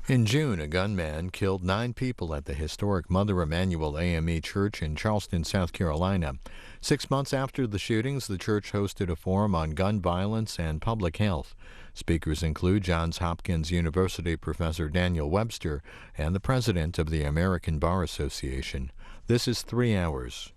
In June, a gunman killed 9 people at the historic Mother Emanuel A.M.E. Church in Charleston, South Carolina. 6 months after the shootings, the church hosted a forum on gun violence and public health. Speakers include Johns Hopkins University professor Daniel Webster and the president of the American Bar Association. This is 3 Hours.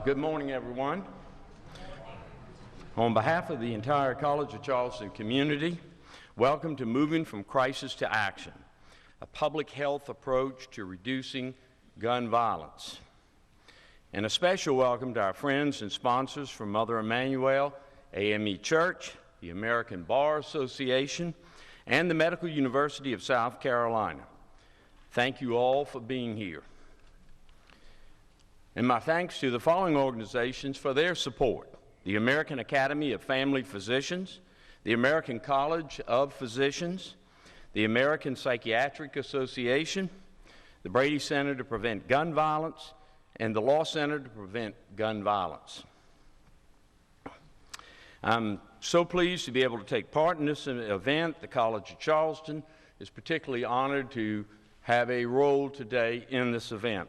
Good morning, everyone. On behalf of the entire College of Charleston community, welcome to Moving from Crisis to Action, a public health approach to reducing gun violence. And a special welcome to our friends and sponsors from Mother Emanuel, A.M.E. Church, the American Bar Association, and the Medical University of South Carolina. Thank you all for being here. And my thanks to the following organizations for their support: the American Academy of Family Physicians, the American College of Physicians, the American Psychiatric Association, the Brady Center to Prevent Gun Violence, and the Law Center to Prevent Gun Violence. I'm so pleased to be able to take part in this event. The College of Charleston is particularly honored to have a role today in this event.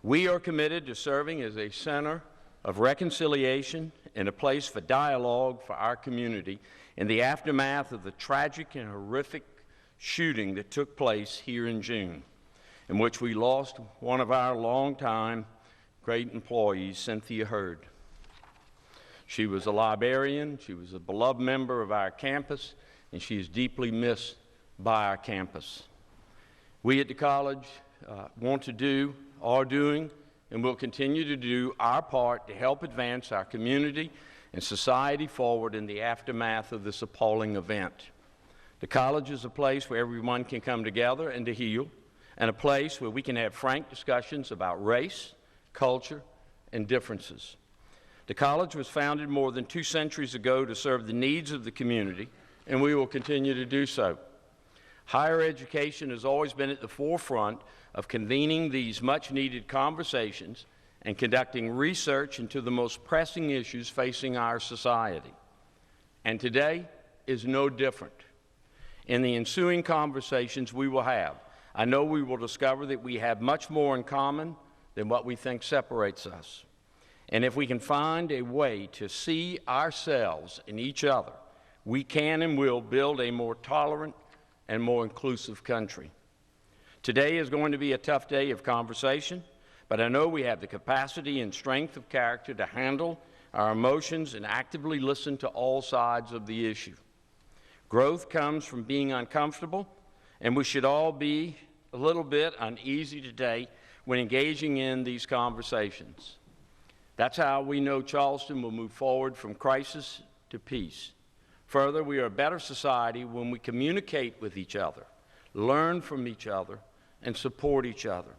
We are committed to serving as a center of reconciliation and a place for dialogue for our community in the aftermath of the tragic and horrific shooting that took place here in June, in which we lost one of our longtime great employees, Cynthia Hurd. She was a librarian, she was a beloved member of our campus, and she is deeply missed by our campus. We at the college want to do, are doing, and will continue to do our part to help advance our community and society forward in the aftermath of this appalling event. The college is a place where everyone can come together and to heal, and a place where we can have frank discussions about race, culture, and differences. The college was founded more than 2 centuries ago to serve the needs of the community, and we will continue to do so. Higher education has always been at the forefront of convening these much-needed conversations and conducting research into the most pressing issues facing our society. And today is no different. In the ensuing conversations we will have, I know we will discover that we have much more in common than what we think separates us. And if we can find a way to see ourselves in each other, we can and will build a more tolerant and more inclusive country. Today is going to be a tough day of conversation, but I know we have the capacity and strength of character to handle our emotions and actively listen to all sides of the issue. Growth comes from being uncomfortable, and we should all be a little bit uneasy today when engaging in these conversations. That's how we know Charleston will move forward from crisis to peace. Further, we are a better society when we communicate with each other, learn from each other, and support each other.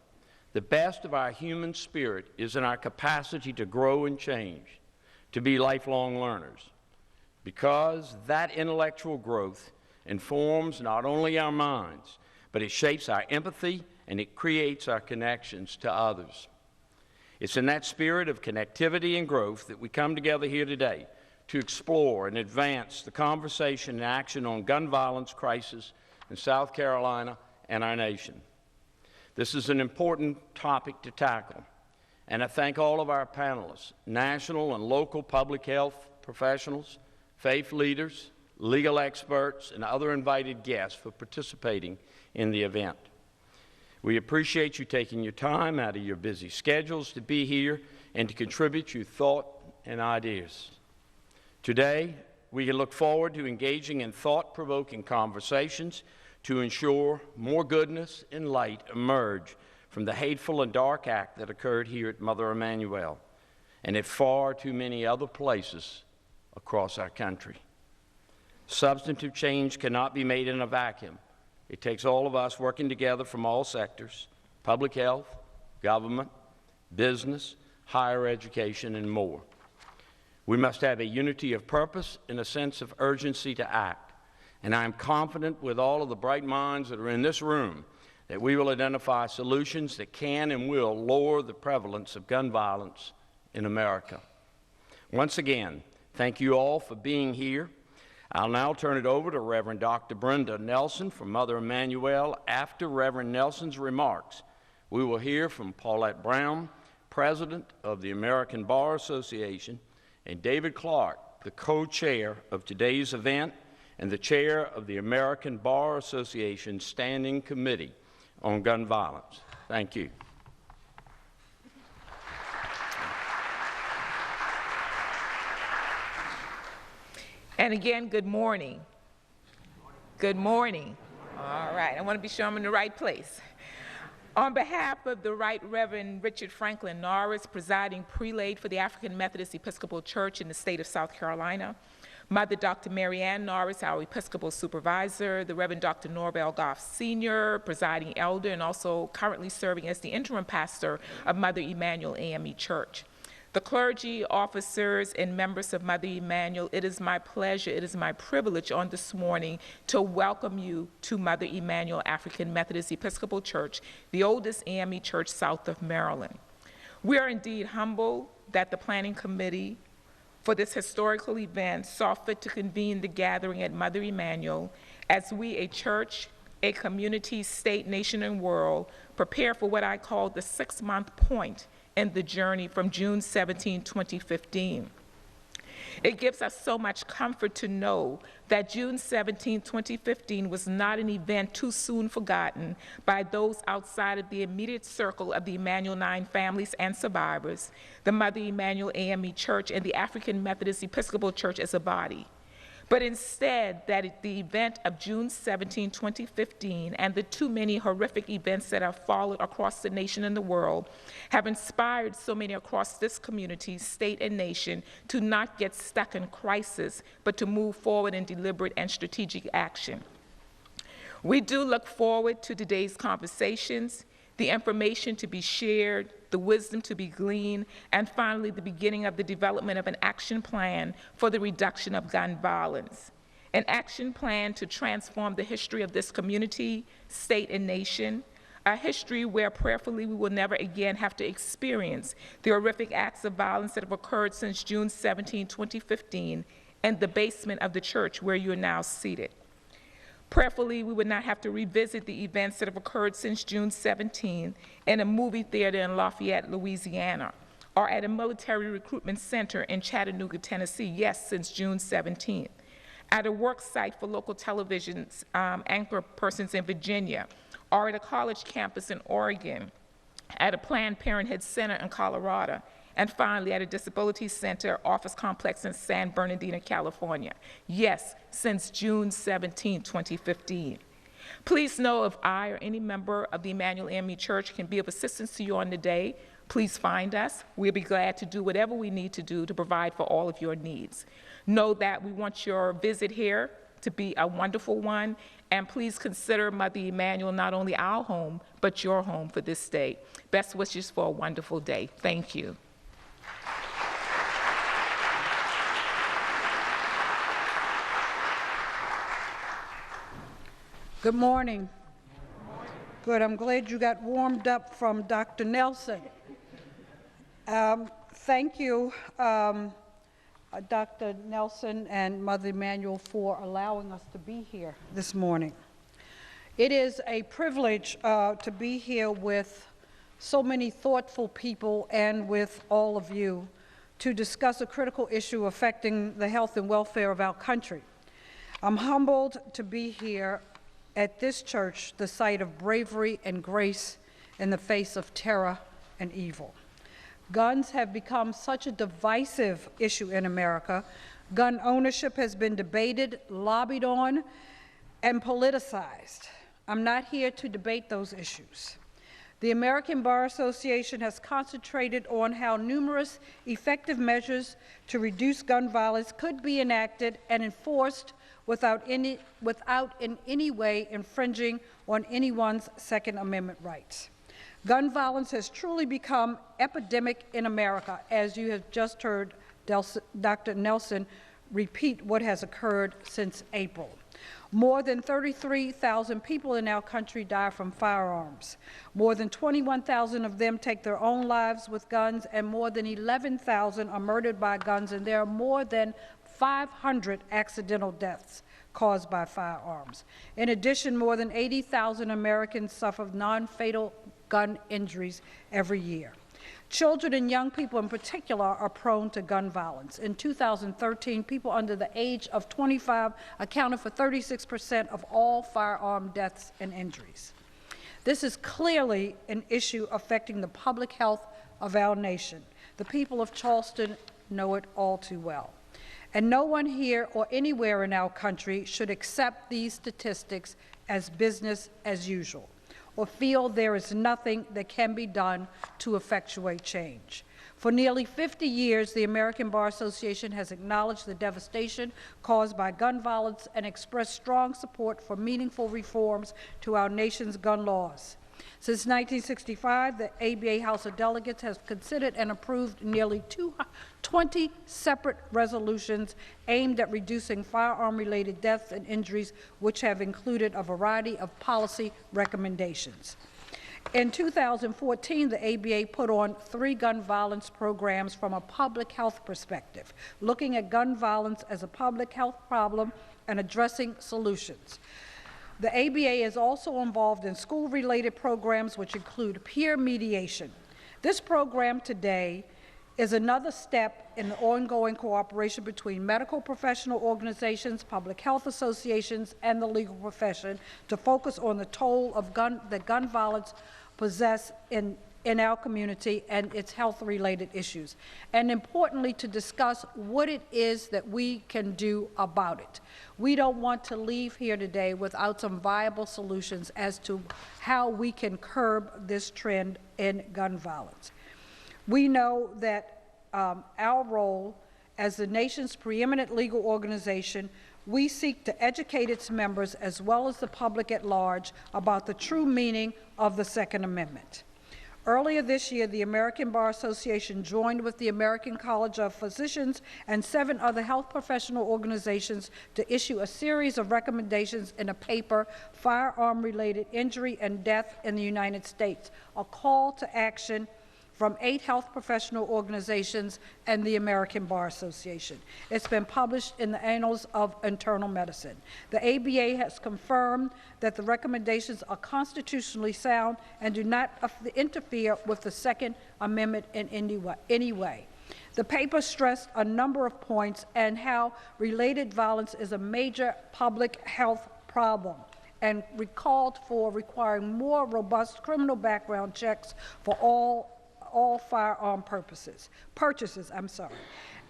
The best of our human spirit is in our capacity to grow and change, to be lifelong learners, because that intellectual growth informs not only our minds, but it shapes our empathy and it creates our connections to others. It's in that spirit of connectivity and growth that we come together here today to explore and advance the conversation and action on gun violence crisis in South Carolina and our nation. This is an important topic to tackle, and I thank all of our panelists, national and local public health professionals, faith leaders, legal experts, and other invited guests for participating in the event. We appreciate you taking your time out of your busy schedules to be here and to contribute your thought and ideas. Today, we can look forward to engaging in thought-provoking conversations to ensure more goodness and light emerge from the hateful and dark act that occurred here at Mother Emanuel and at far too many other places across our country. Substantive change cannot be made in a vacuum. It takes all of us working together from all sectors: public health, government, business, higher education, and more. We must have a unity of purpose and a sense of urgency to act. And I am confident with all of the bright minds that are in this room that we will identify solutions that can and will lower the prevalence of gun violence in America. Once again, thank you all for being here. I'll now turn it over to Reverend Dr. Brenda Nelson from Mother Emanuel. After Reverend Nelson's remarks, we will hear from Paulette Brown, President of the American Bar Association, and David Clark, the co-chair of today's event and the chair of the American Bar Association Standing Committee on Gun Violence. Thank you. And again, good morning. Good morning. All right, I want to be sure I'm in the right place. On behalf of the Right Reverend Richard Franklin Norris, presiding prelate for the African Methodist Episcopal Church in the state of South Carolina, Mother Dr. Mary Ann Norris, our Episcopal Supervisor, the Reverend Dr. Norvell Goff Sr., presiding elder and also currently serving as the interim pastor of Mother Emanuel A.M.E. Church. The clergy, officers, and members of Mother Emanuel, it is my pleasure, it is my privilege on this morning to welcome you to Mother Emanuel African Methodist Episcopal Church, the oldest AME church south of Maryland. We are indeed humbled that the planning committee for this historical event saw fit to convene the gathering at Mother Emanuel as we, a church, a community, state, nation, and world, prepare for what I call the 6-month point in the journey from June 17, 2015. It gives us so much comfort to know that June 17, 2015 was not an event too soon forgotten by those outside of the immediate circle of the Emanuel 9 families and survivors, the Mother Emanuel AME Church, and the African Methodist Episcopal Church as a body. But instead, that the event of June 17, 2015, and the too many horrific events that have followed across the nation and the world have inspired so many across this community, state, and nation to not get stuck in crisis, but to move forward in deliberate and strategic action. We do look forward to today's conversations, the information to be shared, the wisdom to be gleaned, and finally the beginning of the development of an action plan for the reduction of gun violence. An action plan to transform the history of this community, state, and nation, a history where prayerfully we will never again have to experience the horrific acts of violence that have occurred since June 17, 2015, in the basement of the church where you are now seated. Prayerfully, we would not have to revisit the events that have occurred since June 17 in a movie theater in Lafayette, Louisiana, or at a military recruitment center in Chattanooga, Tennessee, yes, since June 17, at a work site for local television anchor persons in Virginia, or at a college campus in Oregon, at a Planned Parenthood center in Colorado, and finally at a disability center office complex in San Bernardino, California. Yes, since June 17, 2015. Please know if I or any member of the Emanuel AME Church can be of assistance to you on the day, please find us. We'll be glad to do whatever we need to do to provide for all of your needs. Know that we want your visit here to be a wonderful one, and please consider Mother Emanuel not only our home, but your home for this day. Best wishes for a wonderful day. Thank you. Good morning. Good. I'm glad you got warmed up from Dr. Nelson. Thank you, Dr. Nelson and Mother Emanuel, for allowing us to be here this morning. It is a privilege to be here with so many thoughtful people and with all of you to discuss a critical issue affecting the health and welfare of our country. I'm humbled to be here at this church, the site of bravery and grace in the face of terror and evil. Guns have become such a divisive issue in America. Gun ownership has been debated, lobbied on, and politicized. I'm not here to debate those issues. The American Bar Association has concentrated on how numerous effective measures to reduce gun violence could be enacted and enforced without in any way infringing on anyone's Second Amendment rights. Gun violence has truly become epidemic in America, as you have just heard Dr. Nelson repeat what has occurred since April. More than 33,000 people in our country die from firearms. More than 21,000 of them take their own lives with guns, and more than 11,000 are murdered by guns, and there are more than 500 accidental deaths caused by firearms. In addition, more than 80,000 Americans suffer non-fatal gun injuries every year. Children and young people in particular are prone to gun violence. In 2013, people under the age of 25 accounted for 36% of all firearm deaths and injuries. This is clearly an issue affecting the public health of our nation. The people of Charleston know it all too well. And no one here or anywhere in our country should accept these statistics as business as usual, or feel there is nothing that can be done to effectuate change. For nearly 50 years, the American Bar Association has acknowledged the devastation caused by gun violence and expressed strong support for meaningful reforms to our nation's gun laws. Since 1965, the ABA House of Delegates has considered and approved nearly 20 separate resolutions aimed at reducing firearm-related deaths and injuries, which have included a variety of policy recommendations. In 2014, the ABA put on 3 gun violence programs from a public health perspective, looking at gun violence as a public health problem and addressing solutions. The ABA is also involved in school-related programs which include peer mediation. This program today is another step in the ongoing cooperation between medical professional organizations, public health associations, and the legal profession to focus on the toll of that gun violence possesses in our community and its health-related issues, and importantly, to discuss what it is that we can do about it. We don't want to leave here today without some viable solutions as to how we can curb this trend in gun violence. We know that our role as the nation's preeminent legal organization, we seek to educate its members as well as the public at large about the true meaning of the Second Amendment. Earlier this year, the American Bar Association joined with the American College of Physicians and 7 other health professional organizations to issue a series of recommendations in a paper, Firearm-Related Injury and Death in the United States, a call to action from 8 health professional organizations and the American Bar Association. It's been published in the Annals of Internal Medicine. The ABA has confirmed that the recommendations are constitutionally sound and do not interfere with the Second Amendment in any way. The paper stressed a number of points and how related violence is a major public health problem, and called for requiring more robust criminal background checks for all firearm purchases.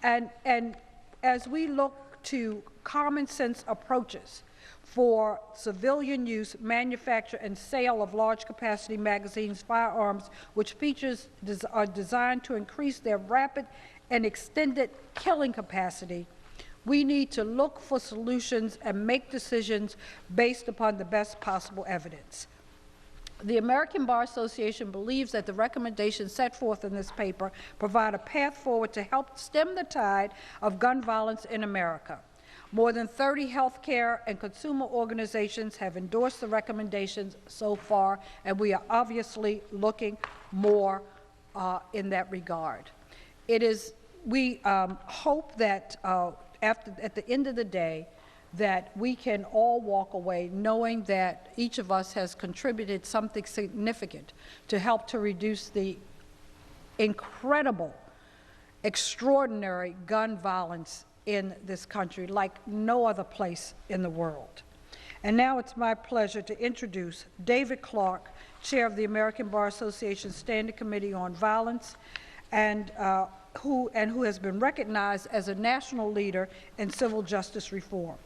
And as we look to common sense approaches for civilian use, manufacture, and sale of large capacity magazines, firearms, which features are designed to increase their rapid and extended killing capacity, we need to look for solutions and make decisions based upon the best possible evidence. The American Bar Association believes that the recommendations set forth in this paper provide a path forward to help stem the tide of gun violence in America. More than 30 healthcare and consumer organizations have endorsed the recommendations so far, and we are obviously looking more in that regard. We hope that at the end of the day, that we can all walk away knowing that each of us has contributed something significant to help to reduce the incredible, extraordinary gun violence in this country like no other place in the world. And now it's my pleasure to introduce David Clark, Chair of the American Bar Association Standing Committee on Violence, and who has been recognized as a national leader in civil justice reform.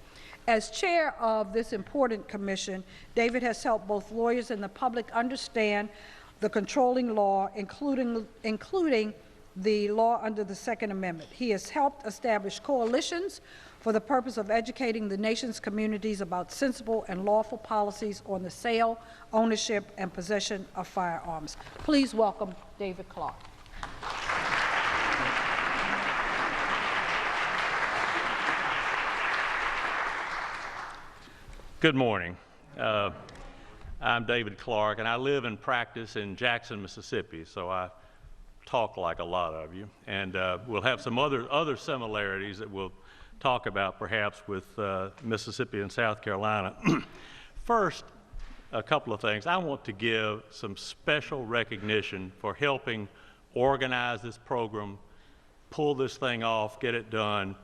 As chair of this important commission, David has helped both lawyers and the public understand the controlling law, including the law under the Second Amendment. He has helped establish coalitions for the purpose of educating the nation's communities about sensible and lawful policies on the sale, ownership, and possession of firearms. Please welcome David Clark. Good morning. I'm David Clark, and I live and practice in Jackson, Mississippi, so I talk like a lot of you. And we'll have some other similarities that we'll talk about perhaps with Mississippi and South Carolina. First, a couple of things. I want to give some special recognition for helping organize this program, pull this thing off, get it done,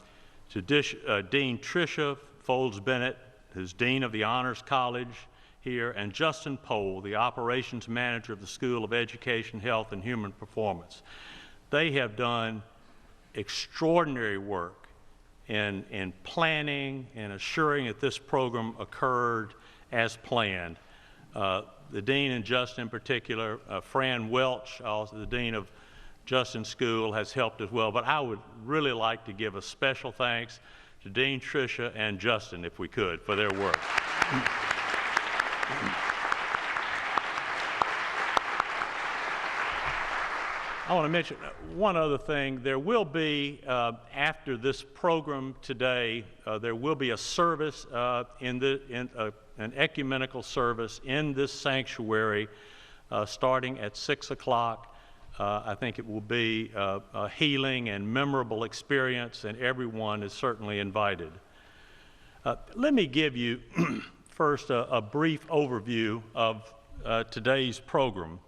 to Dean Tricia Folds-Bennett, who's Dean of the Honors College here, and Justin Pohl, the Operations Manager of the School of Education, Health, and Human Performance. They have done extraordinary work in planning and assuring that this program occurred as planned. The Dean and Justin in particular, Fran Welch, also the Dean of Justin's school, has helped as well. But I would really like to give a special thanks to Dean Tricia and Justin, if we could, for their work. I want to mention one other thing. There will be, after this program today, there will be a service, an ecumenical service in this sanctuary starting at 6 o'clock. I think it will be a healing and memorable experience, and everyone is certainly invited. Let me give you first a brief overview of today's program.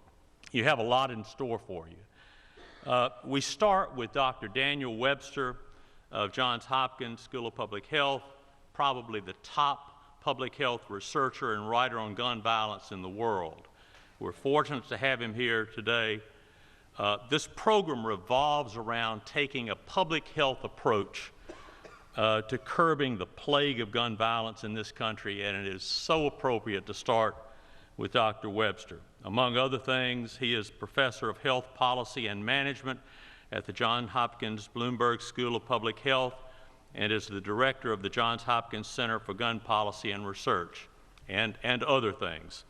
You have a lot in store for you. We start with Dr. Daniel Webster of Johns Hopkins School of Public Health, probably the top public health researcher and writer on gun violence in the world. We're fortunate to have him here today. This program revolves around taking a public health approach to curbing the plague of gun violence in this country, and it is so appropriate to start with Dr. Webster. Among other things, he is Professor of Health Policy and Management at the Johns Hopkins Bloomberg School of Public Health and is the Director of the Johns Hopkins Center for Gun Policy and Research, and other things.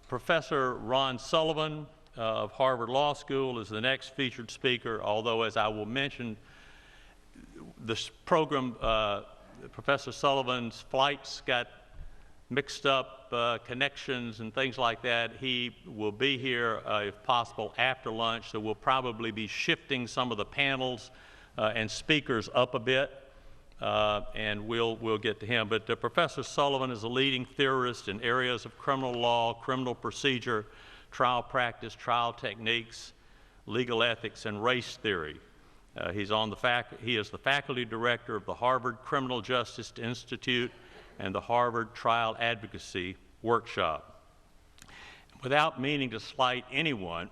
Professor Ron Sullivan of Harvard Law School is the next featured speaker, although, as I will mention, this program, Professor Sullivan's flights got mixed up, connections and things like that. He will be here, if possible, after lunch, so we'll probably be shifting some of the panels and speakers up a bit, and we'll get to him. But Professor Sullivan is a leading theorist in areas of criminal law, criminal procedure, trial practice, trial techniques, legal ethics, and race theory. He is the faculty director of the Harvard Criminal Justice Institute and the Harvard Trial Advocacy Workshop. Without meaning to slight anyone,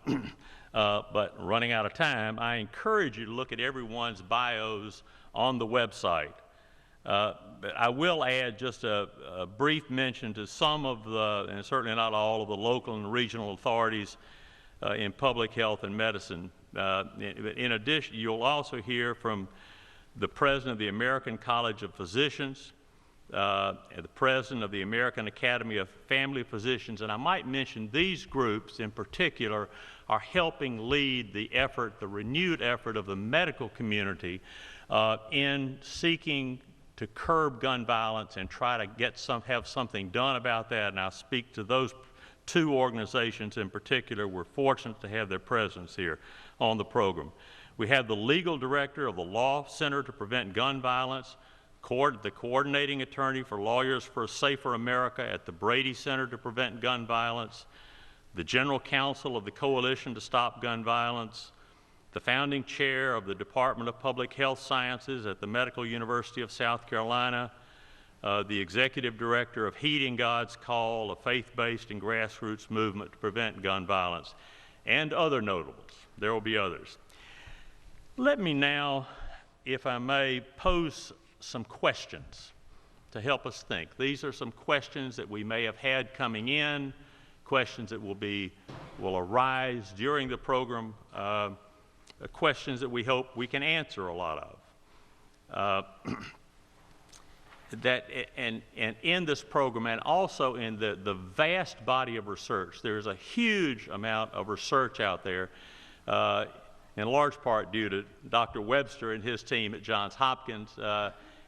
but running out of time, I encourage you to look at everyone's bios on the website. But I will add just a brief mention to some of the, and certainly not all of the local and regional authorities in public health and medicine. In addition, you'll also hear from the president of the American College of Physicians, the president of the American Academy of Family Physicians, and I might mention these groups in particular are helping lead the effort, the renewed effort of the medical community in seeking to curb gun violence and try to have something done about that. And I'll speak to those two organizations in particular. We're fortunate to have their presence here on the program. We have the legal director of the Law Center to Prevent Gun Violence, the coordinating attorney for Lawyers for a Safer America at the Brady Center to Prevent Gun Violence, the general counsel of the Coalition to Stop Gun Violence, the founding chair of the Department of Public Health Sciences at the Medical University of South Carolina, the executive director of Heeding God's Call, a faith-based and grassroots movement to prevent gun violence, and other notables. There will be others. Let me now, if I may, pose some questions to help us think. These are some questions that we may have had coming in questions that will arise during the program, questions that we hope we can answer a lot of. And in this program, and also in the vast body of research, there's a huge amount of research out there, in large part due to Dr. Webster and his team at Johns Hopkins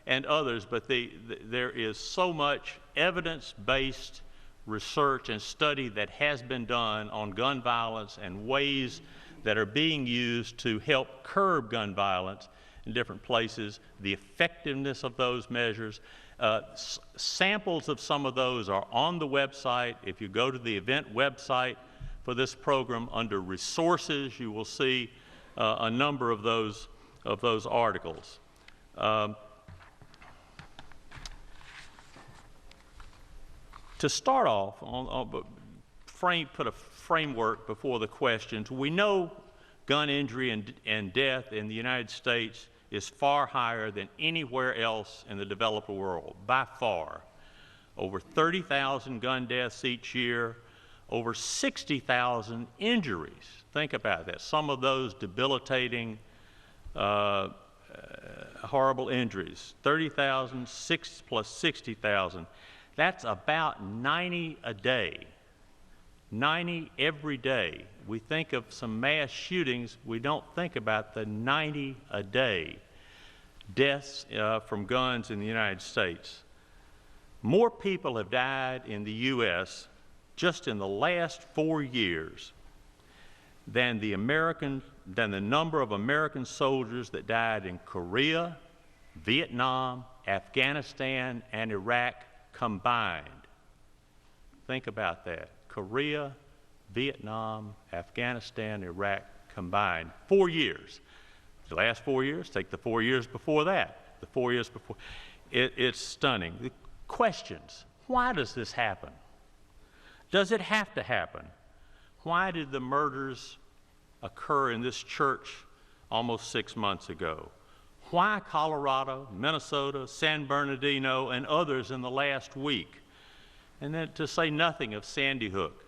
and others, but there is so much evidence-based research and study that has been done on gun violence and ways that are being used to help curb gun violence in different places, the effectiveness of those measures. Samples of some of those are on the website. If you go to the event website for this program, under resources, you will see a number of those articles. To start off, put a framework before the questions. We know gun injury and death in the United States is far higher than anywhere else in the developed world, by far. Over 30,000 gun deaths each year, over 60,000 injuries. Think about that. Some of those debilitating, horrible injuries. 30,000 plus 60,000. That's about 90 a day. 90 every day. We think of some mass shootings, we don't think about the 90 a day deaths from guns in the United States. More people have died in the U.S. just in the last 4 years than the number of American soldiers that died in Korea, Vietnam, Afghanistan, and Iraq combined. Think about that. Korea, Vietnam, Afghanistan, Iraq combined. 4 years. The last 4 years, take the 4 years before that, the 4 years before. It's stunning. The questions, why does this happen? Does it have to happen? Why did the murders occur in this church almost 6 months ago? Why Colorado, Minnesota, San Bernardino, and others in the last week? And then to say nothing of Sandy Hook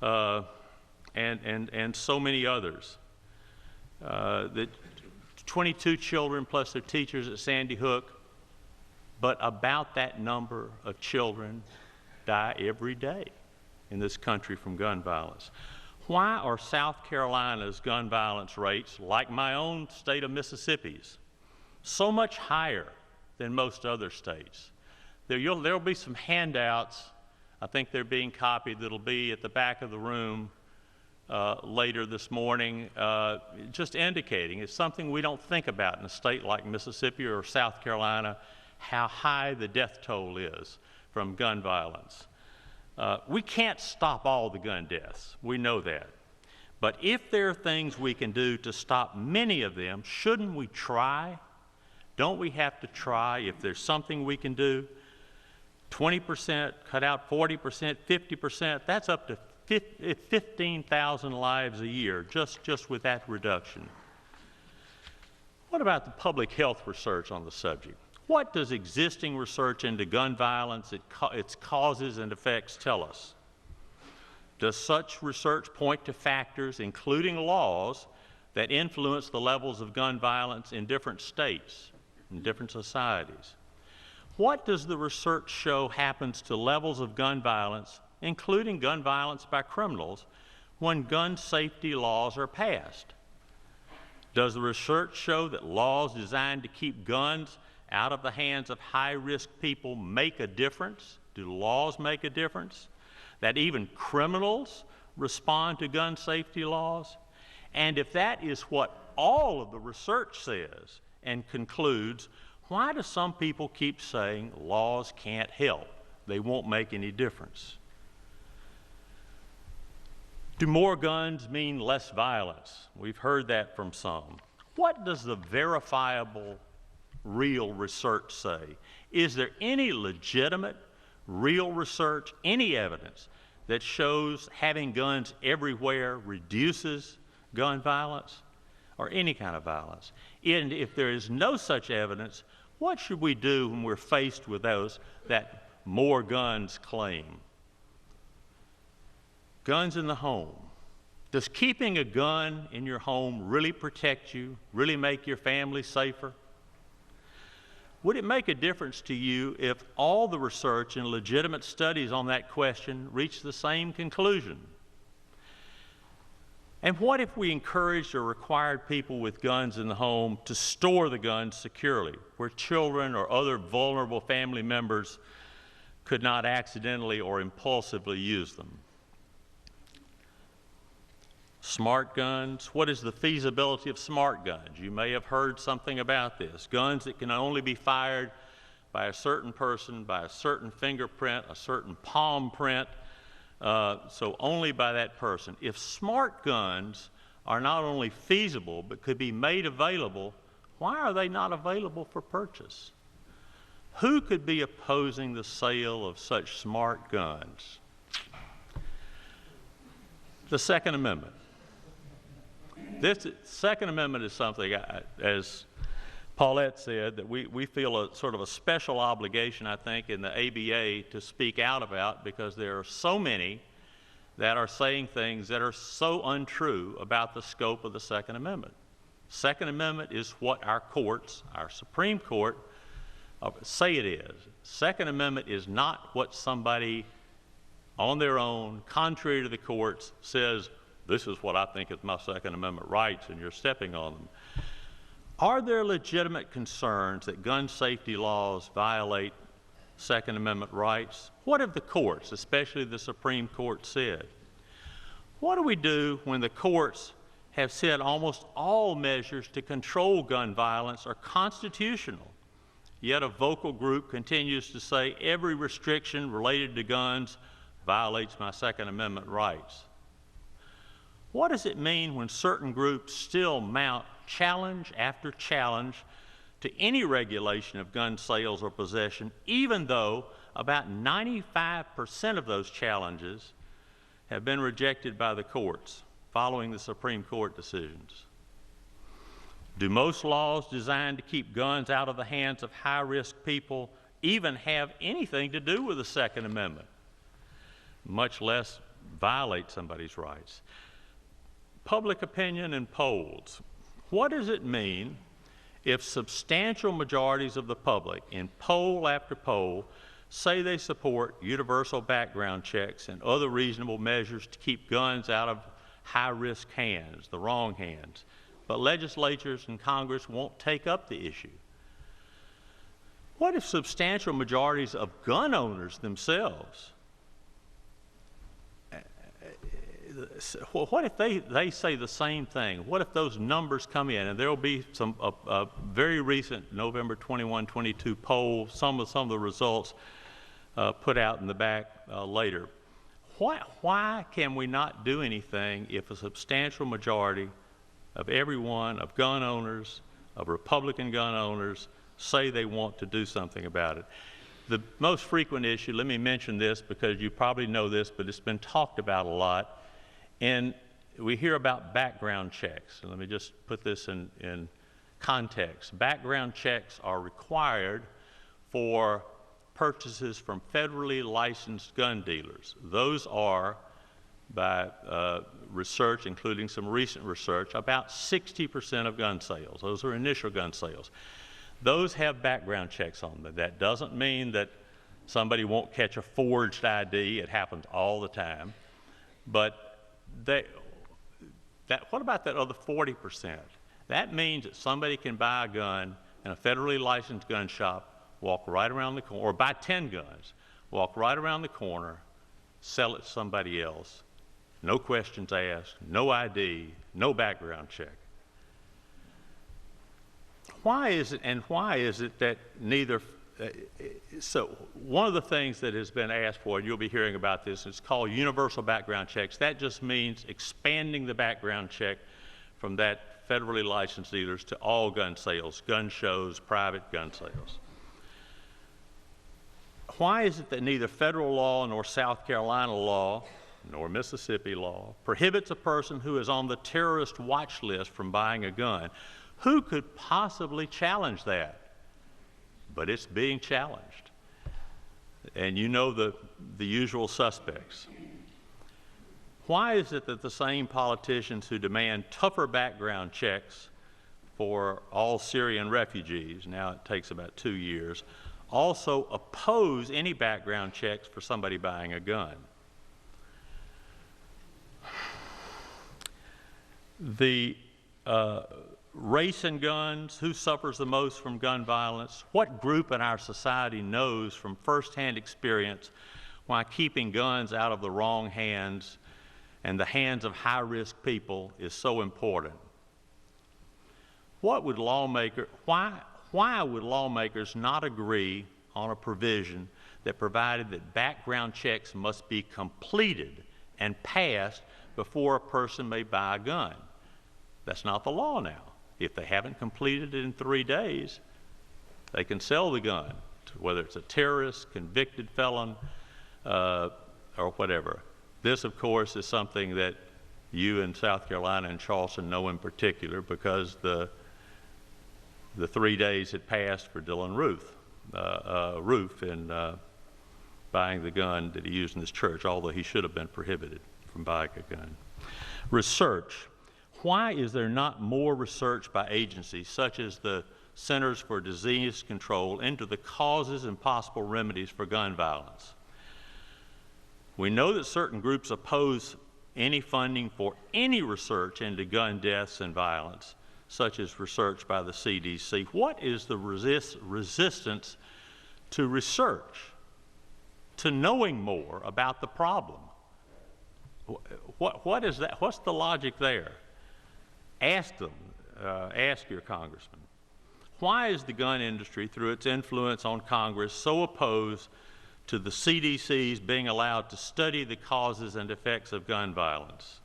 and so many others. The 22 children plus their teachers at Sandy Hook, but about that number of children die every day in this country from gun violence. Why are South Carolina's gun violence rates, like my own state of Mississippi's, so much higher than most other states? There'll be some handouts, I think they're being copied, that'll be at the back of the room later this morning, just indicating it's something we don't think about in a state like Mississippi or South Carolina, how high the death toll is from gun violence. We can't stop all the gun deaths, we know that. But if there are things we can do to stop many of them, shouldn't we try? Don't we have to try if there's something we can do? 20%, cut out 40%, 50%, that's up to 15,000 lives a year just with that reduction. What about the public health research on the subject? What does existing research into gun violence, its causes and effects tell us? Does such research point to factors, including laws, that influence the levels of gun violence in different states, in different societies? What does the research show happens to levels of gun violence, including gun violence by criminals, when gun safety laws are passed? Does the research show that laws designed to keep guns out of the hands of high-risk people make a difference? Do laws make a difference? That even criminals respond to gun safety laws? And if that is what all of the research says and concludes, why do some people keep saying laws can't help? They won't make any difference. Do more guns mean less violence? We've heard that from some. What does the verifiable, real research say? Is there any legitimate, real research, any evidence that shows having guns everywhere reduces gun violence or any kind of violence? And if there is no such evidence, what should we do when we're faced with those that more guns claim? Guns in the home. Does keeping a gun in your home really protect you, really make your family safer? Would it make a difference to you if all the research and legitimate studies on that question reached the same conclusion? And what if we encouraged or required people with guns in the home to store the guns securely, where children or other vulnerable family members could not accidentally or impulsively use them? Smart guns. What is the feasibility of smart guns? You may have heard something about this. Guns that can only be fired by a certain person, by a certain fingerprint, a certain palm print, so only by that person. If smart guns are not only feasible but could be made available, why are they not available for purchase? Who could be opposing the sale of such smart guns? The Second Amendment. This Second Amendment is something, as Paulette said, that we feel a sort of a special obligation, I think, in the ABA to speak out about, because there are so many that are saying things that are so untrue about the scope of the Second Amendment. Second Amendment is what our courts, our Supreme Court, say it is. Second Amendment is not what somebody on their own, contrary to the courts, says, this is what I think is my Second Amendment rights, and you're stepping on them. Are there legitimate concerns that gun safety laws violate Second Amendment rights? What have the courts, especially the Supreme Court, said? What do we do when the courts have said almost all measures to control gun violence are constitutional, yet a vocal group continues to say every restriction related to guns violates my Second Amendment rights? What does it mean when certain groups still mount challenge after challenge to any regulation of gun sales or possession, even though about 95% of those challenges have been rejected by the courts following the Supreme Court decisions? Do most laws designed to keep guns out of the hands of high-risk people even have anything to do with the Second Amendment, much less violate somebody's rights? Public opinion and polls. What does it mean if substantial majorities of the public, in poll after poll, say they support universal background checks and other reasonable measures to keep guns out of high-risk hands, the wrong hands, but legislatures and Congress won't take up the issue? What if substantial majorities of gun owners themselves, what if they say the same thing? What if those numbers come in, and there will be some very recent November 21, 22 poll, some of the results put out in the back later. Why can we not do anything if a substantial majority of everyone, of gun owners, of Republican gun owners, say they want to do something about it? The most frequent issue, let me mention this because you probably know this, but it's been talked about a lot, and we hear about background checks. And let me just put this in context. Background checks are required for purchases from federally licensed gun dealers. Those are, by research, including some recent research, about 60% of gun sales. Those are initial gun sales. Those have background checks on them. That doesn't mean that somebody won't catch a forged ID. It happens all the time. But what about that other 40%? That means that somebody can buy a gun in a federally licensed gun shop, walk right around the corner, or buy 10 guns, walk right around the corner, sell it to somebody else. No questions asked, no ID, no background check. Why is it that neither, so one of the things that has been asked for, and you'll be hearing about this, it's called universal background checks. That just means expanding the background check from that federally licensed dealers to all gun sales, gun shows, private gun sales. Why is it that neither federal law nor South Carolina law nor Mississippi law prohibits a person who is on the terrorist watch list from buying a gun? Who could possibly challenge that? But it's being challenged. And you know the usual suspects. Why is it that the same politicians who demand tougher background checks for all Syrian refugees, now it takes about 2 years, also oppose any background checks for somebody buying a gun? The race and guns, who suffers the most from gun violence? What group in our society knows from firsthand experience why keeping guns out of the wrong hands and the hands of high-risk people is so important? Why would lawmakers not agree on a provision that provided that background checks must be completed and passed before a person may buy a gun? That's not the law now. If they haven't completed it in 3 days, they can sell the gun, whether it's a terrorist, convicted felon, or whatever. This, of course, is something that you in South Carolina and Charleston know in particular, because the 3 days had passed for Dylan Roof in buying the gun that he used in his church, although he should have been prohibited from buying a gun. Research. Why is there not more research by agencies such as the Centers for Disease Control into the causes and possible remedies for gun violence? We know that certain groups oppose any funding for any research into gun deaths and violence, such as research by the CDC. What is the resistance to research, to knowing more about the problem? What is that? What's the logic there? Ask them, ask your congressman. Why is the gun industry, through its influence on Congress, so opposed to the CDC's being allowed to study the causes and effects of gun violence?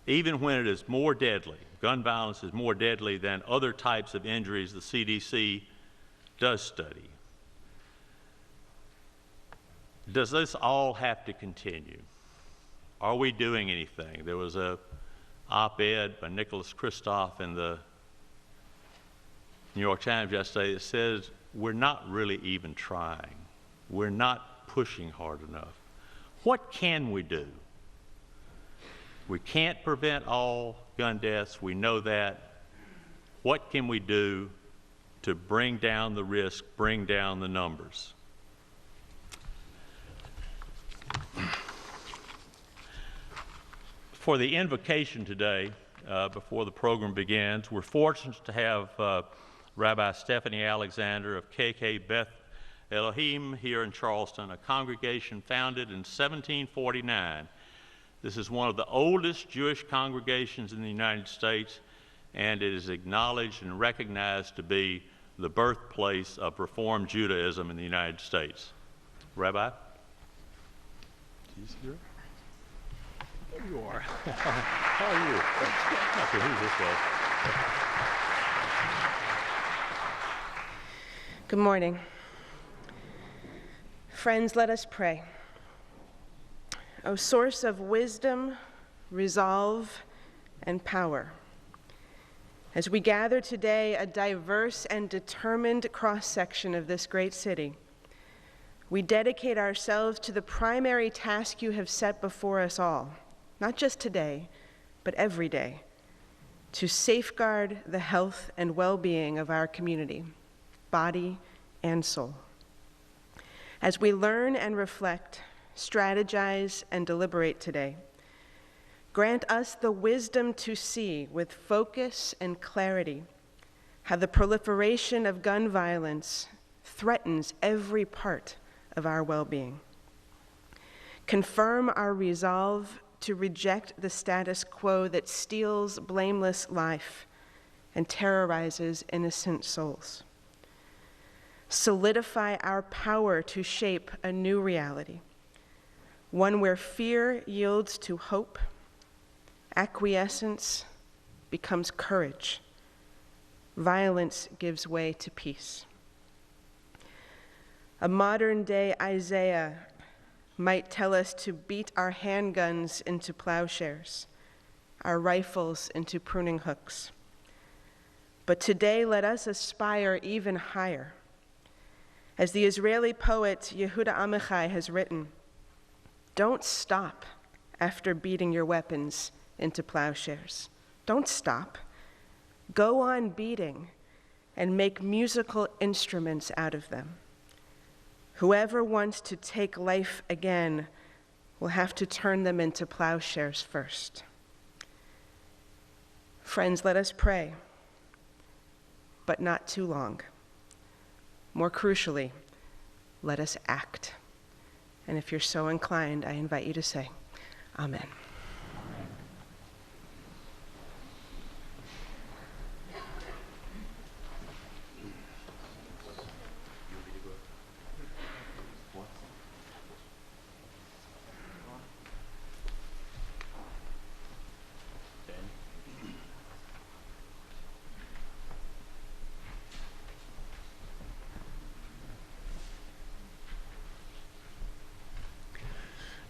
Even when it is more deadly, gun violence is more deadly than other types of injuries the CDC does study. Does this all have to continue? Are we doing anything? There was a op-ed by Nicholas Kristof in the New York Times yesterday that says we're not really even trying. We're not pushing hard enough. What can we do? We can't prevent all gun deaths, we know that. What can we do to bring down the risk, bring down the numbers? For the invocation today, before the program begins, we're fortunate to have Rabbi Stephanie Alexander of KK Beth Elohim here in Charleston, a congregation founded in 1749. This is one of the oldest Jewish congregations in the United States, and it is acknowledged and recognized to be the birthplace of Reform Judaism in the United States. Rabbi? There you are. How are you? Okay, who's this way? Good morning. Friends, let us pray. O source of wisdom, resolve, and power, as we gather today a diverse and determined cross-section of this great city, we dedicate ourselves to the primary task you have set before us all, not just today, but every day, to safeguard the health and well-being of our community, body and soul. As we learn and reflect, strategize and deliberate today, grant us the wisdom to see with focus and clarity how the proliferation of gun violence threatens every part of our well-being. Confirm our resolve to reject the status quo that steals blameless life and terrorizes innocent souls. Solidify our power to shape a new reality, one where fear yields to hope, acquiescence becomes courage, violence gives way to peace. A modern-day Isaiah might tell us to beat our handguns into plowshares, our rifles into pruning hooks. But today, let us aspire even higher. As the Israeli poet Yehuda Amichai has written, don't stop after beating your weapons into plowshares. Don't stop. Go on beating and make musical instruments out of them. Whoever wants to take life again will have to turn them into plowshares first. Friends, let us pray, but not too long. More crucially, let us act. And if you're so inclined, I invite you to say, Amen.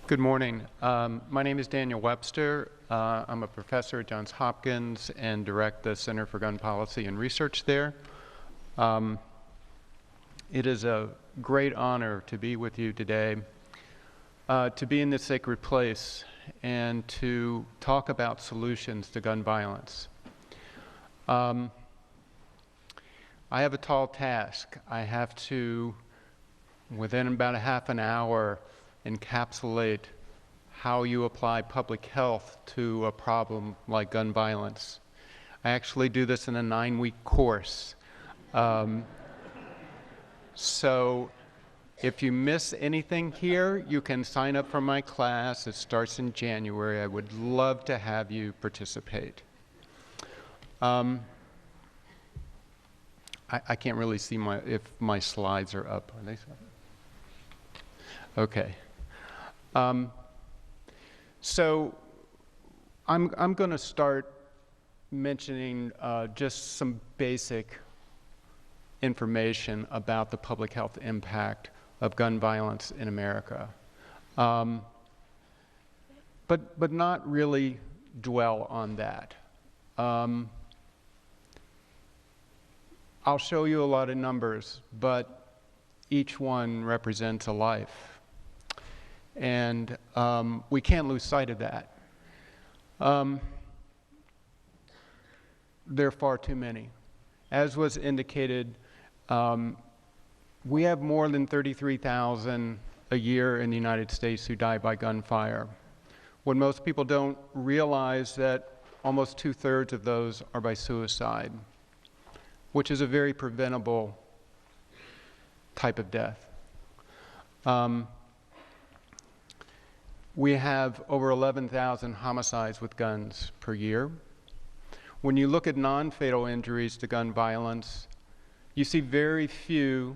Good morning. My name is Daniel Webster. I'm a professor at Johns Hopkins and direct the Center for Gun Policy and Research there. It is a great honor to be with you today, to be in this sacred place and to talk about solutions to gun violence. I have a tall task. I have to, within about a half an hour, encapsulate how you apply public health to a problem like gun violence. I actually do this in a 9-week course. So if you miss anything here, you can sign up for my class. It starts in January. I would love to have you participate. I can't really see if my slides are up. Are they up? Okay. So I'm going to start mentioning just some basic information about the public health impact of gun violence in America, but not really dwell on that. I'll show you a lot of numbers, but each one represents a life. And we can't lose sight of that. There are far too many. As was indicated, we have more than 33,000 a year in the United States who die by gunfire. What most people don't realize that almost 2/3 of those are by suicide, which is a very preventable type of death. We have over 11,000 homicides with guns per year. When you look at non-fatal injuries to gun violence, you see very few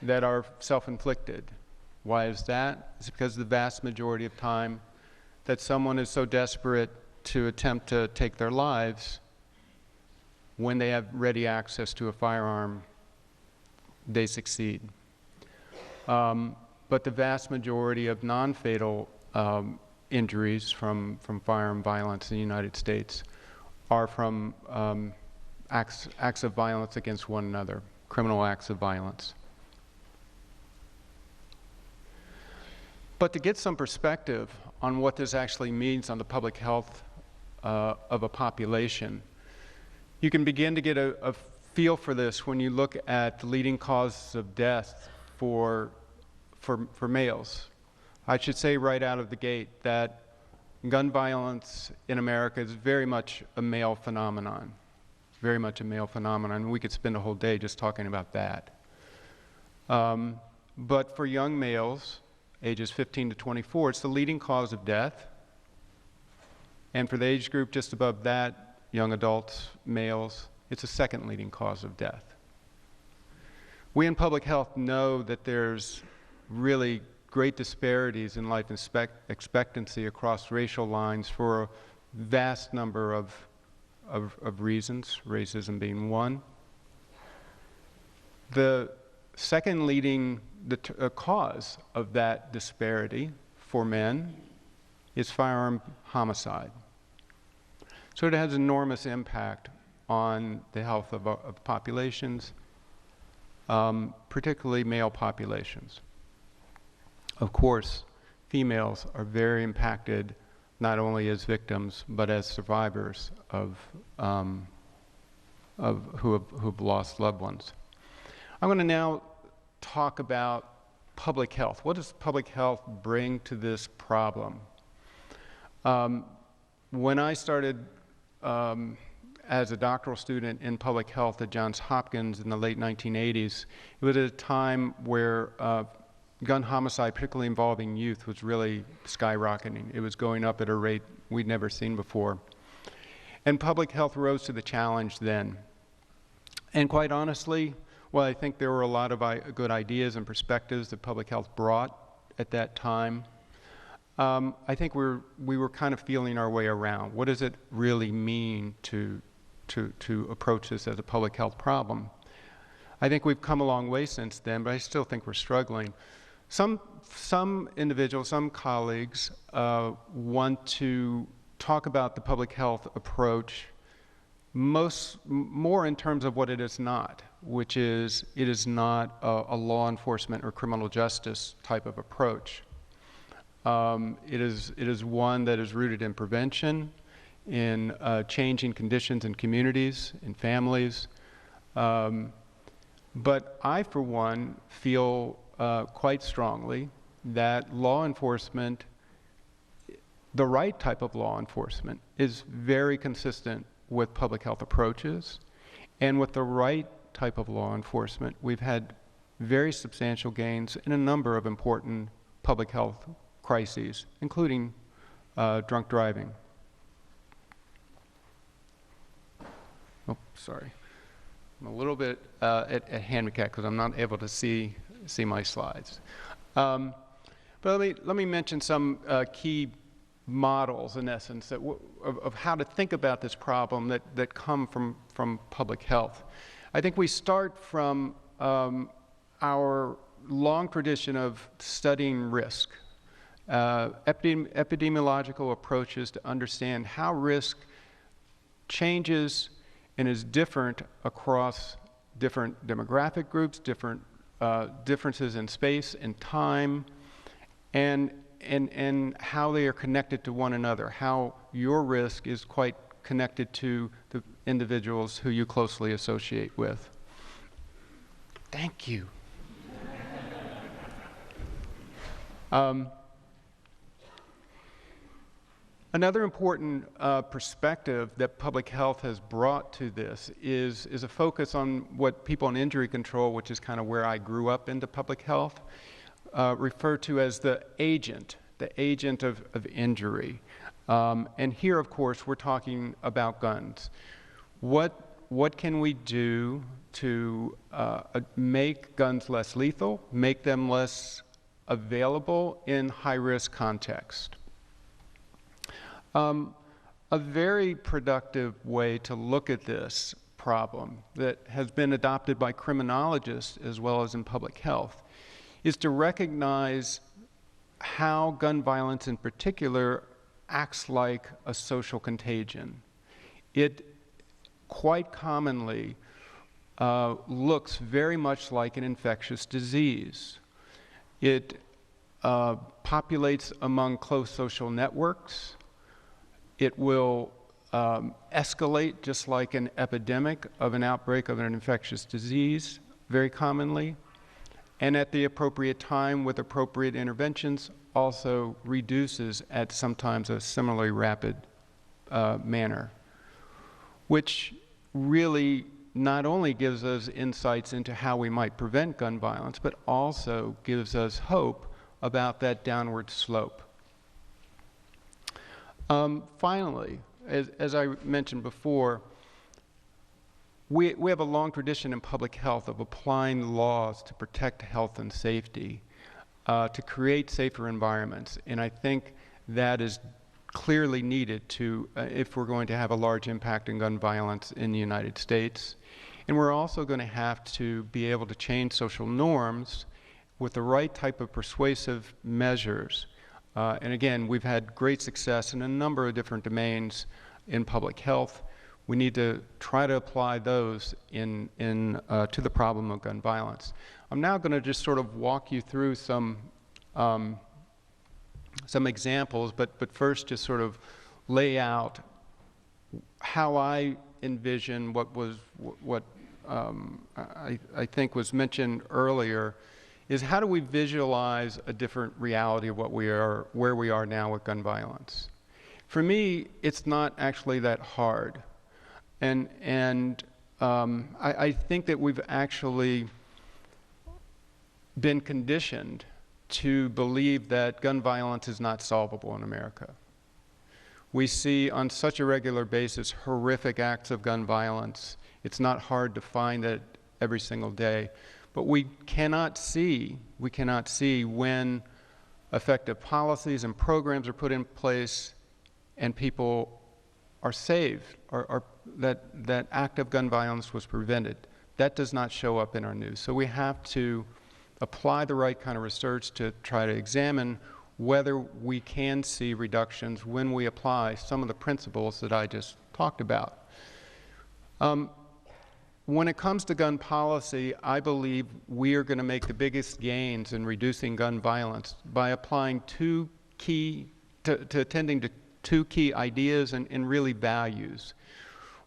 that are self-inflicted. Why is that? It's because the vast majority of time that someone is so desperate to attempt to take their lives, when they have ready access to a firearm, they succeed. But the vast majority of non-fatal injuries from firearm violence in the United States are from acts of violence against one another, criminal acts of violence. But to get some perspective on what this actually means on the public health of a population, you can begin to get a feel for this when you look at the leading causes of death for males. I should say right out of the gate that gun violence in America is very much a male phenomenon, very much a male phenomenon. We could spend a whole day just talking about that. But for young males, ages 15 to 24, it's the leading cause of death. And for the age group just above that, young adults, males, it's the second leading cause of death. We in public health know that there's really great disparities in life expectancy across racial lines for a vast number of reasons, racism being one. The second leading cause of that disparity for men is firearm homicide. So it has enormous impact on the health of populations, particularly male populations. Of course, females are very impacted not only as victims, but as survivors of who've lost loved ones. I'm going to now talk about public health. What does public health bring to this problem? When I started as a doctoral student in public health at Johns Hopkins in the late 1980s, it was at a time where gun homicide, particularly involving youth, was really skyrocketing. It was going up at a rate we'd never seen before. And public health rose to the challenge then. And quite honestly, well, I think there were a lot of good ideas and perspectives that public health brought at that time. I think we were kind of feeling our way around. What does it really mean to approach this as a public health problem? I think we've come a long way since then, but I still think we're struggling. Some individuals, some colleagues want to talk about the public health approach more in terms of what it is not, which is it is not a law enforcement or criminal justice type of approach. It is one that is rooted in prevention, in changing conditions in communities, in families. But I, for one, feel quite strongly that law enforcement, the right type of law enforcement, is very consistent with public health approaches. And with the right type of law enforcement, we've had very substantial gains in a number of important public health crises, including drunk driving. Oh, sorry. I'm a little bit handicapped because I'm not able to see my slides. But let me mention some key models, in essence, of how to think about this problem that come from public health. I think we start from our long tradition of studying risk, epidemiological approaches to understand how risk changes and is different across different demographic groups, different differences in space and time, and how they are connected to one another, how your risk is quite connected to the individuals who you closely associate with. Thank you. Another important perspective that public health has brought to this is a focus on what people in injury control, which is kind of where I grew up into public health, refer to as the agent of injury. And here, of course, we're talking about guns. What can we do to make guns less lethal, make them less available in high-risk context? A very productive way to look at this problem that has been adopted by criminologists as well as in public health is to recognize how gun violence in particular acts like a social contagion. It quite commonly looks very much like an infectious disease. It populates among close social networks. It will escalate just like an epidemic of an outbreak of an infectious disease very commonly. And at the appropriate time with appropriate interventions also reduces at sometimes a similarly rapid manner, which really not only gives us insights into how we might prevent gun violence, but also gives us hope about that downward slope. Finally, as I mentioned before, we have a long tradition in public health of applying laws to protect health and safety, to create safer environments. And I think that is clearly needed to, if we're going to have a large impact in gun violence in the United States. And we're also going to have to be able to change social norms with the right type of persuasive measures. And again, we've had great success in a number of different domains in public health. We need to try to apply those to the problem of gun violence. I'm now going to just sort of walk you through some some examples, but first just sort of lay out how I envision what I think was mentioned earlier, is how do we visualize a different reality of where we are now with gun violence? For me, it's not actually that hard. And I think that we've actually been conditioned to believe that gun violence is not solvable in America. We see on such a regular basis horrific acts of gun violence. It's not hard to find that every single day. But we cannot see when effective policies and programs are put in place and people are saved, or that act of gun violence was prevented. That does not show up in our news. So we have to apply the right kind of research to try to examine whether we can see reductions when we apply some of the principles that I just talked about. When it comes to gun policy, I believe we are going to make the biggest gains in reducing gun violence by applying attending to two key ideas and really values.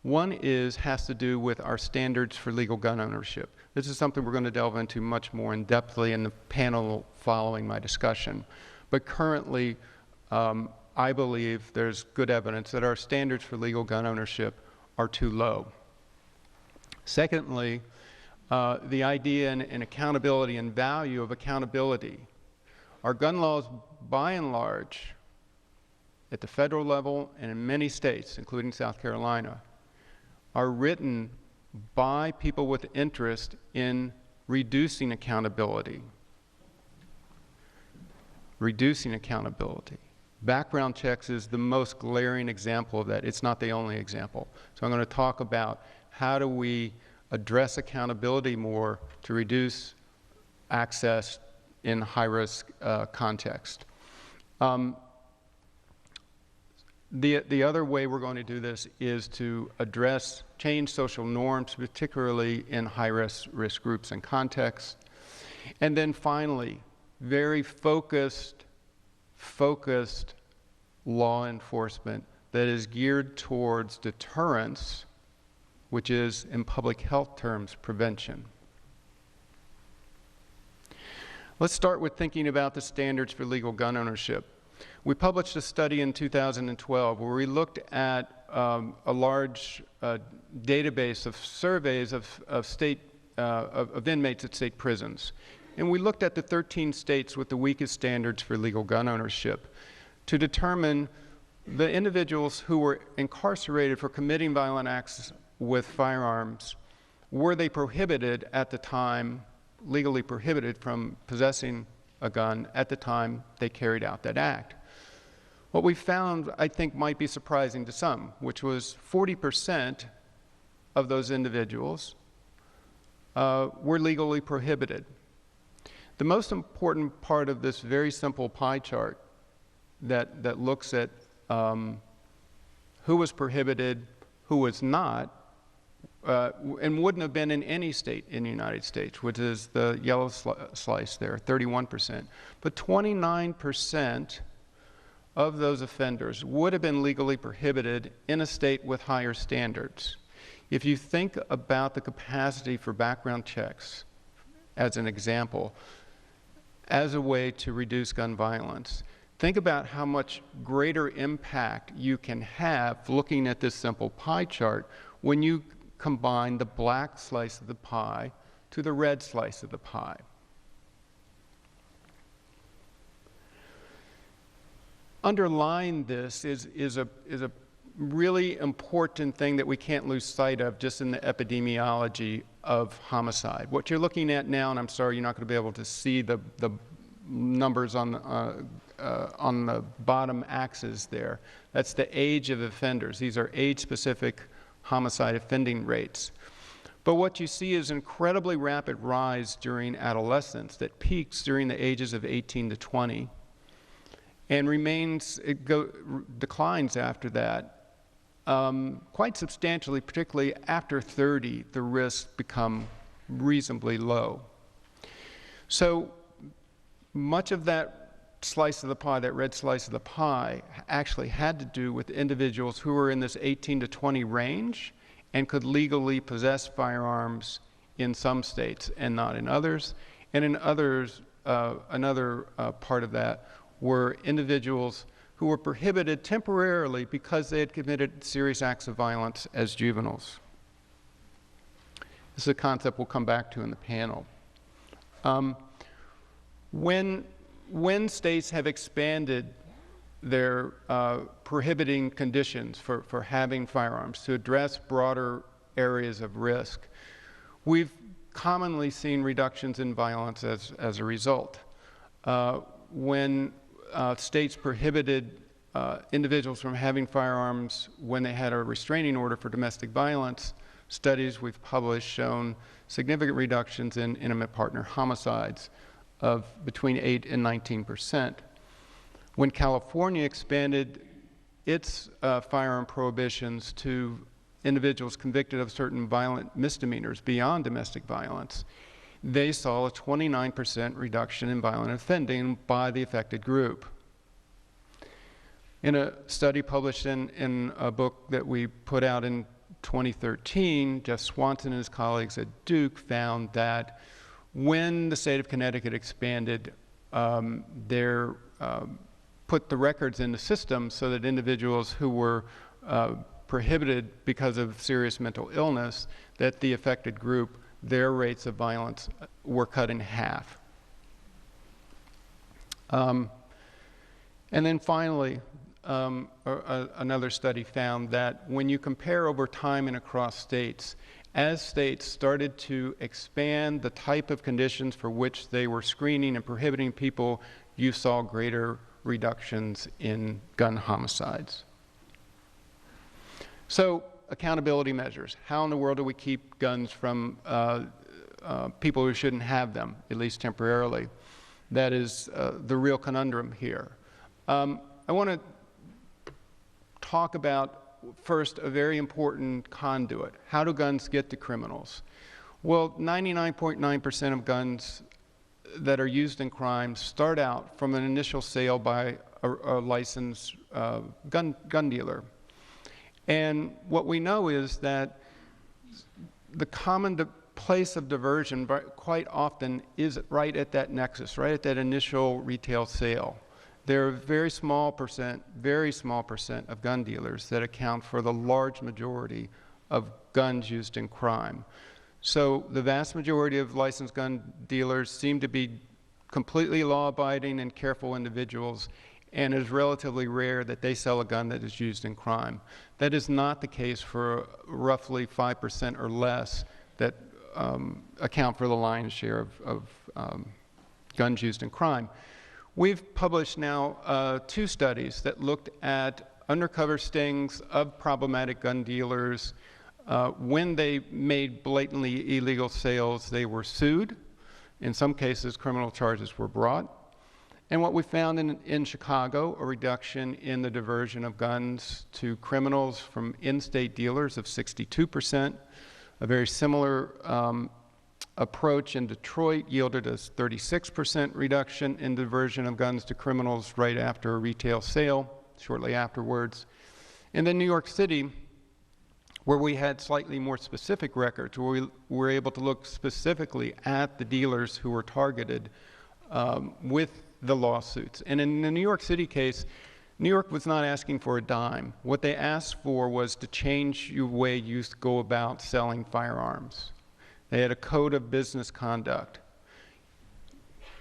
One has to do with our standards for legal gun ownership. This is something we're going to delve into much more in depthly in the panel following my discussion. But currently, I believe there's good evidence that our standards for legal gun ownership are too low. Secondly, the idea and accountability and value of accountability. Our gun laws, by and large, at the federal level and in many states, including South Carolina, are written by people with interest in reducing accountability. Reducing accountability. Background checks is the most glaring example of that. It's not the only example. So I'm going to talk about how do we address accountability more to reduce access in high-risk context. The other way we're going to do this is to change social norms, particularly in high-risk groups and contexts. And then finally, very focused law enforcement that is geared towards deterrence, which is, in public health terms, prevention. Let's start with thinking about the standards for legal gun ownership. We published a study in 2012 where we looked at a large database of surveys of inmates at state prisons. And we looked at the 13 states with the weakest standards for legal gun ownership to determine the individuals who were incarcerated for committing violent acts with firearms, were they prohibited at the time, legally prohibited from possessing a gun at the time they carried out that act. What we found, I think, might be surprising to some, which was 40% of those individuals were legally prohibited. The most important part of this very simple pie chart that looks at who was prohibited, who was not, and wouldn't have been in any state in the United States, which is the yellow slice there, 31%. But 29% of those offenders would have been legally prohibited in a state with higher standards. If you think about the capacity for background checks, as an example, as a way to reduce gun violence, think about how much greater impact you can have looking at this simple pie chart when you combine the black slice of the pie to the red slice of the pie. Underlying this is a really important thing that we can't lose sight of just in the epidemiology of homicide. What you're looking at now, and I'm sorry you're not going to be able to see the numbers on the bottom axis there, that's the age of offenders. These are age-specific homicide offending rates. But what you see is incredibly rapid rise during adolescence that peaks during the ages of 18 to 20 and declines after that quite substantially, particularly after 30, the risks become reasonably low. So much of that slice of the pie, that red slice of the pie, actually had to do with individuals who were in this 18 to 20 range and could legally possess firearms in some states and not in others. And in others, another part of that were individuals who were prohibited temporarily because they had committed serious acts of violence as juveniles. This is a concept we'll come back to in the panel. When states have expanded their prohibiting conditions for having firearms to address broader areas of risk, we've commonly seen reductions in violence as a result. When states prohibited individuals from having firearms when they had a restraining order for domestic violence, studies we've published shown significant reductions in intimate partner homicides of between 8 and 19%. When California expanded its firearm prohibitions to individuals convicted of certain violent misdemeanors beyond domestic violence, they saw a 29% reduction in violent offending by the affected group. In a study published in a book that we put out in 2013, Jeff Swanson and his colleagues at Duke found that when the state of Connecticut expanded put the records in the system so that individuals who were prohibited because of serious mental illness, that the affected group, their rates of violence were cut in half. And then finally, another study found that when you compare over time and across states, as states started to expand the type of conditions for which they were screening and prohibiting people, you saw greater reductions in gun homicides. So, accountability measures. How in the world do we keep guns from people who shouldn't have them, at least temporarily? That is the real conundrum here. I want to talk about first a very important conduit. How do guns get to criminals? Well, 99.9% of guns that are used in crime start out from an initial sale by a licensed gun dealer. And what we know is that the common place of diversion quite often is right at that nexus, right at that initial retail sale. There are a very small percent of gun dealers that account for the large majority of guns used in crime. So the vast majority of licensed gun dealers seem to be completely law-abiding and careful individuals, and it is relatively rare that they sell a gun that is used in crime. That is not the case for roughly 5% or less that account for the lion's share of guns used in crime. We've published now 2 studies that looked at undercover stings of problematic gun dealers. When they made blatantly illegal sales, they were sued. In some cases, criminal charges were brought. And what we found in Chicago, a reduction in the diversion of guns to criminals from in-state dealers of 62%. A very similar approach in Detroit yielded a 36% reduction in diversion of guns to criminals right after a retail sale, shortly afterwards. And then New York City, where we had slightly more specific records, where we were able to look specifically at the dealers who were targeted with the lawsuits. And in the New York City case, New York was not asking for a dime. What they asked for was to change the way you go about selling firearms. They had a code of business conduct.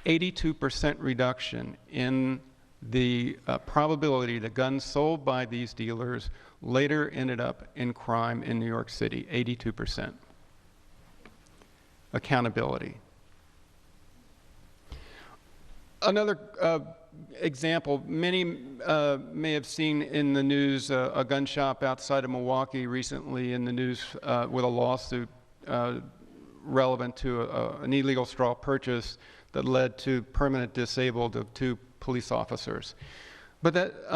82% reduction in the probability that guns sold by these dealers later ended up in crime in New York City, 82%. Accountability. Another example, many may have seen in the news a gun shop outside of Milwaukee recently in the news with a lawsuit relevant to an illegal straw purchase that led to permanent disabled of 2 police officers. But that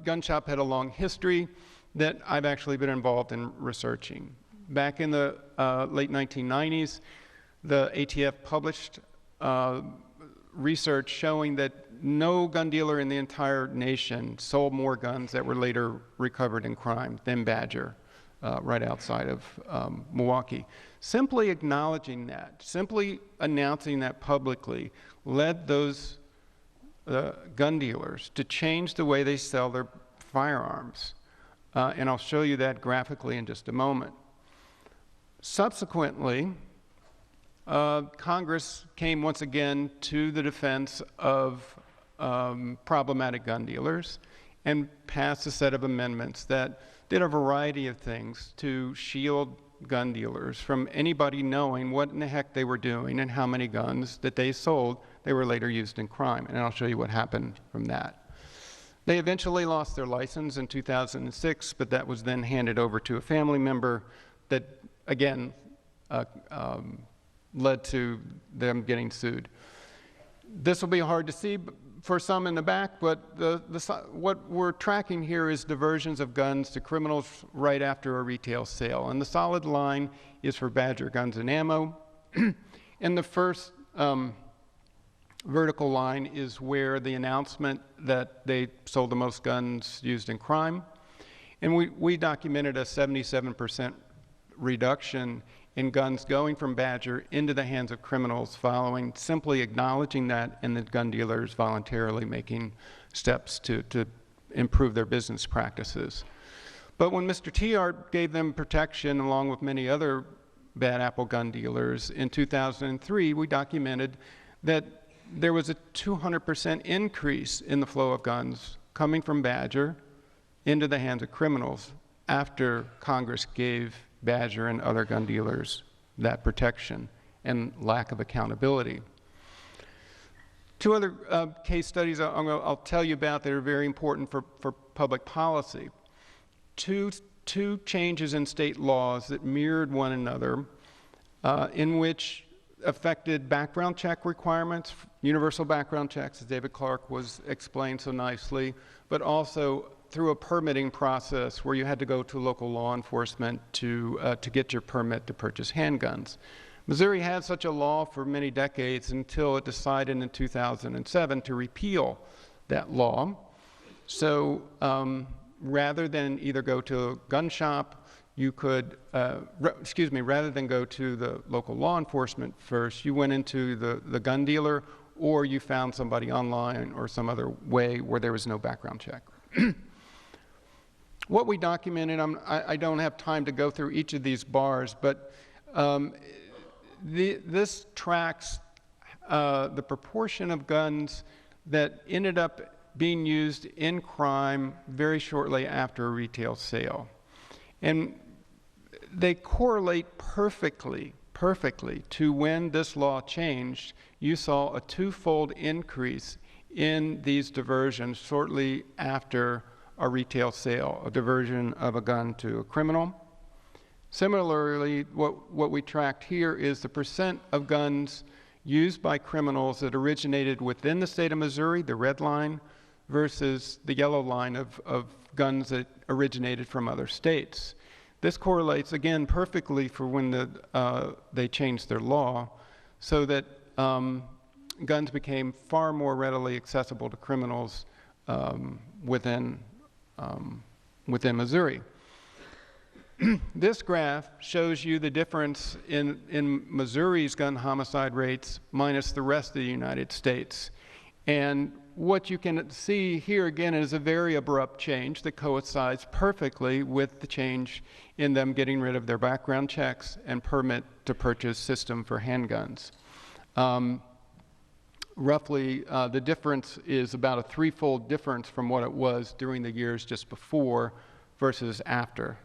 gun shop had a long history that I've actually been involved in researching. Back in the late 1990s, the ATF published research showing that no gun dealer in the entire nation sold more guns that were later recovered in crime than Badger, right outside of Milwaukee. Simply acknowledging that, simply announcing that publicly, led those gun dealers to change the way they sell their firearms. And I'll show you that graphically in just a moment. Subsequently, Congress came once again to the defense of problematic gun dealers and passed a set of amendments that did a variety of things to shield gun dealers from anybody knowing what in the heck they were doing and how many guns that they sold they were later used in crime. And I'll show you what happened from that. They eventually lost their license in 2006, but that was then handed over to a family member that, again, led to them getting sued. This will be hard to see for some in the back, but what we're tracking here is diversions of guns to criminals right after a retail sale. And the solid line is for Badger Guns and Ammo. And the first vertical line is where the announcement that they sold the most guns used in crime. And we documented a 77% reduction in guns going from Badger into the hands of criminals following simply acknowledging that and the gun dealers voluntarily making steps to improve their business practices. But when Mr. Tiart gave them protection along with many other bad apple gun dealers in 2003, we documented that there was a 200% increase in the flow of guns coming from Badger into the hands of criminals after Congress gave Badger and other gun dealers that protection and lack of accountability. Two other case studies I'll tell you about that are very important for public policy. Two changes in state laws that mirrored one another in which affected background check requirements, universal background checks, as David Clark was explained so nicely, but also through a permitting process where you had to go to local law enforcement to get your permit to purchase handguns. Missouri had such a law for many decades until it decided in 2007 to repeal that law. So rather than either go to a gun shop, you could, rather than go to the local law enforcement first, you went into the gun dealer or you found somebody online or some other way where there was no background check. What we documented, I don't have time to go through each of these bars, but this tracks the proportion of guns that ended up being used in crime very shortly after a retail sale. And they correlate perfectly to when this law changed. You saw a twofold increase in these diversions shortly after a retail sale, a diversion of a gun to a criminal. Similarly, what we tracked here is the percent of guns used by criminals that originated within the state of Missouri, the red line, versus the yellow line of guns that originated from other states. This correlates, again, perfectly for when they changed their law so that guns became far more readily accessible to criminals within Missouri. This graph shows you the difference in Missouri's gun homicide rates minus the rest of the United States. And what you can see here again is a very abrupt change that coincides perfectly with the change in them getting rid of their background checks and permit to purchase system for handguns. Roughly, the difference is about a threefold difference from what it was during the years just before versus after.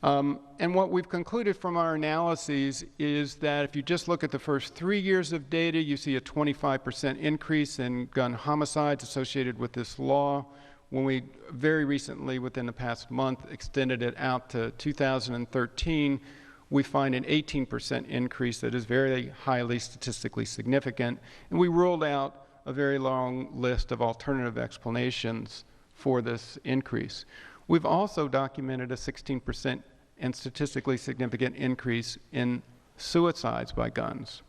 And what we've concluded from our analyses is that if you just look at the first 3 years of data, you see a 25% increase in gun homicides associated with this law. When we very recently, within the past month, extended it out to 2013, we find an 18% increase that is very highly statistically significant. And we ruled out a very long list of alternative explanations for this increase. We've also documented a 16% and statistically significant increase in suicides by guns.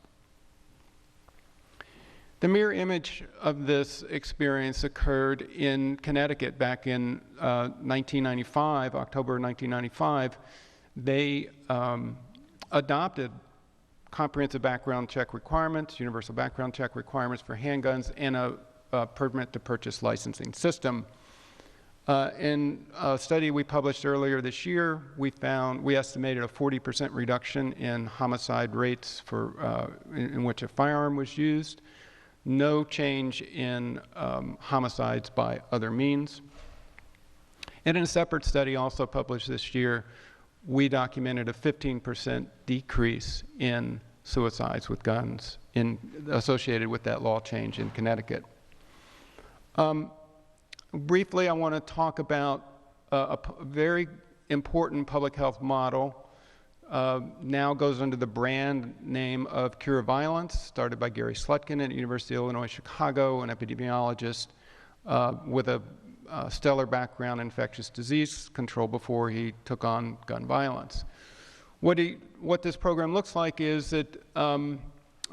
The mirror image of this experience occurred in Connecticut back in 1995, October 1995. They adopted comprehensive background check requirements, universal background check requirements for handguns, and a permit to purchase licensing system. In a study we published earlier this year, we estimated a 40% reduction in homicide rates for, in which a firearm was used. No change in homicides by other means. And in a separate study also published this year, we documented a 15% decrease in suicides with guns associated with that law change in Connecticut. Briefly, I want to talk about a very important public health model. Now goes under the brand name of Cure Violence, started by Gary Slutkin at University of Illinois Chicago, an epidemiologist with a stellar background in infectious disease control before he took on gun violence. What this program looks like is it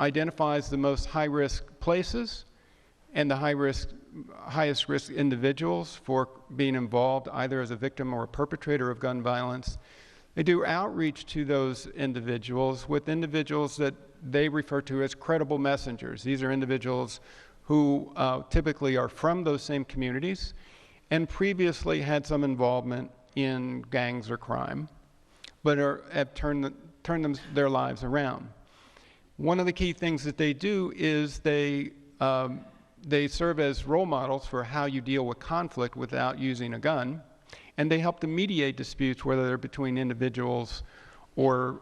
identifies the most high-risk places and the highest risk individuals for being involved either as a victim or a perpetrator of gun violence. They do outreach to those individuals with individuals that they refer to as credible messengers. These are individuals who typically are from those same communities and previously had some involvement in gangs or crime, but have turned their lives around. One of the key things that they do is they serve as role models for how you deal with conflict without using a gun, and they help to mediate disputes, whether they're between individuals or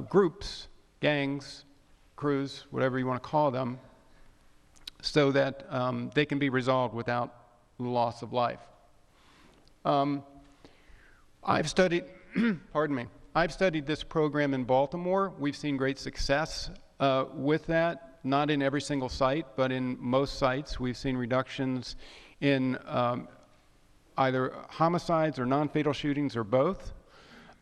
groups, gangs, crews, whatever you want to call them, so that they can be resolved without loss of life. I've studied, pardon me, I've studied this program in Baltimore. We've seen great success with that. Not in every single site, but in most sites, we've seen reductions in either homicides or non-fatal shootings or both.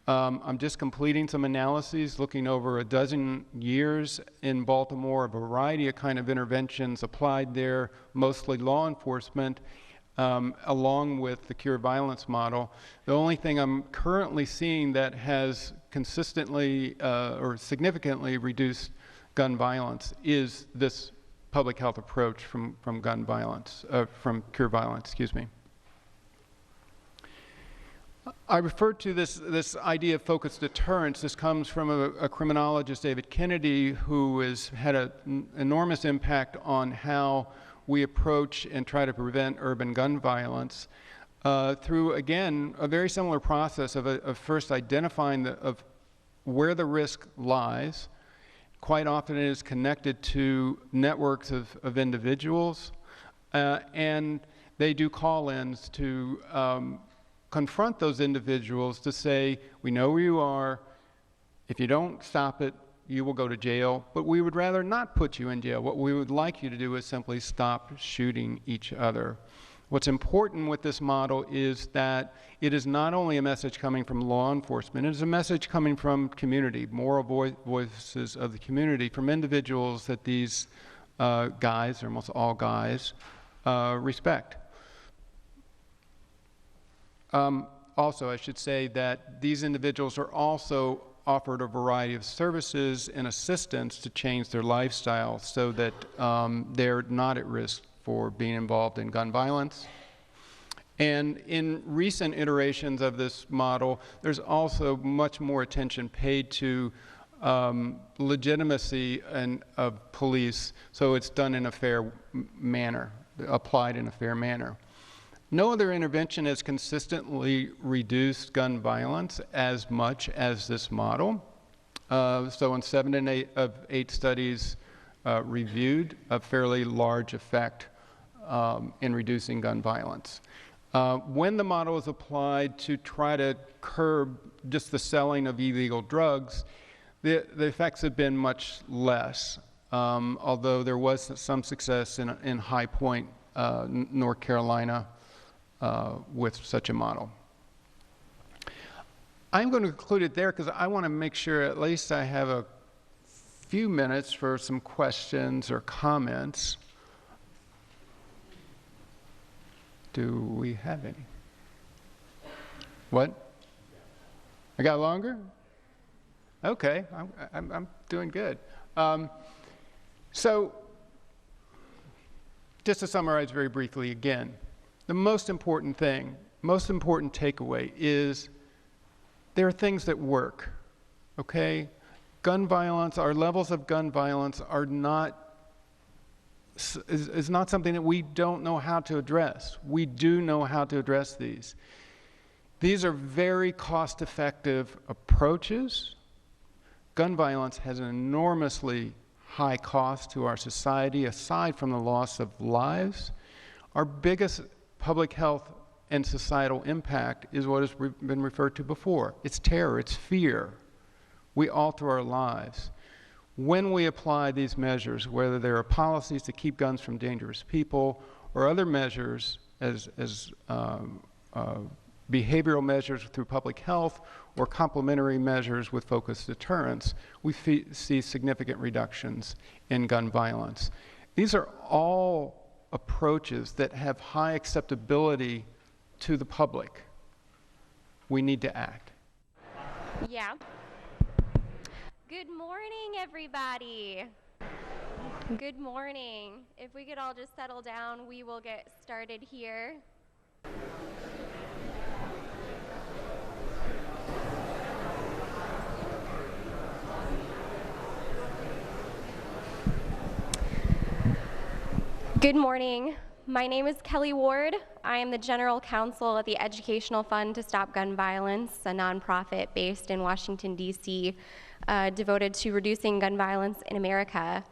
I'm just completing some analyses, looking over a dozen years in Baltimore, a variety of kind of interventions applied there, mostly law enforcement, along with the Cure Violence model. The only thing I'm currently seeing that has consistently or significantly reduced gun violence is this public health approach from gun violence, from Cure Violence, excuse me. I referred to this idea of focused deterrence. This comes from a criminologist, David Kennedy, who has had an enormous impact on how we approach and try to prevent urban gun violence through, again, a very similar process of first identifying where the risk lies. Quite often it is connected to networks of individuals, and they do call-ins to confront those individuals to say, we know where you are, if you don't stop it, you will go to jail, but we would rather not put you in jail. What we would like you to do is simply stop shooting each other. What's important with this model is that it is not only a message coming from law enforcement, it is a message coming from community, moral voices of the community, from individuals that these guys, or almost all guys, respect. Also, I should say that these individuals are also offered a variety of services and assistance to change their lifestyle so that they're not at risk for being involved in gun violence. And in recent iterations of this model, there's also much more attention paid to legitimacy of police, so it's done in a fair manner, applied in a fair manner. No other intervention has consistently reduced gun violence as much as this model. So in 7 of 8 studies reviewed, a fairly large effect in reducing gun violence. When the model is applied to try to curb just the selling of illegal drugs, the effects have been much less, although there was some success in High Point, North Carolina, with such a model. I'm going to conclude it there because I want to make sure at least I have a few minutes for some questions or comments. Do we have any? What? I got longer? Okay, I'm doing good. So, just to summarize very briefly again, the most important thing, most important takeaway is there are things that work, okay? Gun violence, our levels of gun violence are is not something that we don't know how to address. We do know how to address these. These are very cost-effective approaches. Gun violence has an enormously high cost to our society, aside from the loss of lives. Our biggest public health and societal impact is what has been referred to before. It's terror, it's fear. We alter our lives. When we apply these measures, whether there are policies to keep guns from dangerous people or other measures as behavioral measures through public health or complementary measures with focused deterrence, we see significant reductions in gun violence. These are all approaches that have high acceptability to the public. We need to act. Yeah. Good morning, everybody. Good morning. If we could all just settle down, we will get started here. Good morning. My name is Kelly Ward. I am the General Counsel at the Educational Fund to Stop Gun Violence, a nonprofit based in Washington, D.C., devoted to reducing gun violence in America.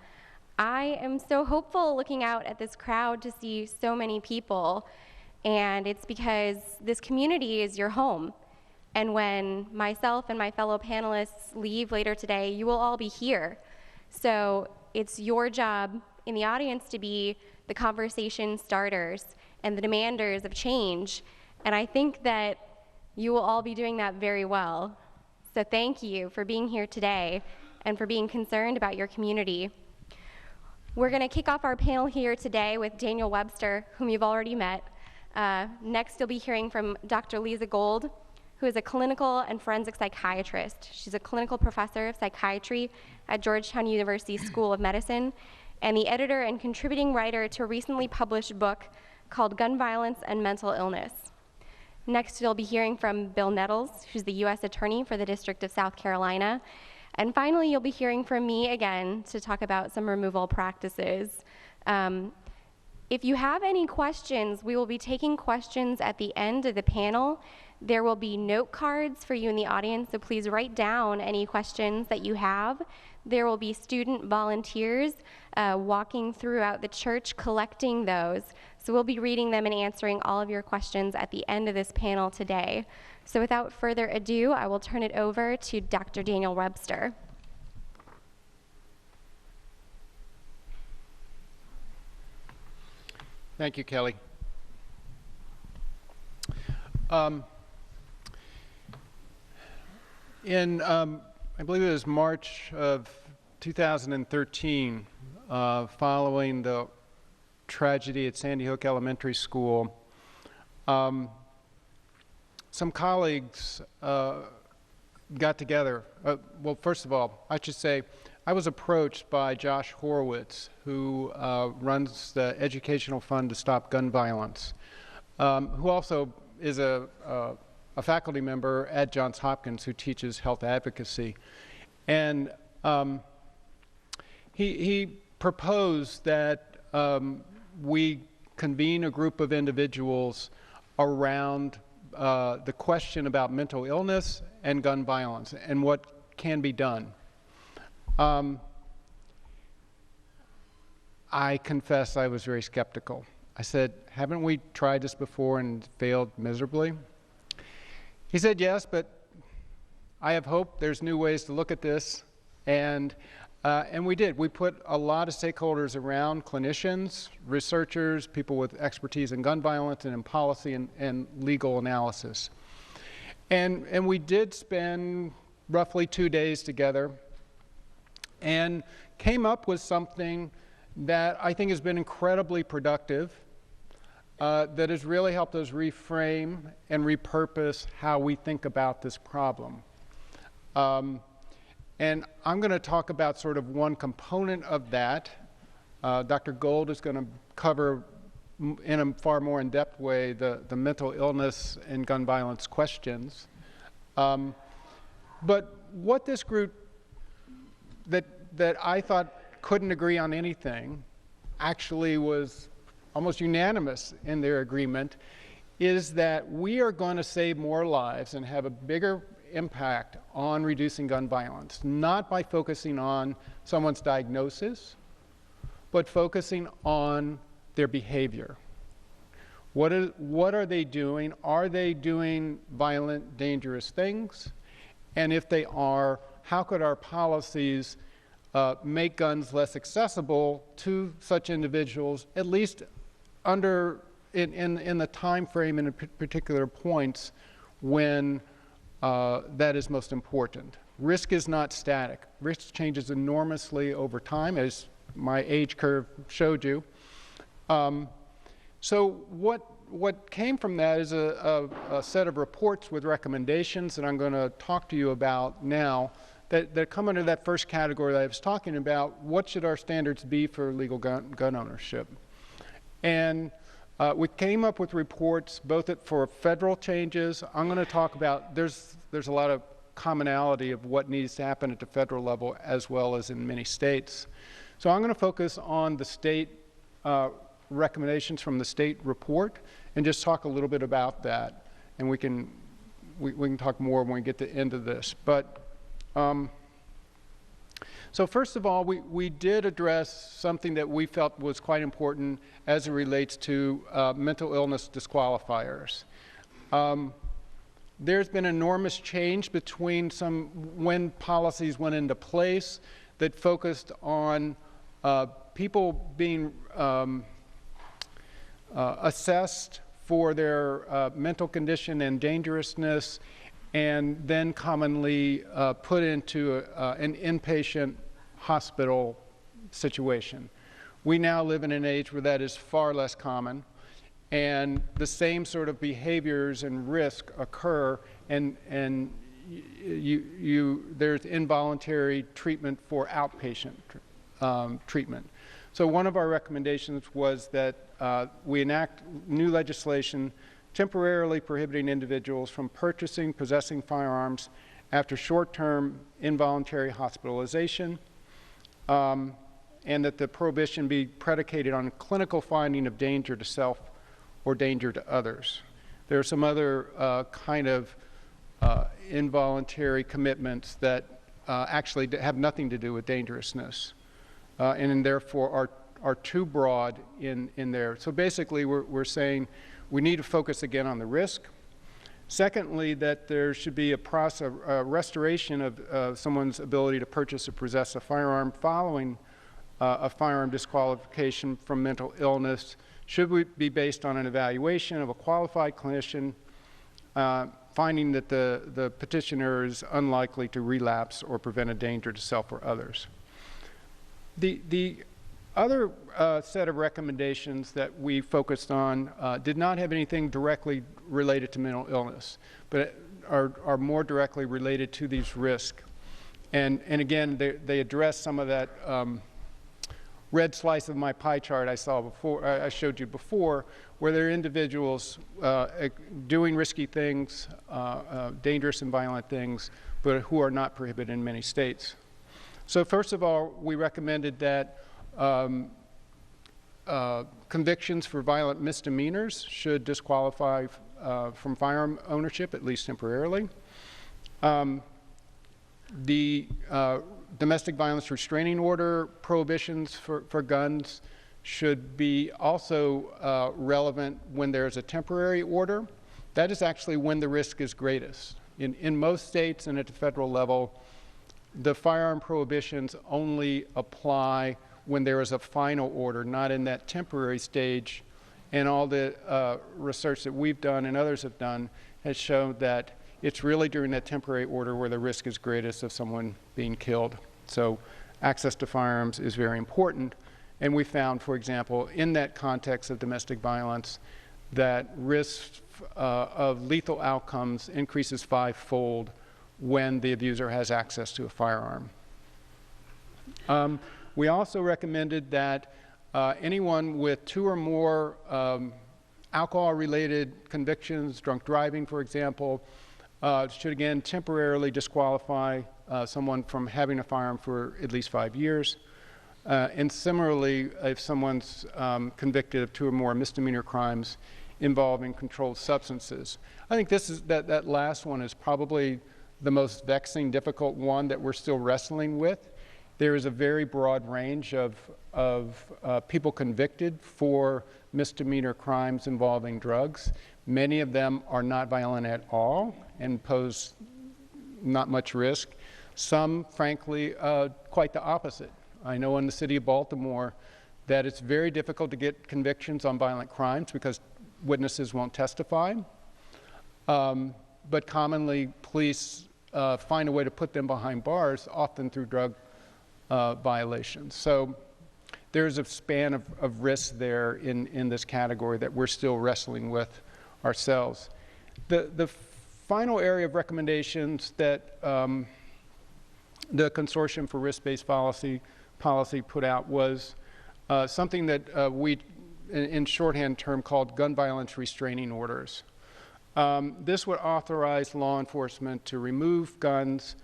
I am so hopeful looking out at this crowd to see so many people, and it's because this community is your home. And when myself and my fellow panelists leave later today, you will all be here. So it's your job in the audience to be the conversation starters and the demanders of change. And I think that you will all be doing that very well. So thank you for being here today and for being concerned about your community. We're going to kick off our panel here today with Daniel Webster, whom you've already met. Next, you'll be hearing from Dr. Lisa Gold, who is a clinical and forensic psychiatrist. She's a clinical professor of psychiatry at Georgetown University School of Medicine and the editor and contributing writer to a recently published book called Gun Violence and Mental Illness. Next, you'll be hearing from Bill Nettles, who's the U.S. Attorney for the District of South Carolina. And finally, you'll be hearing from me again to talk about some removal practices. If you have any questions, we will be taking questions at the end of the panel. There will be note cards for you in the audience, so please write down any questions that you have. There will be student volunteers walking throughout the church collecting those. So we'll be reading them and answering all of your questions at the end of this panel today. So without further ado, I will turn it over to Dr. Daniel Webster. Thank you, Kelly. I believe it was March of 2013, following the tragedy at Sandy Hook Elementary School, some colleagues got together. Well, first of all, I should say, I was approached by Josh Horowitz, who runs the Educational Fund to Stop Gun Violence, who also is a faculty member at Johns Hopkins who teaches health advocacy. And he proposed that we convene a group of individuals around the question about mental illness and gun violence and what can be done. I confess I was very skeptical. I said, haven't we tried this before and failed miserably? He said, yes, but I have hope. There's new ways to look at this. And we did. We put a lot of stakeholders around, clinicians, researchers, people with expertise in gun violence and in policy and legal analysis. And we did spend roughly 2 days together and came up with something that I think has been incredibly productive, that has really helped us reframe and repurpose how we think about this problem. And I'm going to talk about sort of one component of that. Dr. Gold is going to cover in a far more in-depth way the mental illness and gun violence questions. But what this group that I thought couldn't agree on anything actually was almost unanimous in their agreement, is that we are going to save more lives and have a bigger impact on reducing gun violence, not by focusing on someone's diagnosis, but focusing on their behavior. What are they doing? Are they doing violent, dangerous things? And if they are, how could our policies make guns less accessible to such individuals, at least in the time frame and in particular points when that is most important. Risk is not static. Risk changes enormously over time, as my age curve showed you. So what came from that is a set of reports with recommendations that I'm going to talk to you about now that come under that first category that I was talking about. What should our standards be for legal gun ownership? And we came up with reports both for federal changes. I'm going to talk about, there's a lot of commonality of what needs to happen at the federal level as well as in many states. So I'm going to focus on the state recommendations from the state report and just talk a little bit about that. And we can talk more when we get to the end of this. But so first of all, we did address something that we felt was quite important as it relates to mental illness disqualifiers. There's been enormous change between when policies went into place that focused on people being assessed for their mental condition and dangerousness, and then commonly put into an inpatient hospital situation. We now live in an age where that is far less common, and the same sort of behaviors and risk occur, and there's involuntary treatment for outpatient treatment. So one of our recommendations was that we enact new legislation temporarily prohibiting individuals from purchasing, possessing firearms after short-term involuntary hospitalization, and that the prohibition be predicated on clinical finding of danger to self or danger to others. There are some other kind of involuntary commitments that actually have nothing to do with dangerousness, and therefore are too broad in there. So basically we're saying we need to focus again on the risk. Secondly, that there should be a restoration of someone's ability to purchase or possess a firearm following a firearm disqualification from mental illness should be based on an evaluation of a qualified clinician, finding that the petitioner is unlikely to relapse or prevent a danger to self or others. The other set of recommendations that we focused on did not have anything directly related to mental illness, but are more directly related to these risks. And again, they address some of that red slice of my pie chart I showed you before, where there are individuals doing risky things, dangerous and violent things, but who are not prohibited in many states. So first of all, we recommended that convictions for violent misdemeanors should disqualify from firearm ownership, at least temporarily. The domestic violence restraining order prohibitions for guns should be also relevant when there's a temporary order. That is actually when the risk is greatest. In most states and at the federal level, the firearm prohibitions only apply when there is a final order, not in that temporary stage. And all the research that we've done and others have done has shown that it's really during that temporary order where the risk is greatest of someone being killed. So access to firearms is very important. And we found, for example, in that context of domestic violence, that risk of lethal outcomes increases 5-fold when the abuser has access to a firearm. We also recommended that anyone with 2 or more alcohol-related convictions, drunk driving, for example, should again temporarily disqualify someone from having a firearm for at least 5 years. And similarly, if someone's convicted of 2 or more misdemeanor crimes involving controlled substances. I think that last one is probably the most vexing, difficult one that we're still wrestling with. There is a very broad range of people convicted for misdemeanor crimes involving drugs. Many of them are not violent at all and pose not much risk. Some, frankly, quite the opposite. I know in the city of Baltimore that it's very difficult to get convictions on violent crimes because witnesses won't testify. But commonly, police find a way to put them behind bars, often through drug violations. So there's a span of risk there in this category that we're still wrestling with ourselves. The final area of recommendations that the Consortium for Risk-Based Policy put out was something that we, in shorthand term, called gun violence restraining orders. This would authorize law enforcement to remove guns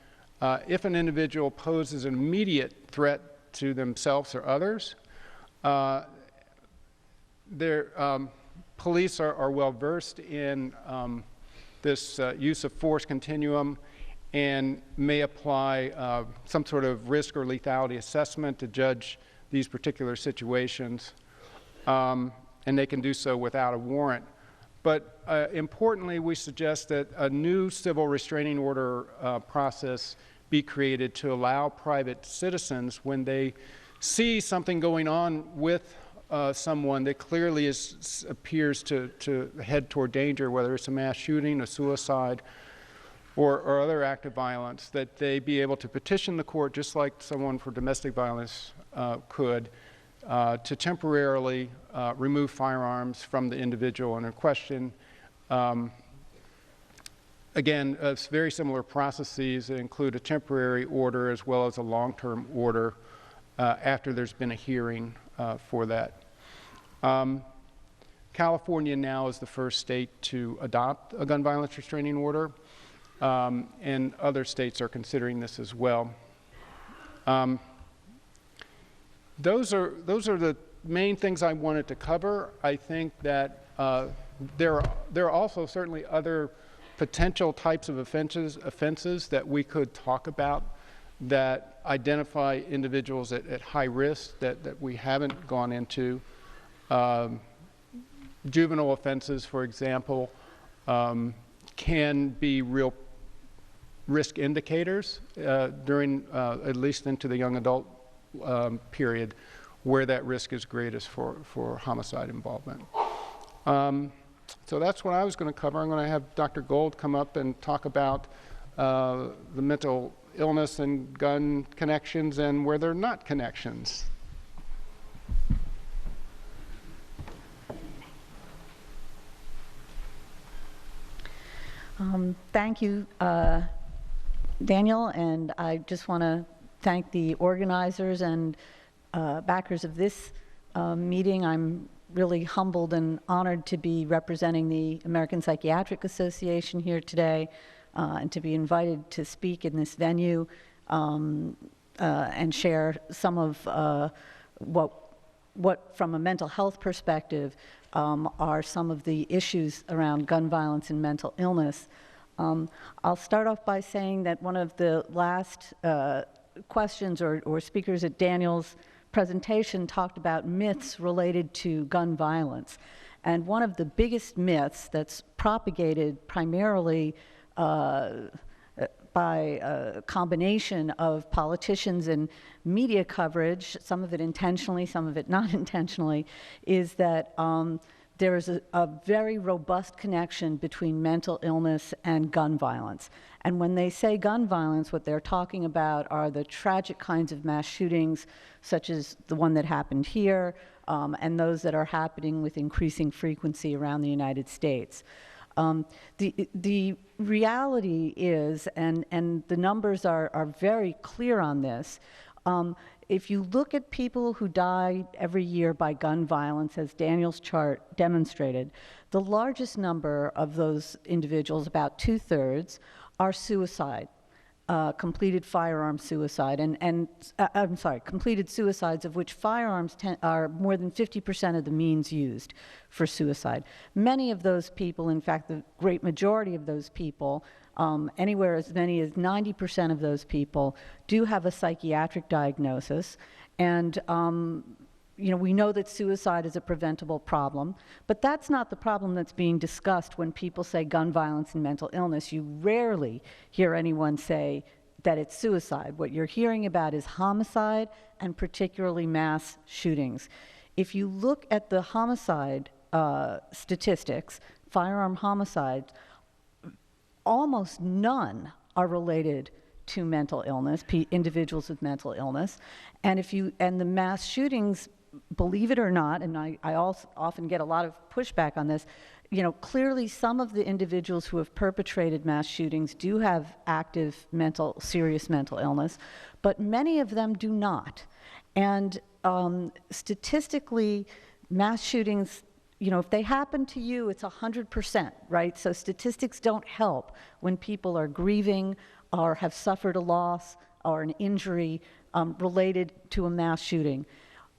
if an individual poses an immediate threat to themselves or others. Police are well versed in this use of force continuum and may apply some sort of risk or lethality assessment to judge these particular situations, and they can do so without a warrant. But importantly, we suggest that a new civil restraining order process be created to allow private citizens, when they see something going on with someone that clearly appears to head toward danger, whether it's a mass shooting, a suicide, or other act of violence, that they be able to petition the court, just like someone for domestic violence could, to temporarily remove firearms from the individual in question. Again, it's very similar processes that include a temporary order as well as a long-term order after there's been a hearing for that. California now is the first state to adopt a gun violence restraining order, and other states are considering this as well. Those are the main things I wanted to cover. I think that there are also certainly other potential types of offenses that we could talk about that identify individuals at high risk that we haven't gone into. Juvenile offenses, for example, can be real risk indicators during, at least into the young adult period, where that risk is greatest for homicide involvement. So that's what I was going to cover. I'm going to have Dr. Gold come up and talk about the mental illness and gun connections and where they're not connections. Thank you, Daniel, and I just want to thank the organizers and backers of this meeting. I'm really humbled and honored to be representing the American Psychiatric Association here today and to be invited to speak in this venue and share some of what from a mental health perspective are some of the issues around gun violence and mental illness. I'll start off by saying that one of the last questions or speakers at Daniel's presentation talked about myths related to gun violence. And one of the biggest myths that's propagated primarily by a combination of politicians and media coverage, some of it intentionally, some of it not intentionally, is that there is a very robust connection between mental illness and gun violence. And when they say gun violence, what they're talking about are the tragic kinds of mass shootings, such as the one that happened here, and those that are happening with increasing frequency around the United States. The reality is, and the numbers are very clear on this, if you look at people who die every year by gun violence, as Daniel's chart demonstrated, the largest number of those individuals, about 2/3, are suicide, completed firearm suicide, I'm sorry, completed suicides, of which firearms are more than 50% of the means used for suicide. Many of those people, in fact, the great majority of those people, anywhere as many as 90% of those people do have a psychiatric diagnosis, and we know that suicide is a preventable problem, but that's not the problem that's being discussed when people say gun violence and mental illness. You rarely hear anyone say that it's suicide. What you're hearing about is homicide, and particularly mass shootings. If you look at the homicide statistics, firearm homicides, almost none are related to mental illness, individuals with mental illness. And the mass shootings, believe it or not, and I also often get a lot of pushback on this, clearly some of the individuals who have perpetrated mass shootings do have active serious mental illness, but many of them do not. And statistically, mass shootings, if they happen to you, it's 100%, right? So statistics don't help when people are grieving or have suffered a loss or an injury related to a mass shooting.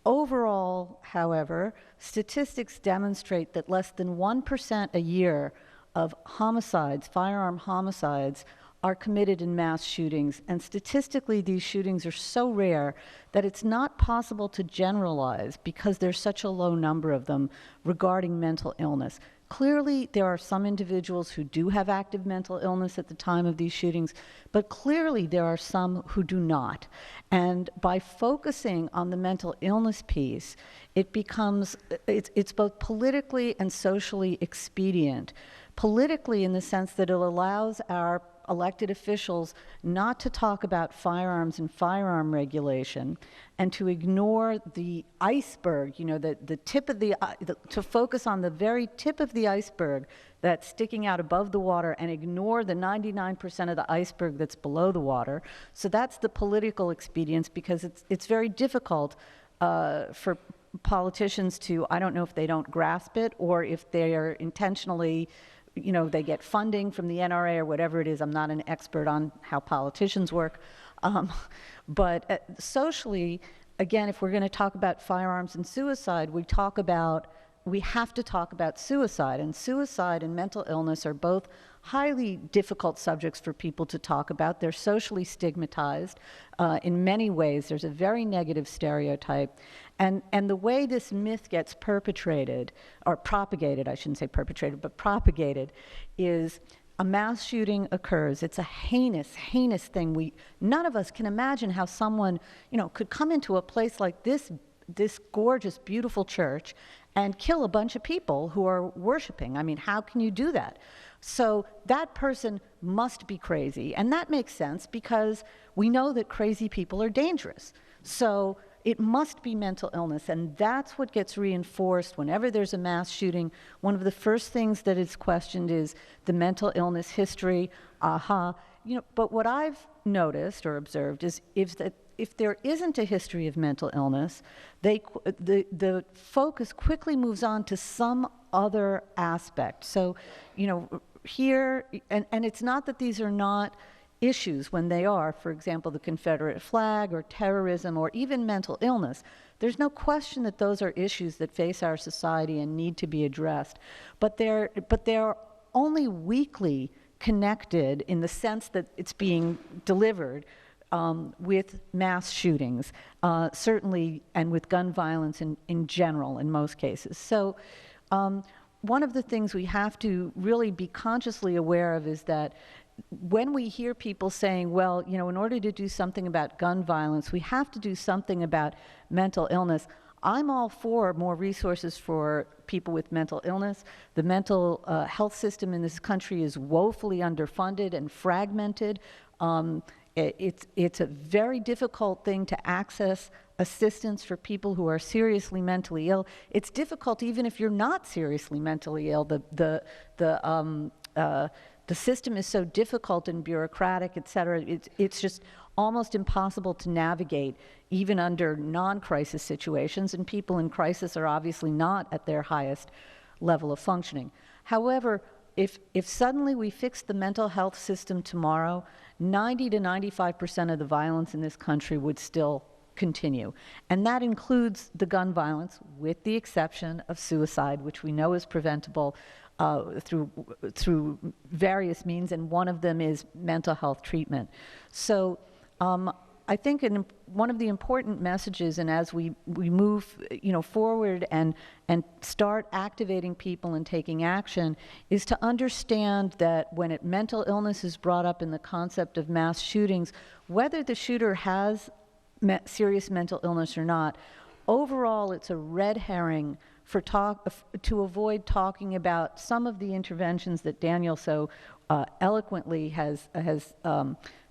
Overall, however, statistics demonstrate that less than 1% a year of homicides, firearm homicides, are committed in mass shootings. And statistically, these shootings are so rare that it's not possible to generalize, because there's such a low number of them, regarding mental illness. Clearly, there are some individuals who do have active mental illness at the time of these shootings, but clearly there are some who do not. And by focusing on the mental illness piece, it's both politically and socially expedient. Politically, in the sense that it allows our elected officials not to talk about firearms and firearm regulation, and to ignore the iceberg, the tip of to focus on the very tip of the iceberg that's sticking out above the water, and ignore the 99% of the iceberg that's below the water. So that's the political expedience, because it's very difficult for politicians to, I don't know if they don't grasp it, or if they are intentionally, they get funding from the NRA or whatever it is. I'm not an expert on how politicians work. But socially, again, if we're going to talk about firearms and suicide, we have to talk about suicide. And suicide and mental illness are both highly difficult subjects for people to talk about. They're socially stigmatized in many ways. There's a very negative stereotype. And the way this myth gets perpetrated, or propagated, I shouldn't say perpetrated, but propagated, is a mass shooting occurs. It's a heinous, heinous thing. None of us can imagine how someone, could come into a place like this gorgeous, beautiful church and kill a bunch of people who are worshiping. I mean, how can you do that? So that person must be crazy. And that makes sense, because we know that crazy people are dangerous. So it must be mental illness, and that's what gets reinforced whenever there's a mass shooting. One of the first things that is questioned is the mental illness history. But what I've noticed or observed is if there isn't a history of mental illness, the focus quickly moves on to some other aspect. So, here, and it's not that these are not issues when they are, for example, the Confederate flag or terrorism or even mental illness. There's no question that those are issues that face our society and need to be addressed. But they're only weakly connected in the sense that it's being delivered with mass shootings, certainly, and with gun violence in general in most cases. So one of the things we have to really be consciously aware of is that when we hear people saying, well, in order to do something about gun violence, we have to do something about mental illness, I'm all for more resources for people with mental illness. The mental health system in this country is woefully underfunded and fragmented. It's a very difficult thing to access assistance for people who are seriously mentally ill. It's difficult even if you're not seriously mentally ill. The system is so difficult and bureaucratic, et cetera. It's just almost impossible to navigate even under non-crisis situations, and people in crisis are obviously not at their highest level of functioning. However, if suddenly we fixed the mental health system tomorrow, 90 to 95% of the violence in this country would still continue. And that includes the gun violence, with the exception of suicide, which we know is preventable through various means, and one of them is mental health treatment. So I think one of the important messages, and as we move forward and start activating people and taking action, is to understand that when mental illness is brought up in the concept of mass shootings, whether the shooter has serious mental illness or not, overall it's a red herring to avoid talking about some of the interventions that Daniel so eloquently has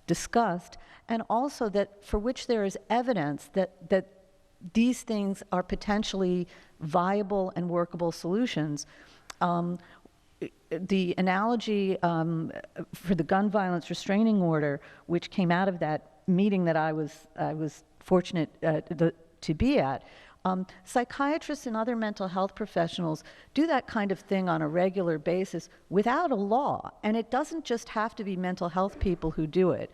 discussed, and also that for which there is evidence that these things are potentially viable and workable solutions. The analogy for the gun violence restraining order, which came out of that meeting that I was fortunate to be at, psychiatrists and other mental health professionals do that kind of thing on a regular basis without a law, and it doesn't just have to be mental health people who do it.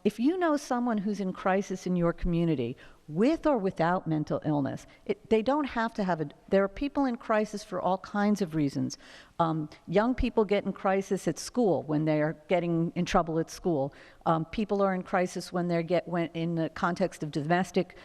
If you know someone who's in crisis in your community, with or without mental illness, they don't have to there are people in crisis for all kinds of reasons. Young people get in crisis at school when they're getting in trouble at school. People are in crisis when in the context of domestic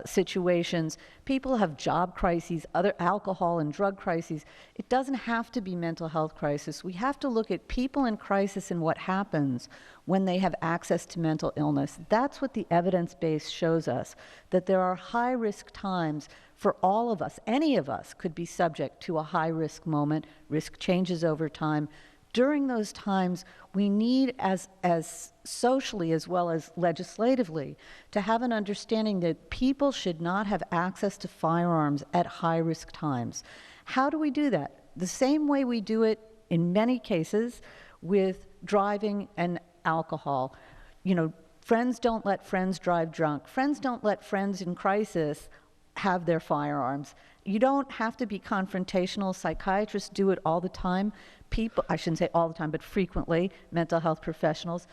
situations. People have job crises, other alcohol and drug crises. It doesn't have to be mental health crisis. We have to look at people in crisis and what happens when they have access to mental illness. That's what the evidence base shows us, that there are high-risk times for all of us. Any of us could be subject to a high-risk moment. Risk changes over time. During those times, we need, as socially as well as legislatively, to have an understanding that people should not have access to firearms at high-risk times. How do we do that? The same way we do it in many cases with driving and alcohol. Friends don't let friends drive drunk. Friends don't let friends in crisis have their firearms. You don't have to be confrontational. Psychiatrists do it all the time. I shouldn't say all the time, but frequently, mental health professionals.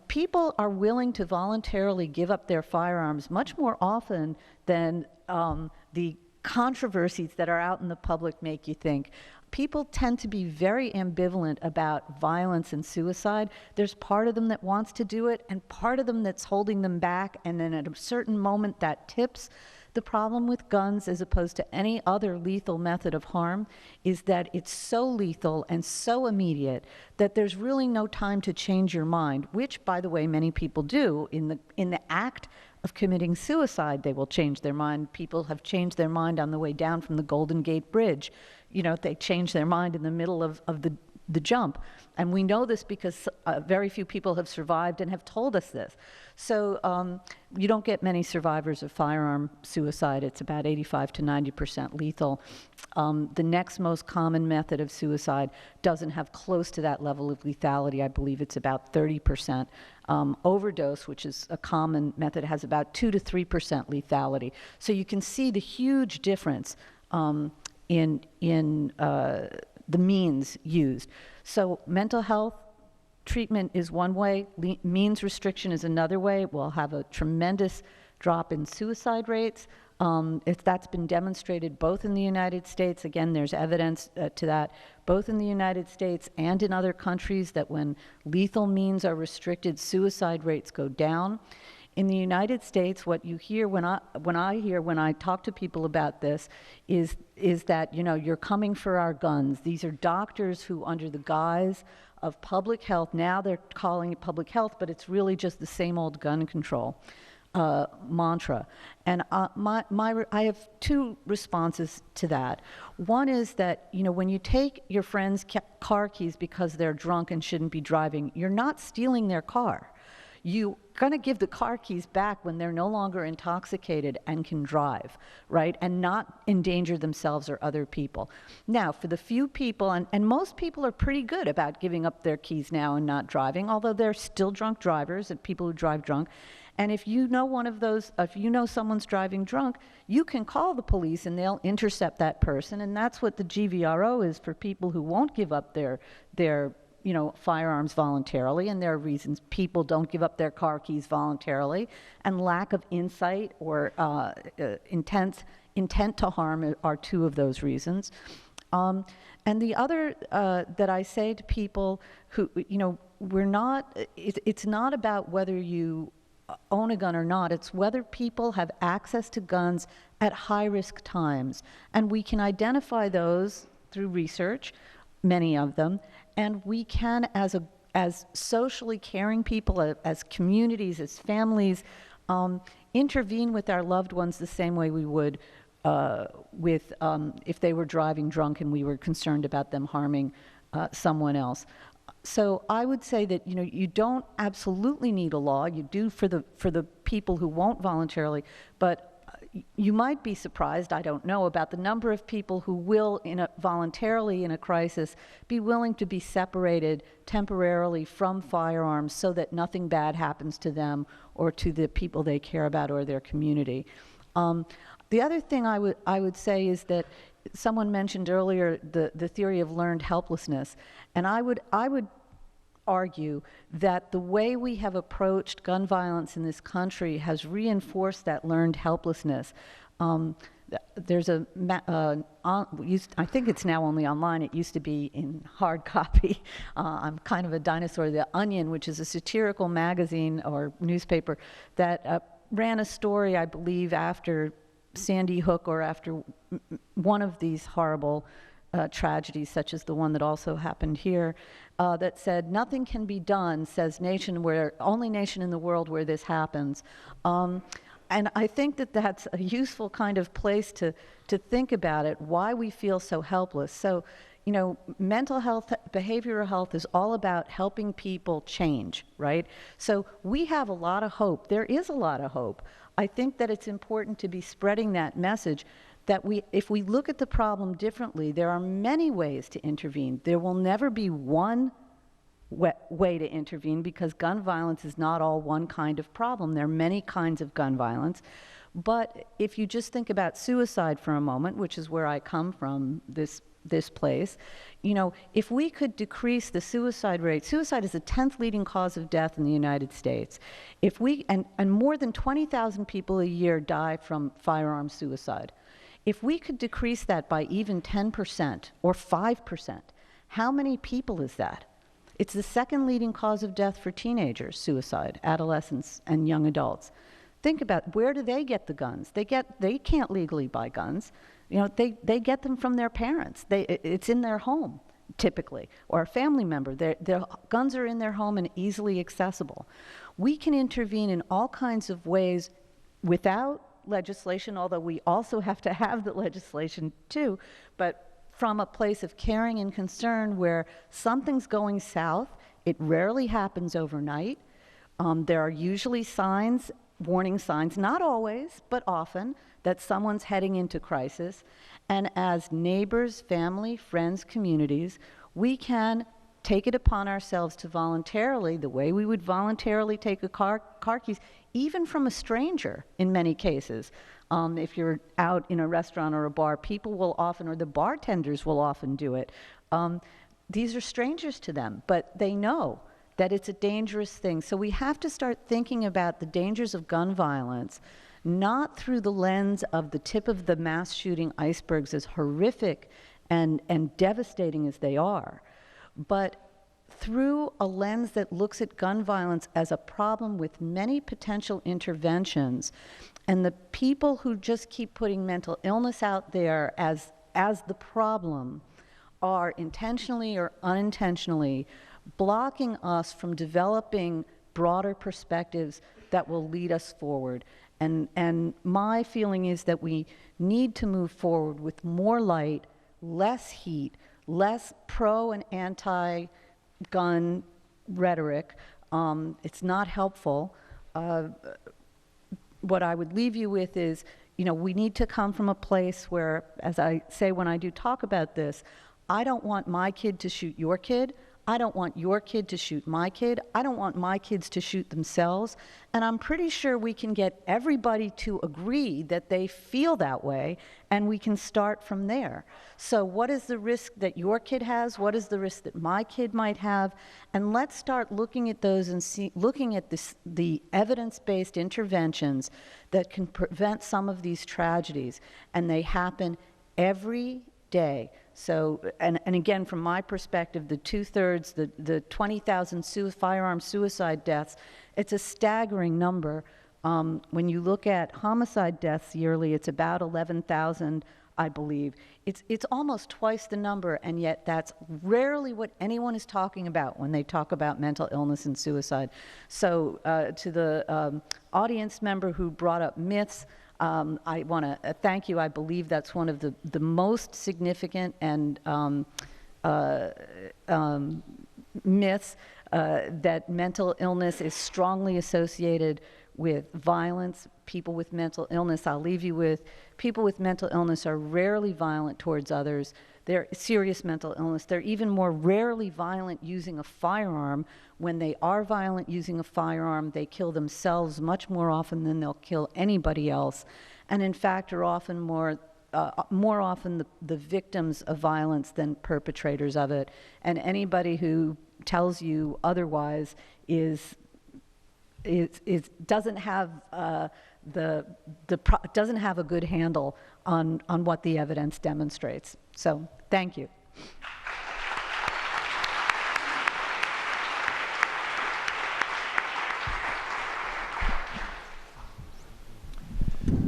People are willing to voluntarily give up their firearms much more often than the controversies that are out in the public make you think. People tend to be very ambivalent about violence and suicide. There's part of them that wants to do it and part of them that's holding them back, and then at a certain moment that tips. The problem with guns, as opposed to any other lethal method of harm, is that it's so lethal and so immediate that there's really no time to change your mind, which, by the way, many people do. In the act of committing suicide, they will change their mind. People have changed their mind on the way down from the Golden Gate Bridge. They change their mind in the middle of the jump. And we know this because very few people have survived and have told us this. So you don't get many survivors of firearm suicide. It's about 85 to 90% lethal. The next most common method of suicide doesn't have close to that level of lethality. I believe it's about 30%. Overdose, which is a common method, has about 2 to 3% lethality. So you can see the huge difference in the means used. So mental health treatment is one way, means restriction is another way. We'll have a tremendous drop in suicide rates. If that's been demonstrated both in the United States, again, there's evidence to that, both in the United States and in other countries, that when lethal means are restricted, suicide rates go down. In the United States, what you hear when I talk to people about this is that, you're coming for our guns. These are doctors who, under the guise of public health, now they're calling it public health, but it's really just the same old gun control. mantra. And I have two responses to that. One is that, you know, when you take your friend's car keys because they're drunk and shouldn't be driving, you're not stealing their car. You're going to give the car keys back when they're no longer intoxicated and can drive, right? And not endanger themselves or other people. Now, for the few people, and most people are pretty good about giving up their keys now and not driving, although they're still drunk drivers and people who drive drunk. And if you know one of those, if you know someone's driving drunk, you can call the police and they'll intercept that person. And that's what the GVRO is for people who won't give up their you know, firearms voluntarily, and there are reasons people don't give up their car keys voluntarily, and lack of insight or intent to harm are two of those reasons. And the other that I say to people who, you know, it's not about whether you own a gun or not, it's whether people have access to guns at high-risk times. And we can identify those through research, many of them, and we can, as socially caring people, as communities, as families, intervene with our loved ones the same way we would if they were driving drunk and we were concerned about them harming someone else. So I would say that, you know, you don't absolutely need a law. You do for the people who won't voluntarily, but you might be surprised, I don't know, about the number of people who will, voluntarily in a crisis, be willing to be separated temporarily from firearms so that nothing bad happens to them or to the people they care about or their community. The other thing I would say is that someone mentioned earlier the theory of learned helplessness, and I would argue that the way we have approached gun violence in this country has reinforced that learned helplessness. There's I think it's now only online. It used to be in hard copy. I'm kind of a dinosaur. The Onion, which is a satirical magazine or newspaper that ran a story, I believe, after Sandy Hook or after one of these horrible tragedies, such as the one that also happened here, that said, "Nothing can be done," says only nation in the world where this happens. And I think that that's a useful kind of place to think about it, why we feel so helpless. So, you know, mental health, behavioral health is all about helping people change, right? So we have a lot of hope. There is a lot of hope. I think that it's important to be spreading that message that if we look at the problem differently, there are many ways to intervene. There will never be one way to intervene because gun violence is not all one kind of problem. There are many kinds of gun violence. But if you just think about suicide for a moment, which is where I come from, this place, you know, if we could decrease the suicide rate, suicide is the 10th leading cause of death in the United States. If we, and more than 20,000 people a year die from firearm suicide. If we could decrease that by even 10% or 5%, how many people is that? It's the second leading cause of death for teenagers, suicide, adolescents, and young adults. Think about, where do they get the guns? They can't legally buy guns. You know, they get them from their parents. It's in their home, typically, or a family member. Their guns are in their home and easily accessible. We can intervene in all kinds of ways without legislation, although we also have to have the legislation too, but from a place of caring and concern where something's going south. It rarely happens overnight. There are usually signs, warning signs, not always, but often, that someone's heading into crisis. And as neighbors, family, friends, communities, we can take it upon ourselves to voluntarily, the way we would voluntarily take a car keys, even from a stranger in many cases. If you're out in a restaurant or a bar, people will often, or the bartenders will often do it. These are strangers to them, but they know that it's a dangerous thing. So we have to start thinking about the dangers of gun violence, not through the lens of the tip of the mass shooting icebergs, as horrific and devastating as they are, but through a lens that looks at gun violence as a problem with many potential interventions. And the people who just keep putting mental illness out there as the problem are intentionally or unintentionally blocking us from developing broader perspectives that will lead us forward. And my feeling is that we need to move forward with more light, less heat, less pro and anti-gun rhetoric. It's not helpful. What I would leave you with is, we need to come from a place where, as I say when I do talk about this, I don't want my kid to shoot your kid. I don't want your kid to shoot my kid. I don't want my kids to shoot themselves. And I'm pretty sure we can get everybody to agree that they feel that way, and we can start from there. So what is the risk that your kid has? What is the risk that my kid might have? And let's start looking at those and looking at the evidence-based interventions that can prevent some of these tragedies. And they happen every day. So, and again, from my perspective, the 2/3, the 20,000 firearm suicide deaths, it's a staggering number. When you look at homicide deaths yearly, it's about 11,000, I believe. It's almost twice the number, and yet that's rarely what anyone is talking about when they talk about mental illness and suicide. So to the audience member who brought up myths, I want to thank you. I believe that's one of the most significant and myths, that mental illness is strongly associated with violence. People with mental illness, I'll leave you with, people with mental illness are rarely violent towards others. They're serious mental illness. They're even more rarely violent using a firearm. When they are violent using a firearm, they kill themselves much more often than they'll kill anybody else. And in fact, are often more often the victims of violence than perpetrators of it. And anybody who tells you otherwise doesn't have doesn't have a good handle on what the evidence demonstrates. So thank you.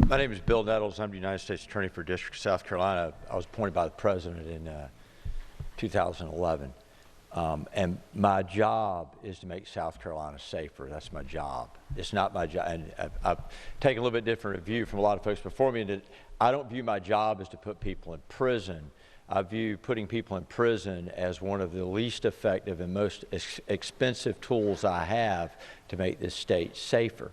My name is Bill Nettles. I'm the United States Attorney for District of South Carolina. I was appointed by the President in 2011. And my job is to make South Carolina safer. That's my job. It's not my job. And I've taken a little bit different view from a lot of folks before me, that I don't view my job as to put people in prison. I view putting people in prison as one of the least effective and most expensive tools I have to make this state safer.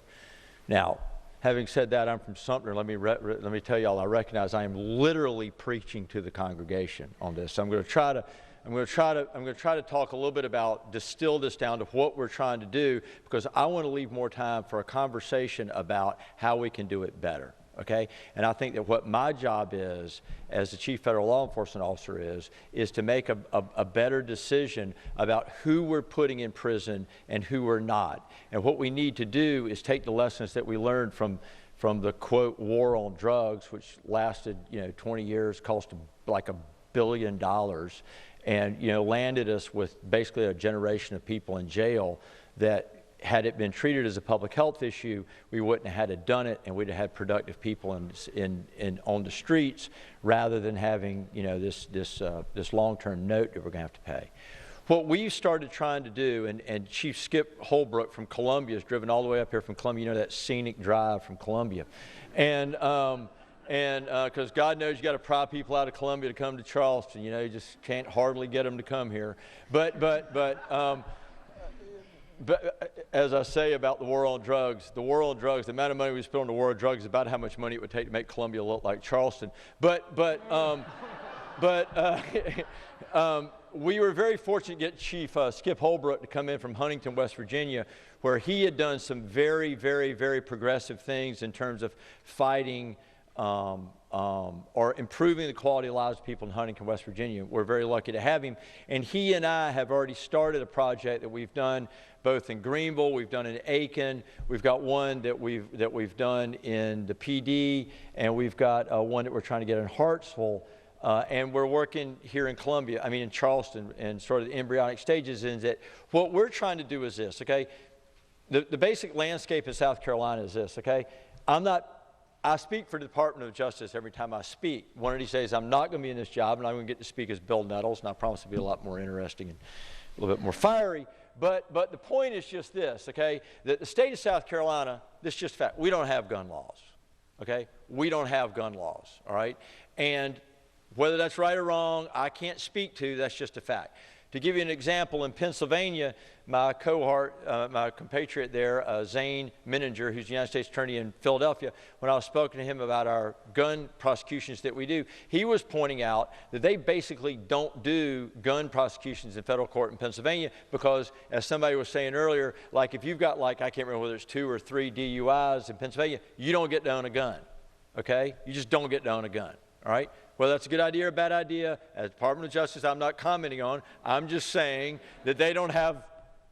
Now, having said that, I'm from Sumter. Let me tell y'all, I recognize I am literally preaching to the congregation on this. So I'm going to try to talk a little bit about, distill this down to what we're trying to do, because I want to leave more time for a conversation about how we can do it better. Okay? And I think that what my job is, as the Chief Federal Law Enforcement Officer, is to make a better decision about who we're putting in prison and who we're not. And what we need to do is take the lessons that we learned from the, quote, war on drugs, which lasted, 20 years, cost like $1 billion, and, landed us with basically a generation of people in jail that, had it been treated as a public health issue, we wouldn't have had to done it, and we'd have had productive people on the streets, rather than having this long-term note that we're going to have to pay. What we started trying to do, and Chief Skip Holbrook from Columbia has driven all the way up here from Columbia, that scenic drive from Columbia, and because God knows you got to pry people out of Columbia to come to Charleston, you just can't hardly get them to come here, but as I say about the war on drugs, the amount of money we spend on the war on drugs is about how much money it would take to make Columbia look like Charleston. We were very fortunate to get Chief Skip Holbrook to come in from Huntington, West Virginia, where he had done some very, very, very progressive things in terms of fighting or improving the quality of lives of people in Huntington, West Virginia. We're very lucky to have him. And he and I have already started a project that we've done both in Greenville, we've done in Aiken, we've got one that we've done in the PD, and we've got one that we're trying to get in Hartsville. And we're working here in in Charleston, and sort of the embryonic stages in that. What we're trying to do is this, okay? The basic landscape in South Carolina is this, okay? I speak for the Department of Justice every time I speak. One of these days, I'm not going to be in this job, and I'm going to get to speak as Bill Nettles, and I promise to be a lot more interesting and a little bit more fiery. But the point is just this, okay, that the state of South Carolina, this is just a fact, we don't have gun laws, okay? We don't have gun laws, all right? And whether that's right or wrong, I can't speak to, that's just a fact. To give you an example, in Pennsylvania, my cohort, my compatriot there, Zane Menninger, who's the United States Attorney in Philadelphia, when I was spoken to him about our gun prosecutions that we do, he was pointing out that they basically don't do gun prosecutions in federal court in Pennsylvania because, as somebody was saying earlier, like if you've got like, I can't remember whether it's 2 or 3 DUIs in Pennsylvania, you don't get to own a gun, okay? You just don't get to own a gun, all right? Whether that's a good idea or a bad idea, as Department of Justice, I'm not commenting on. I'm just saying that they don't have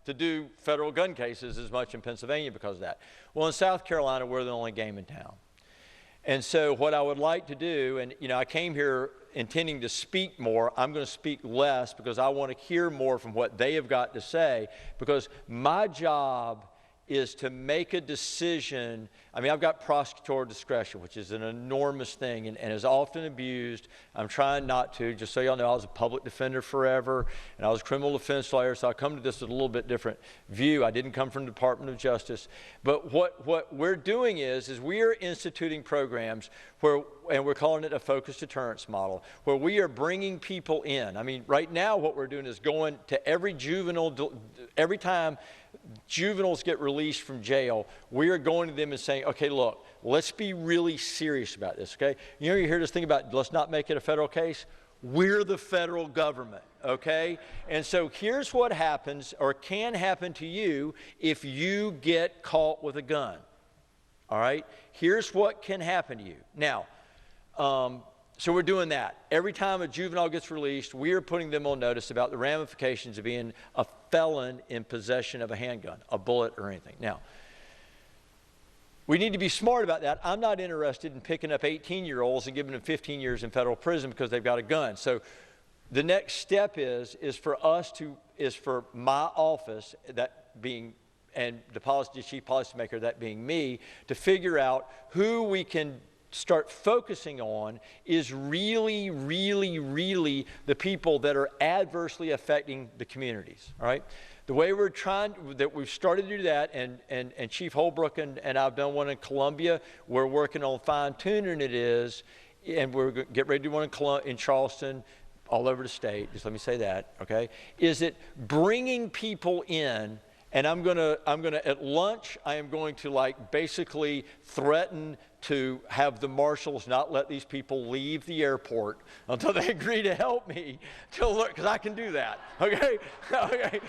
to do federal gun cases as much in Pennsylvania because of that. Well, in South Carolina, we're the only game in town. And so what I would like to do, and I came here intending to speak more. I'm going to speak less because I want to hear more from what they have got to say, because my job is to make a decision. I mean, I've got prosecutorial discretion, which is an enormous thing and is often abused. I'm trying not to. Just so y'all know, I was a public defender forever, and I was a criminal defense lawyer, so I come to this with a little bit different view. I didn't come from the Department of Justice. But what we're doing is we are instituting programs where, and we're calling it a focused deterrence model, where we are bringing people in. I mean, right now what we're doing is going to every juvenile, every time juveniles get released from jail, we are going to them and saying, okay, look, let's be really serious about this, okay? You hear this thing about let's not make it a federal case? We're the federal government, okay? And so here's what happens or can happen to you if you get caught with a gun, all right? Here's what can happen to you. Now, so we're doing that. Every time a juvenile gets released, we are putting them on notice about the ramifications of being a felon in possession of a handgun, a bullet, or anything. Now, we need to be smart about that. I'm not interested in picking up 18-year-olds and giving them 15 years in federal prison because they've got a gun. So the next step is for my office, that being, and the chief policymaker, that being me, to figure out who we can start focusing on is really, really, really the people that are adversely affecting the communities, all right? The way we've started to do that, and Chief Holbrook and I've done one in Columbia, we're working on fine-tuning it is, and we're getting ready to do one in Charleston, all over the state, just let me say that, okay? Is it bringing people in, and I'm gonna at lunch, I am going to like basically threaten to have the marshals not let these people leave the airport until they agree to help me to look, because I can do that. Okay, okay.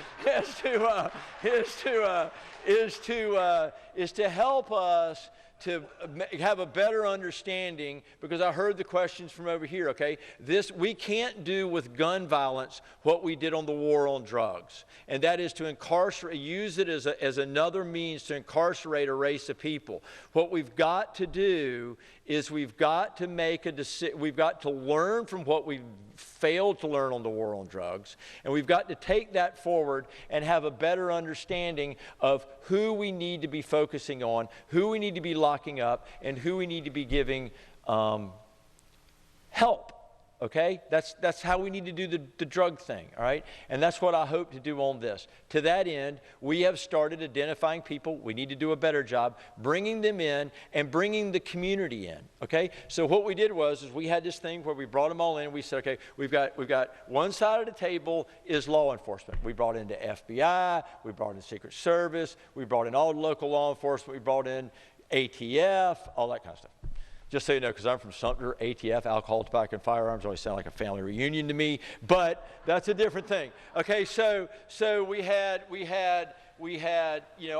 Is to help us to have a better understanding, because I heard the questions from over here, okay? We can't do with gun violence what we did on the war on drugs, and that is to use it as another means to incarcerate a race of people. What we've got to do is we've got to make a decision. We've got to learn from what we failed to learn on the war on drugs, and we've got to take that forward and have a better understanding of who we need to be focusing on, who we need to be locking up, and who we need to be giving help. Okay? That's how we need to do the drug thing, all right? And that's what I hope to do on this. To that end, we have started identifying people. We need to do a better job bringing them in and bringing the community in, okay? So what we did was we had this thing where we brought them all in. We said, okay, we've got one side of the table is law enforcement. We brought in the FBI. We brought in Secret Service. We brought in all the local law enforcement. We brought in ATF, all that kind of stuff. Just so you know, because I'm from Sumter, ATF, alcohol, tobacco, and firearms always sound like a family reunion to me, but that's a different thing. Okay, so we had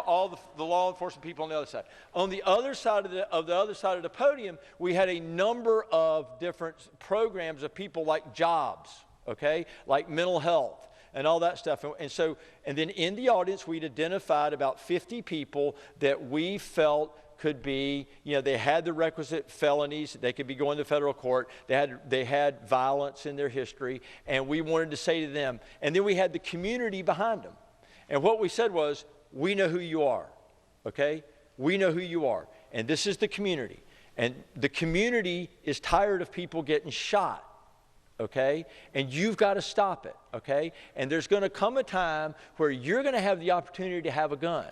all the law enforcement people on the other side. On the other side of the podium, we had a number of different programs of people like jobs, okay, like mental health, and all that stuff. And then in the audience, we'd identified about 50 people that we felt could be, they had the requisite felonies, they could be going to federal court, they had violence in their history, and we wanted to say to them, and then we had the community behind them. And what we said was, we know who you are, okay? We know who you are, and this is the community. And the community is tired of people getting shot, okay? And you've got to stop it, okay? And there's going to come a time where you're going to have the opportunity to have a gun.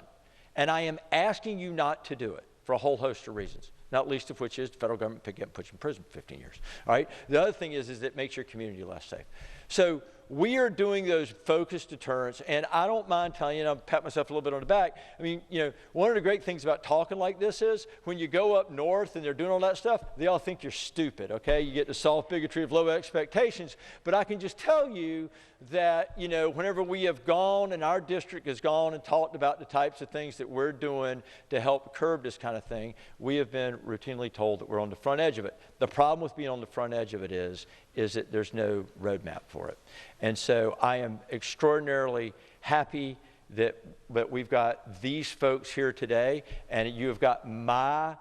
And I am asking you not to do it for a whole host of reasons, not least of which is the federal government pick you up and put you in prison for 15 years, all right? The other thing is it makes your community less safe. So we are doing those focused deterrents, and I don't mind telling you, and I'll pat myself a little bit on the back. I mean, you know, one of the great things about talking like this is when you go up north and they're doing all that stuff, they all think you're stupid, okay? You get the soft bigotry of low expectations. But I can just tell you that, you know, whenever we have gone and our district has gone and talked about the types of things that we're doing to help curb this kind of thing, we have been routinely told that we're on the front edge of it. The problem with being on the front edge of it is that there's no roadmap for it. And so I am extraordinarily happy that we've got these folks here today, and you have got my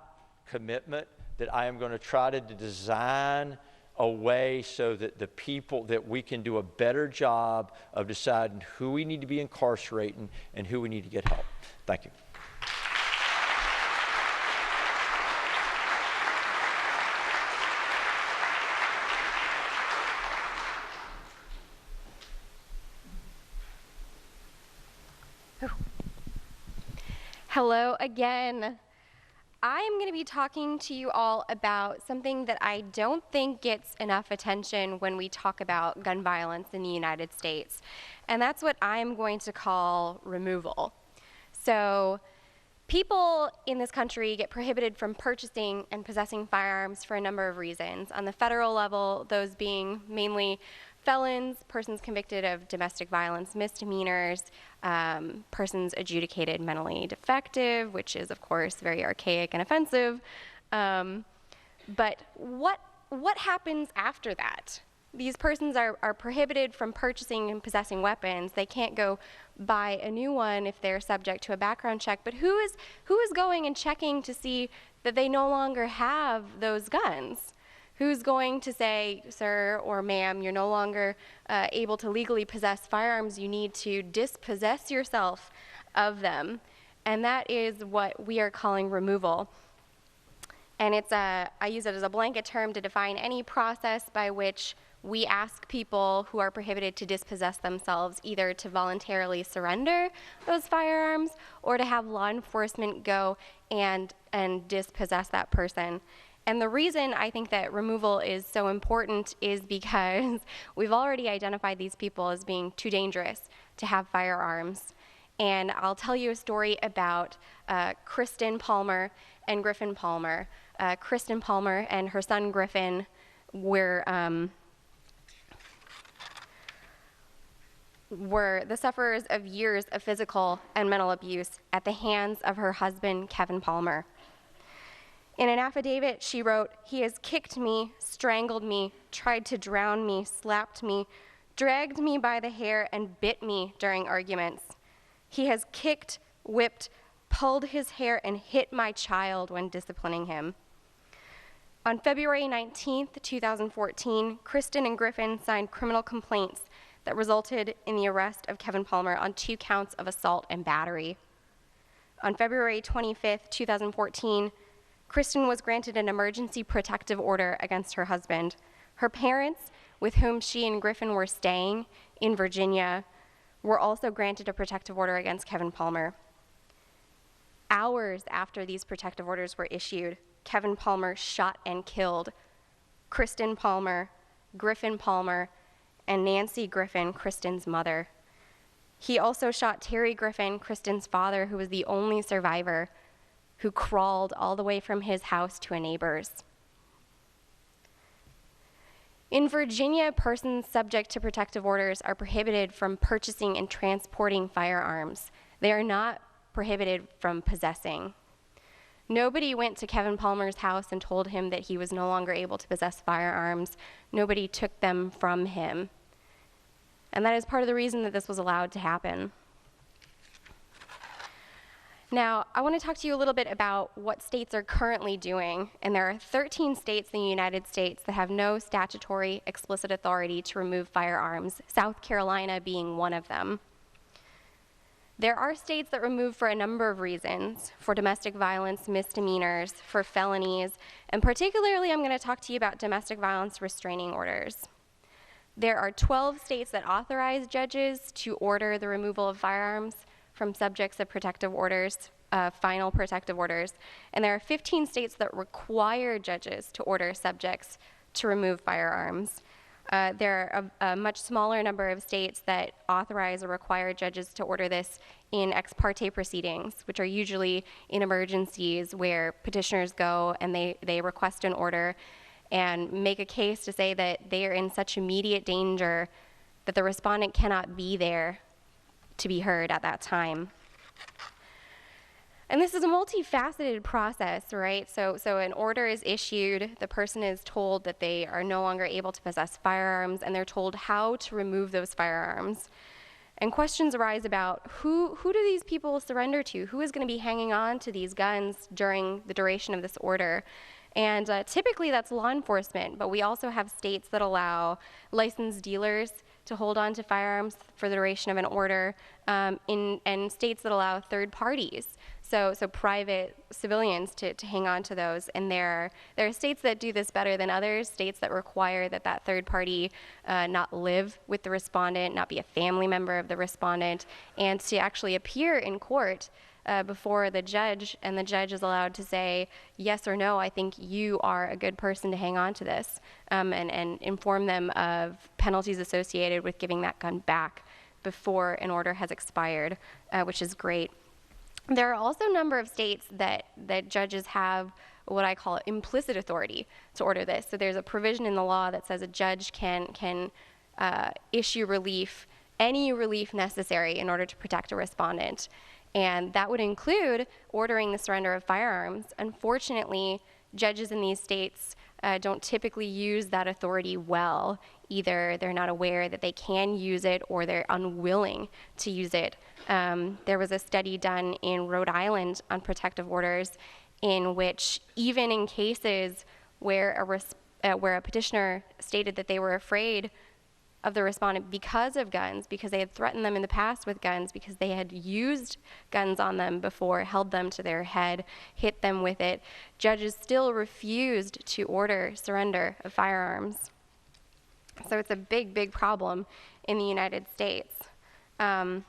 commitment that I am going to try to design a way so that the people, that we can do a better job of deciding who we need to be incarcerating and who we need to get help. Thank you. Hello again. I'm going to be talking to you all about something that I don't think gets enough attention when we talk about gun violence in the United States, and that's what I'm going to call removal. So people in this country get prohibited from purchasing and possessing firearms for a number of reasons. On the federal level, those being mainly felons, persons convicted of domestic violence misdemeanors, persons adjudicated mentally defective, which is, of course, very archaic and offensive. But what happens after that? These persons are prohibited from purchasing and possessing weapons. They can't go buy a new one if they're subject to a background check. But who is going and checking to see that they no longer have those guns? Who's going to say, sir or ma'am, you're no longer able to legally possess firearms, you need to dispossess yourself of them? And that is what we are calling removal. And I use it as a blanket term to define any process by which we ask people who are prohibited to dispossess themselves either to voluntarily surrender those firearms or to have law enforcement go and dispossess that person. And the reason I think that removal is so important is because we've already identified these people as being too dangerous to have firearms. And I'll tell you a story about Kristen Palmer and Griffin Palmer. Kristen Palmer and her son Griffin were the sufferers of years of physical and mental abuse at the hands of her husband, Kevin Palmer. In an affidavit, she wrote, "He has kicked me, strangled me, tried to drown me, slapped me, dragged me by the hair, and bit me during arguments. He has kicked, whipped, pulled his hair, and hit my child when disciplining him." On February 19th, 2014, Kristen and Griffin signed criminal complaints that resulted in the arrest of Kevin Palmer on 2 counts of assault and battery. On February 25th, 2014, Kristen was granted an emergency protective order against her husband. Her parents, with whom she and Griffin were staying in Virginia, were also granted a protective order against Kevin Palmer. Hours after these protective orders were issued, Kevin Palmer shot and killed Kristen Palmer, Griffin Palmer, and Nancy Griffin, Kristen's mother. He also shot Terry Griffin, Kristen's father, who was the only survivor, who crawled all the way from his house to a neighbor's. In Virginia, persons subject to protective orders are prohibited from purchasing and transporting firearms. They are not prohibited from possessing. Nobody went to Kevin Palmer's house and told him that he was no longer able to possess firearms. Nobody took them from him. And that is part of the reason that this was allowed to happen. Now, I want to talk to you a little bit about what states are currently doing, and there are 13 states in the United States that have no statutory explicit authority to remove firearms, South Carolina being one of them. There are states that remove for a number of reasons, for domestic violence misdemeanors, for felonies, and particularly I'm going to talk to you about domestic violence restraining orders. There are 12 states that authorize judges to order the removal of firearms from subjects of protective orders, final protective orders, and there are 15 states that require judges to order subjects to remove firearms. There are a much smaller number of states that authorize or require judges to order this in ex parte proceedings, which are usually in emergencies where petitioners go and they request an order and make a case to say that they are in such immediate danger that the respondent cannot be there to be heard at that time. And this is a multifaceted process, right? So an order is issued, the person is told that they are no longer able to possess firearms, and they're told how to remove those firearms. And questions arise about who do these people surrender to? Who is going to be hanging on to these guns during the duration of this order? And typically that's law enforcement, but we also have states that allow licensed dealers to hold on to firearms for the duration of an order, and states that allow third parties, so private civilians to hang on to those. And there are states that do this better than others, states that require that third party not live with the respondent, not be a family member of the respondent, and to actually appear in court before the judge, and the judge is allowed to say, yes or no, I think you are a good person to hang on to this, and inform them of penalties associated with giving that gun back before an order has expired, which is great. There are also a number of states that judges have what I call implicit authority to order this. So there's a provision in the law that says a judge can issue relief, any relief necessary in order to protect a respondent. And that would include ordering the surrender of firearms. Unfortunately, judges in these states don't typically use that authority well. Either they're not aware that they can use it, or they're unwilling to use it. There was a study done in Rhode Island on protective orders in which, even in cases where a petitioner stated that they were afraid of the respondent because of guns, because they had threatened them in the past with guns, because they had used guns on them before, held them to their head, hit them with it, judges still refused to order surrender of firearms. So it's a big, big problem in the United States. I'd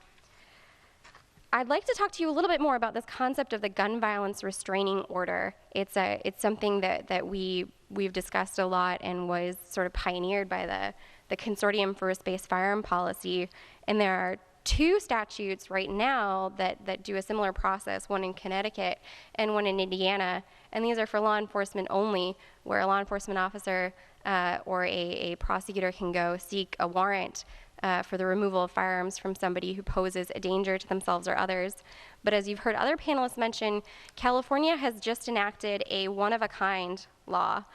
like to talk to you a little bit more about this concept of the gun violence restraining order. It's something that we've discussed a lot and was sort of pioneered by the Consortium for Risk-Based Firearm Policy, and there are 2 statutes right now that do a similar process, one in Connecticut and one in Indiana, and these are for law enforcement only, where a law enforcement officer or a prosecutor can go seek a warrant for the removal of firearms from somebody who poses a danger to themselves or others. But as you've heard other panelists mention, California has just enacted a one-of-a-kind law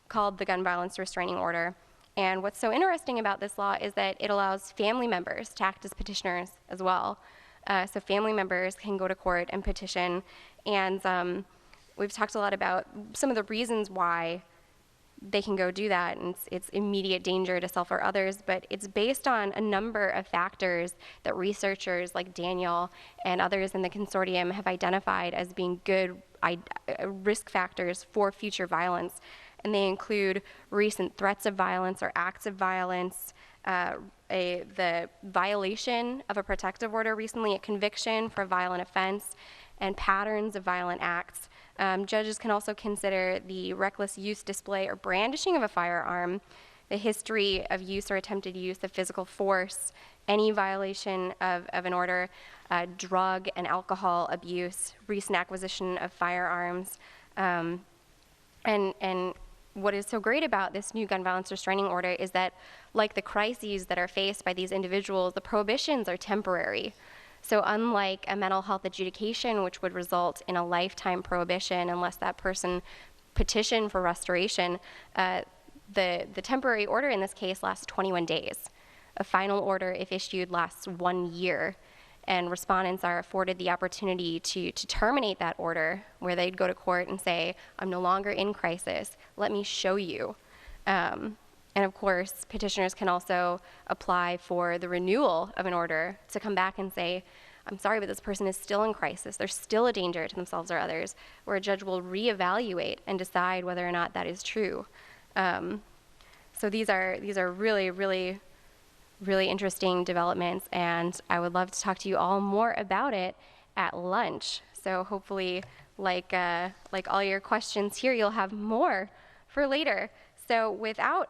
called the Gun Violence Restraining Order. And what's so interesting about this law is that it allows family members to act as petitioners as well. So family members can go to court and petition. And we've talked a lot about some of the reasons why they can go do that, and it's immediate danger to self or others, but it's based on a number of factors that researchers like Daniel and others in the consortium have identified as being good risk factors for future violence. And they include recent threats of violence or acts of violence, the violation of a protective order recently, a conviction for a violent offense, and patterns of violent acts. Judges can also consider the reckless use, display, or brandishing of a firearm, the history of use or attempted use of physical force, any violation of an order, drug and alcohol abuse, recent acquisition of firearms, and what is so great about this new gun violence restraining order is that, like the crises that are faced by these individuals, the prohibitions are temporary. So unlike a mental health adjudication, which would result in a lifetime prohibition unless that person petitioned for restoration, the temporary order in this case lasts 21 days. A final order, if issued, lasts 1 year. And respondents are afforded the opportunity to terminate that order, where they'd go to court and say, I'm no longer in crisis, let me show you. And of course, petitioners can also apply for the renewal of an order to come back and say, I'm sorry, but this person is still in crisis. They're still a danger to themselves or others, where a judge will reevaluate and decide whether or not that is true. So these are really, really really interesting developments, and I would love to talk to you all more about it at lunch. So hopefully, like all your questions here, you'll have more for later. So without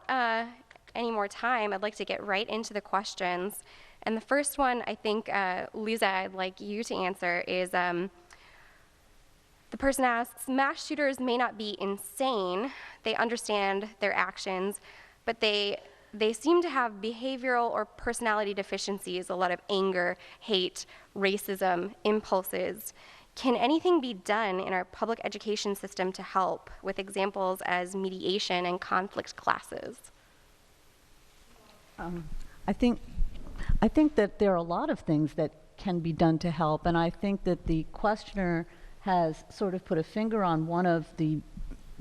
any more time, I'd like to get right into the questions. And the first one, I think, Lisa, I'd like you to answer is, the person asks, mass shooters may not be insane. They understand their actions, but they seem to have behavioral or personality deficiencies, a lot of anger, hate, racism, impulses. Can anything be done in our public education system to help, with examples as mediation and conflict classes? I think that there are a lot of things that can be done to help, and I think that the questioner has sort of put a finger on one of the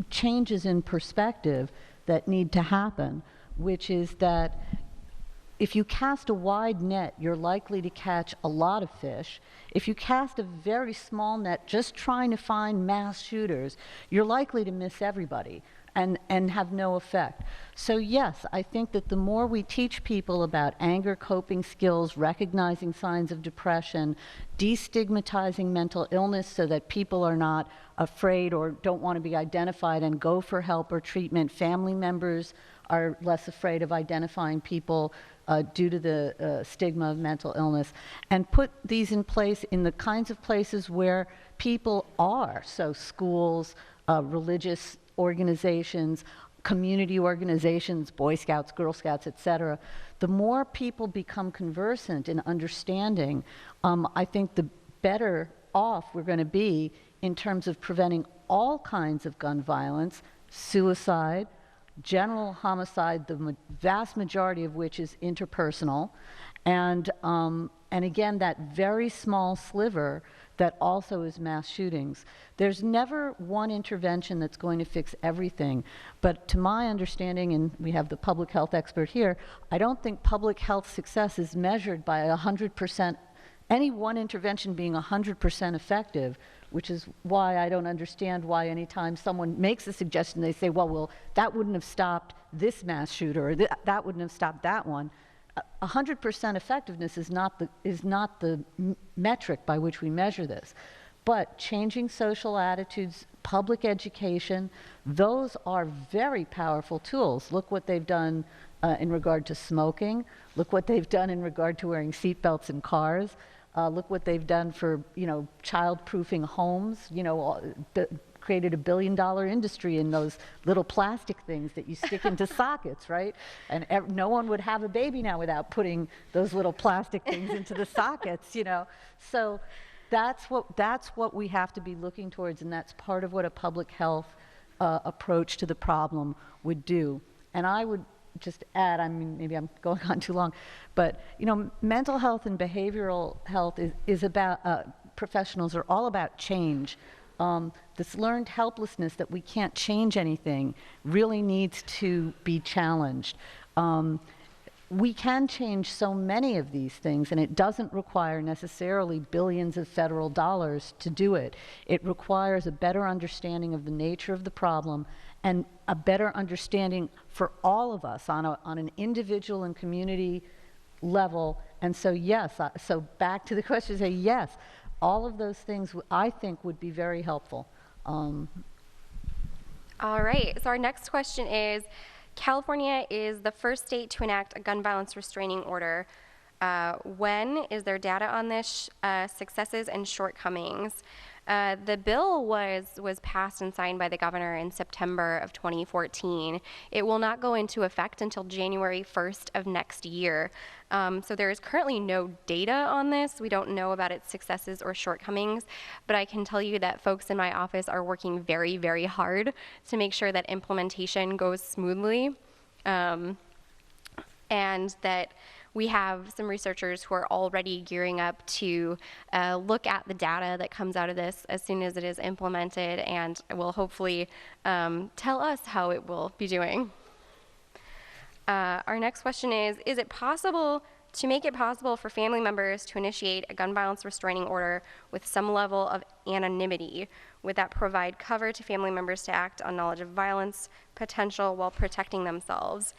changes in perspective that need to happen, which is that if you cast a wide net, you're likely to catch a lot of fish. If you cast a very small net just trying to find mass shooters, you're likely to miss everybody and have no effect. So yes, I think that the more we teach people about anger coping skills, recognizing signs of depression, destigmatizing mental illness so that people are not afraid or don't want to be identified and go for help or treatment, family members are less afraid of identifying people due to the stigma of mental illness, and put these in place in the kinds of places where people are, so schools, religious organizations, community organizations, Boy Scouts, Girl Scouts, etc. The more people become conversant in understanding, I think the better off we're going to be in terms of preventing all kinds of gun violence, suicide, general homicide, the vast majority of which is interpersonal, and again, that very small sliver that also is mass shootings. There's never one intervention that's going to fix everything, but to my understanding, and we have the public health expert here, I don't think public health success is measured by 100%, any one intervention being 100% effective, which is why I don't understand why anytime someone makes a suggestion, they say, well, that wouldn't have stopped this mass shooter, or that wouldn't have stopped that one. 100% effectiveness is not the metric by which we measure this. But changing social attitudes, public education, those are very powerful tools. Look what they've done in regard to smoking. Look what they've done in regard to wearing seatbelts in cars. Look what they've done for, child-proofing homes. Created $1 billion industry in those little plastic things that you stick into sockets, right? And no one would have a baby now without putting those little plastic things into the sockets, So that's what we have to be looking towards, and that's part of what a public health approach to the problem would do. And I would just add, maybe I'm going on too long, but mental health and behavioral health is about, professionals are all about change. This learned helplessness that we can't change anything really needs to be challenged. We can change so many of these things, and it doesn't require necessarily billions of federal dollars to do it. It requires a better understanding of the nature of the problem and a better understanding for all of us on an individual and community level. And so yes, so back to the question, say yes, all of those things I think would be very helpful. All right, so our next question is, California is the first state to enact a gun violence restraining order. When is there data on this, successes and shortcomings? The bill was passed and signed by the governor in September of 2014. It will not go into effect until January 1st of next year. So there is currently no data on this. We don't know about its successes or shortcomings, but I can tell you that folks in my office are working very, very hard to make sure that implementation goes smoothly, and that we have some researchers who are already gearing up to look at the data that comes out of this as soon as it is implemented, and will hopefully tell us how it will be doing. Our next question is it possible to make it possible for family members to initiate a gun violence restraining order with some level of anonymity? Would that provide cover to family members to act on knowledge of violence potential while protecting themselves?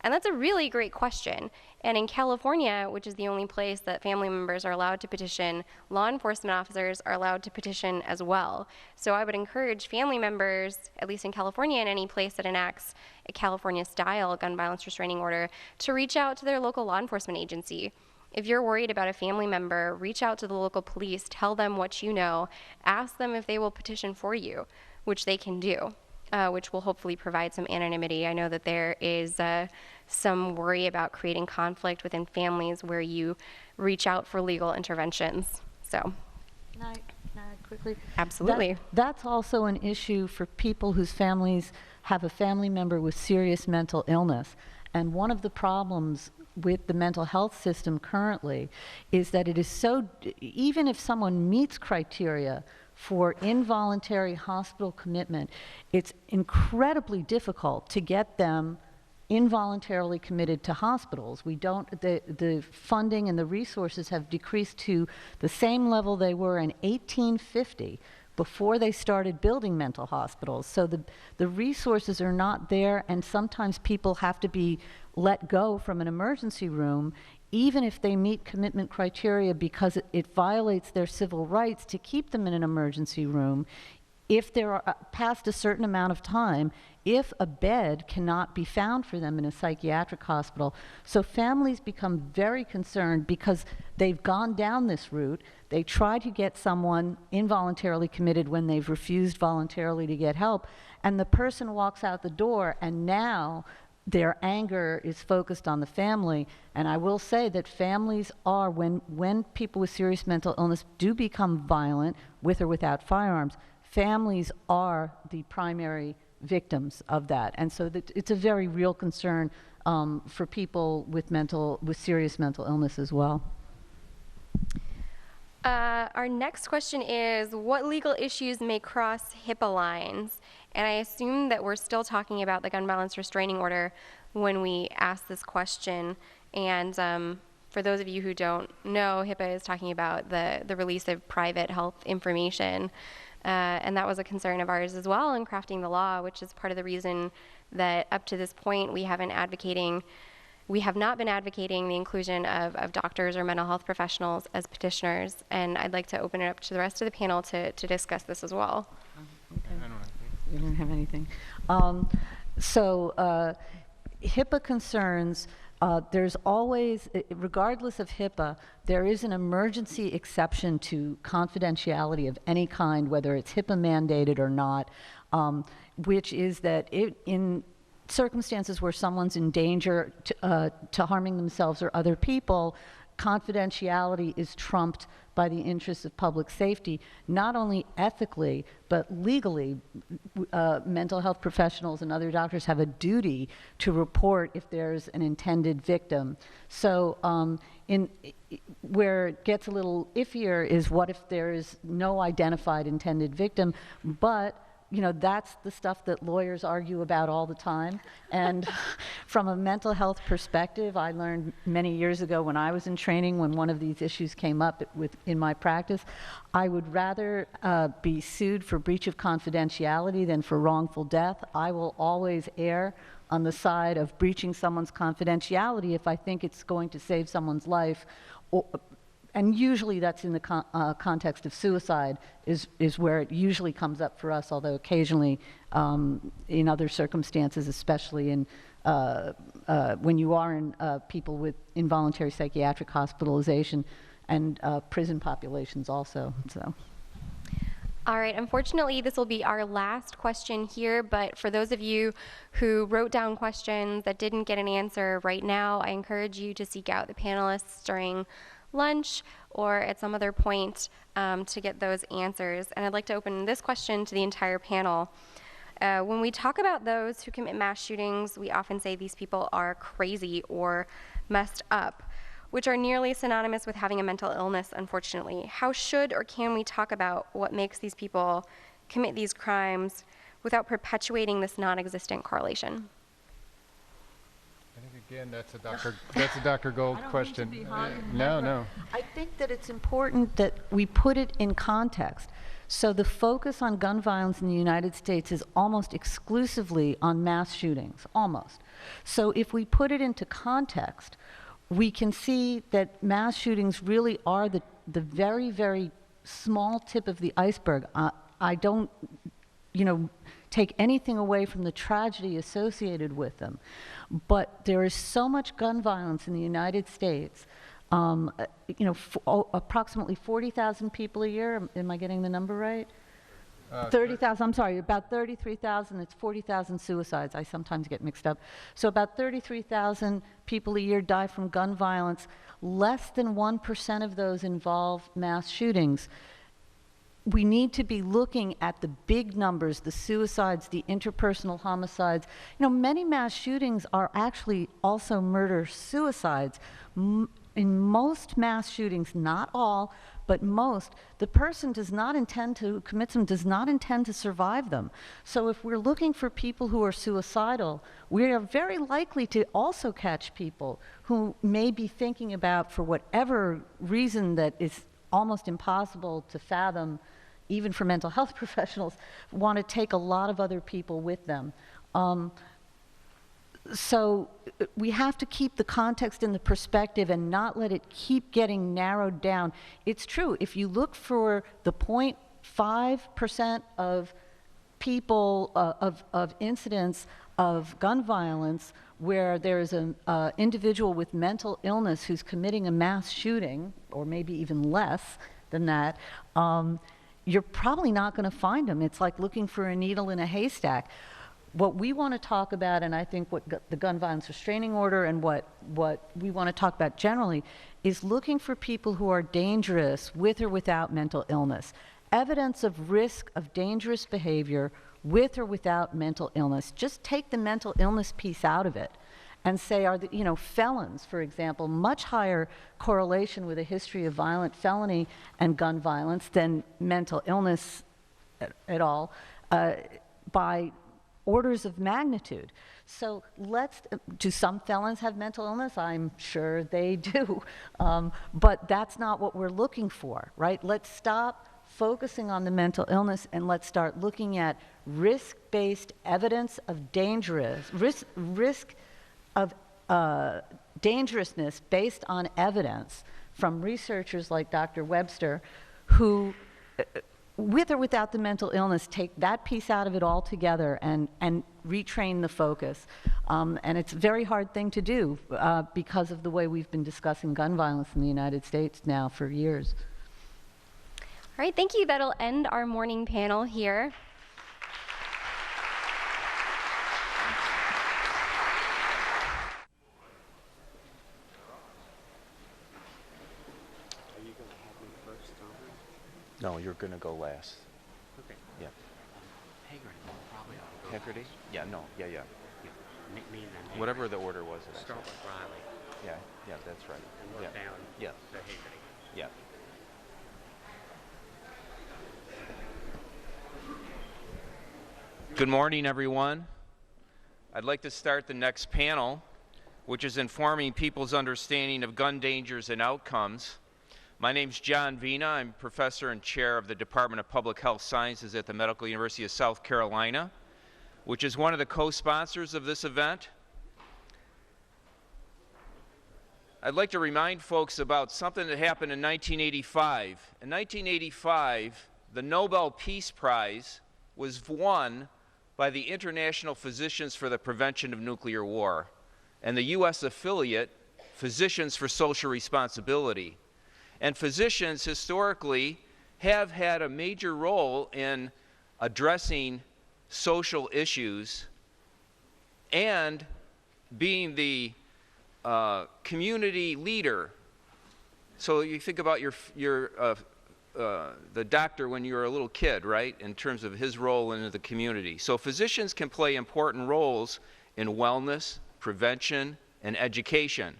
And that's a really great question. And in California, which is the only place that family members are allowed to petition, law enforcement officers are allowed to petition as well. So I would encourage family members, at least in California and any place that enacts a California-style gun violence restraining order, to reach out to their local law enforcement agency. If you're worried about a family member, reach out to the local police, tell them what you know, ask them if they will petition for you, which they can do, which will hopefully provide some anonymity. I know that there is some worry about creating conflict within families where you reach out for legal interventions. So, Can I quickly? Absolutely. That's also an issue for people whose families have a family member with serious mental illness. And one of the problems with the mental health system currently is that it is so, even if someone meets criteria for involuntary hospital commitment, it's incredibly difficult to get them involuntarily committed to hospitals. We don't, the funding and the resources have decreased to the same level they were in 1850 before they started building mental hospitals. So the resources are not there, and sometimes people have to be let go from an emergency room even if they meet commitment criteria, because it violates their civil rights to keep them in an emergency room if they're past a certain amount of time, if a bed cannot be found for them in a psychiatric hospital. So families become very concerned because they've gone down this route. They try to get someone involuntarily committed when they've refused voluntarily to get help, and the person walks out the door, and now their anger is focused on the family. And I will say that families are, when people with serious mental illness do become violent, with or without firearms, families are the primary victims of that. And so it's a very real concern for people with serious mental illness as well. Our next question is, what legal issues may cross HIPAA lines? And I assume that we're still talking about the gun violence restraining order when we ask this question. And for those of you who don't know, HIPAA is talking about the release of private health information. And that was a concern of ours as well in crafting the law, which is part of the reason that up to this point we have not been advocating the inclusion of doctors or mental health professionals as petitioners. And I'd like to open it up to the rest of the panel to discuss this as well. We don't have anything. HIPAA concerns, there's always, regardless of HIPAA, there is an emergency exception to confidentiality of any kind, whether it's HIPAA mandated or not, which is that in circumstances where someone's in danger to harming themselves or other people, confidentiality is trumped by the interests of public safety, not only ethically, but legally. Mental health professionals and other doctors have a duty to report if there's an intended victim. So where it gets a little iffier is what if there is no identified intended victim, but that's the stuff that lawyers argue about all the time. And from a mental health perspective, I learned many years ago when I was in training, when one of these issues came up in my practice, I would rather be sued for breach of confidentiality than for wrongful death. I will always err on the side of breaching someone's confidentiality if I think it's going to save someone's life. And usually that's in the context of suicide is where it usually comes up for us, although occasionally in other circumstances, especially in when you are in people with involuntary psychiatric hospitalization and prison populations also. So. All right, unfortunately, this will be our last question here, but for those of you who wrote down questions that didn't get an answer right now, I encourage you to seek out the panelists during lunch or at some other point to get those answers. And I'd like to open this question to the entire panel. When we talk about those who commit mass shootings, we often say these people are crazy or messed up, which are nearly synonymous with having a mental illness, unfortunately. How should or can we talk about what makes these people commit these crimes without perpetuating this non-existent correlation? I think, again, that's a Dr. Gold question. No. I think that it's important that we put it in context. So the focus on gun violence in the United States is almost exclusively on mass shootings, almost. So if we put it into context, we can see that mass shootings really are the very, very small tip of the iceberg. I don't, take anything away from the tragedy associated with them. But there is so much gun violence in the United States. Approximately 40,000 people a year. Am I getting the number right? 30,000, I'm sorry, about 33,000. It's 40,000 suicides. I sometimes get mixed up. So about 33,000 people a year die from gun violence. Less than 1% of those involve mass shootings. We need to be looking at the big numbers, the suicides, the interpersonal homicides. Many mass shootings are actually also murder-suicides. In most mass shootings, not all, but most, the person who commits them does not intend to survive them. So if we're looking for people who are suicidal, we are very likely to also catch people who may be thinking about, for whatever reason that is almost impossible to fathom, even for mental health professionals, want to take a lot of other people with them. So we have to keep the context and the perspective and not let it keep getting narrowed down. It's true, if you look for the 0.5% of people, of incidents of gun violence where there's an individual with mental illness who's committing a mass shooting, or maybe even less than that, you're probably not going to find them. It's like looking for a needle in a haystack. What we want to talk about, and I think what the gun violence restraining order and what we want to talk about generally, is looking for people who are dangerous with or without mental illness. Evidence of risk of dangerous behavior with or without mental illness. Just take the mental illness piece out of it and say, are the, felons, for example, much higher correlation with a history of violent felony and gun violence than mental illness at all, by orders of magnitude. So do some felons have mental illness? I'm sure they do. But that's not what we're looking for, right? Let's stop focusing on the mental illness and let's start looking at risk-based evidence of risk of dangerousness based on evidence from researchers like Dr. Webster, who with or without the mental illness, take that piece out of it altogether and retrain the focus. And it's a very hard thing to do because of the way we've been discussing gun violence in the United States now for years. All right, thank you. That'll end our morning panel here. No, you're going to go last. Okay. Yeah. Hagerty, probably ought to go. Haggerty? Yeah, no, yeah. Yeah. Me and then Hagerty. Whatever the order was. Start with Riley. Yeah, that's right. And work down Yeah. to Hagerty. Yeah. Good morning, everyone. I'd like to start the next panel, which is informing people's understanding of gun dangers and outcomes. My name's John Vina. I'm professor and chair of the Department of Public Health Sciences at the Medical University of South Carolina, which is one of the co-sponsors of this event. I'd like to remind folks about something that happened in 1985. In 1985, the Nobel Peace Prize was won by the International Physicians for the Prevention of Nuclear War and the U.S. affiliate, Physicians for Social Responsibility. And physicians historically have had a major role in addressing social issues and being the community leader. So you think about the doctor when you were a little kid, right, in terms of his role in the community. So physicians can play important roles in wellness, prevention, and education.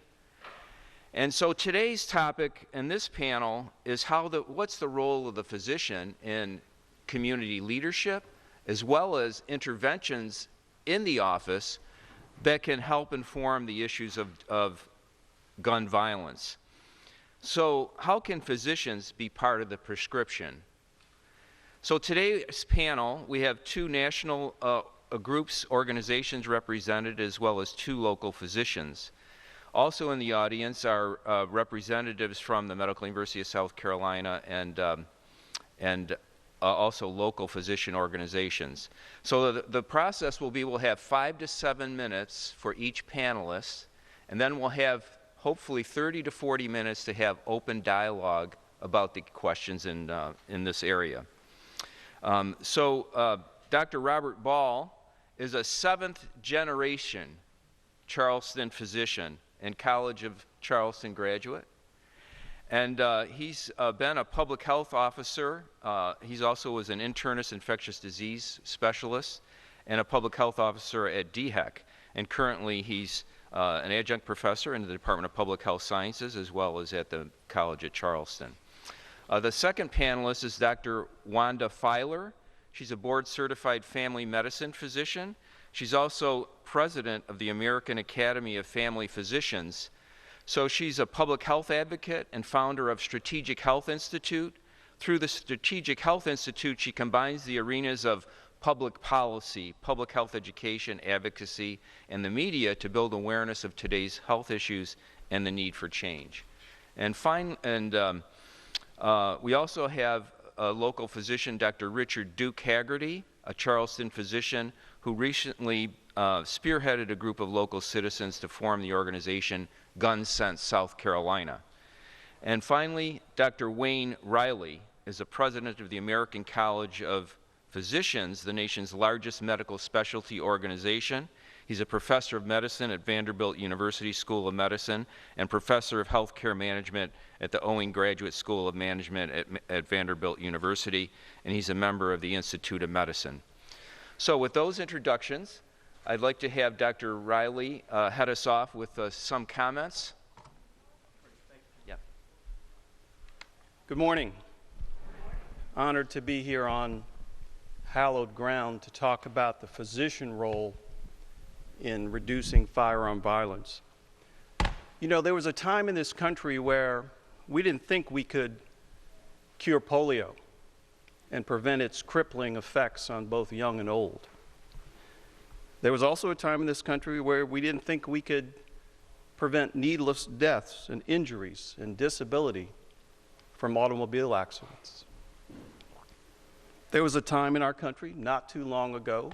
And so today's topic in this panel is what's the role of the physician in community leadership, as well as interventions in the office that can help inform the issues of gun violence. So how can physicians be part of the prescription? So today's panel, we have two national groups, organizations represented, as well as two local physicians. Also in the audience are representatives from the Medical University of South Carolina and also local physician organizations. So the process will be, we'll have 5 to 7 minutes for each panelist, and then we'll have hopefully 30 to 40 minutes to have open dialogue about the questions in this area. Dr. Robert Ball is a 7th generation Charleston physician and College of Charleston graduate. And he's been a public health officer. He's also was an internist infectious disease specialist and a public health officer at DHEC. And currently he's an adjunct professor in the Department of Public Health Sciences as well as at the College at Charleston. The second panelist is Dr. Wanda Filer. She's a board-certified family medicine physician. She's also president of the American Academy of Family Physicians. So she's a public health advocate and founder of Strategic Health Institute. Through the Strategic Health Institute, she combines the arenas of public policy, public health education, advocacy, and the media to build awareness of today's health issues and the need for change. We also have a local physician, Dr. Richard Duke Haggerty, a Charleston physician who recently spearheaded a group of local citizens to form the organization Gun Sense South Carolina. And finally, Dr. Wayne Riley is the president of the American College of Physicians, the nation's largest medical specialty organization. He's a professor of medicine at Vanderbilt University School of Medicine and professor of healthcare management at the Owing Graduate School of Management at Vanderbilt University, and he's a member of the Institute of Medicine. So with those introductions, I'd like to have Dr. Riley head us off with some comments. Yeah. Good morning. Honored to be here on hallowed ground to talk about the physician role in reducing firearm violence. You know, there was a time in this country where we didn't think we could cure polio and prevent its crippling effects on both young and old. There was also a time in this country where we didn't think we could prevent needless deaths and injuries and disability from automobile accidents. There was a time in our country not too long ago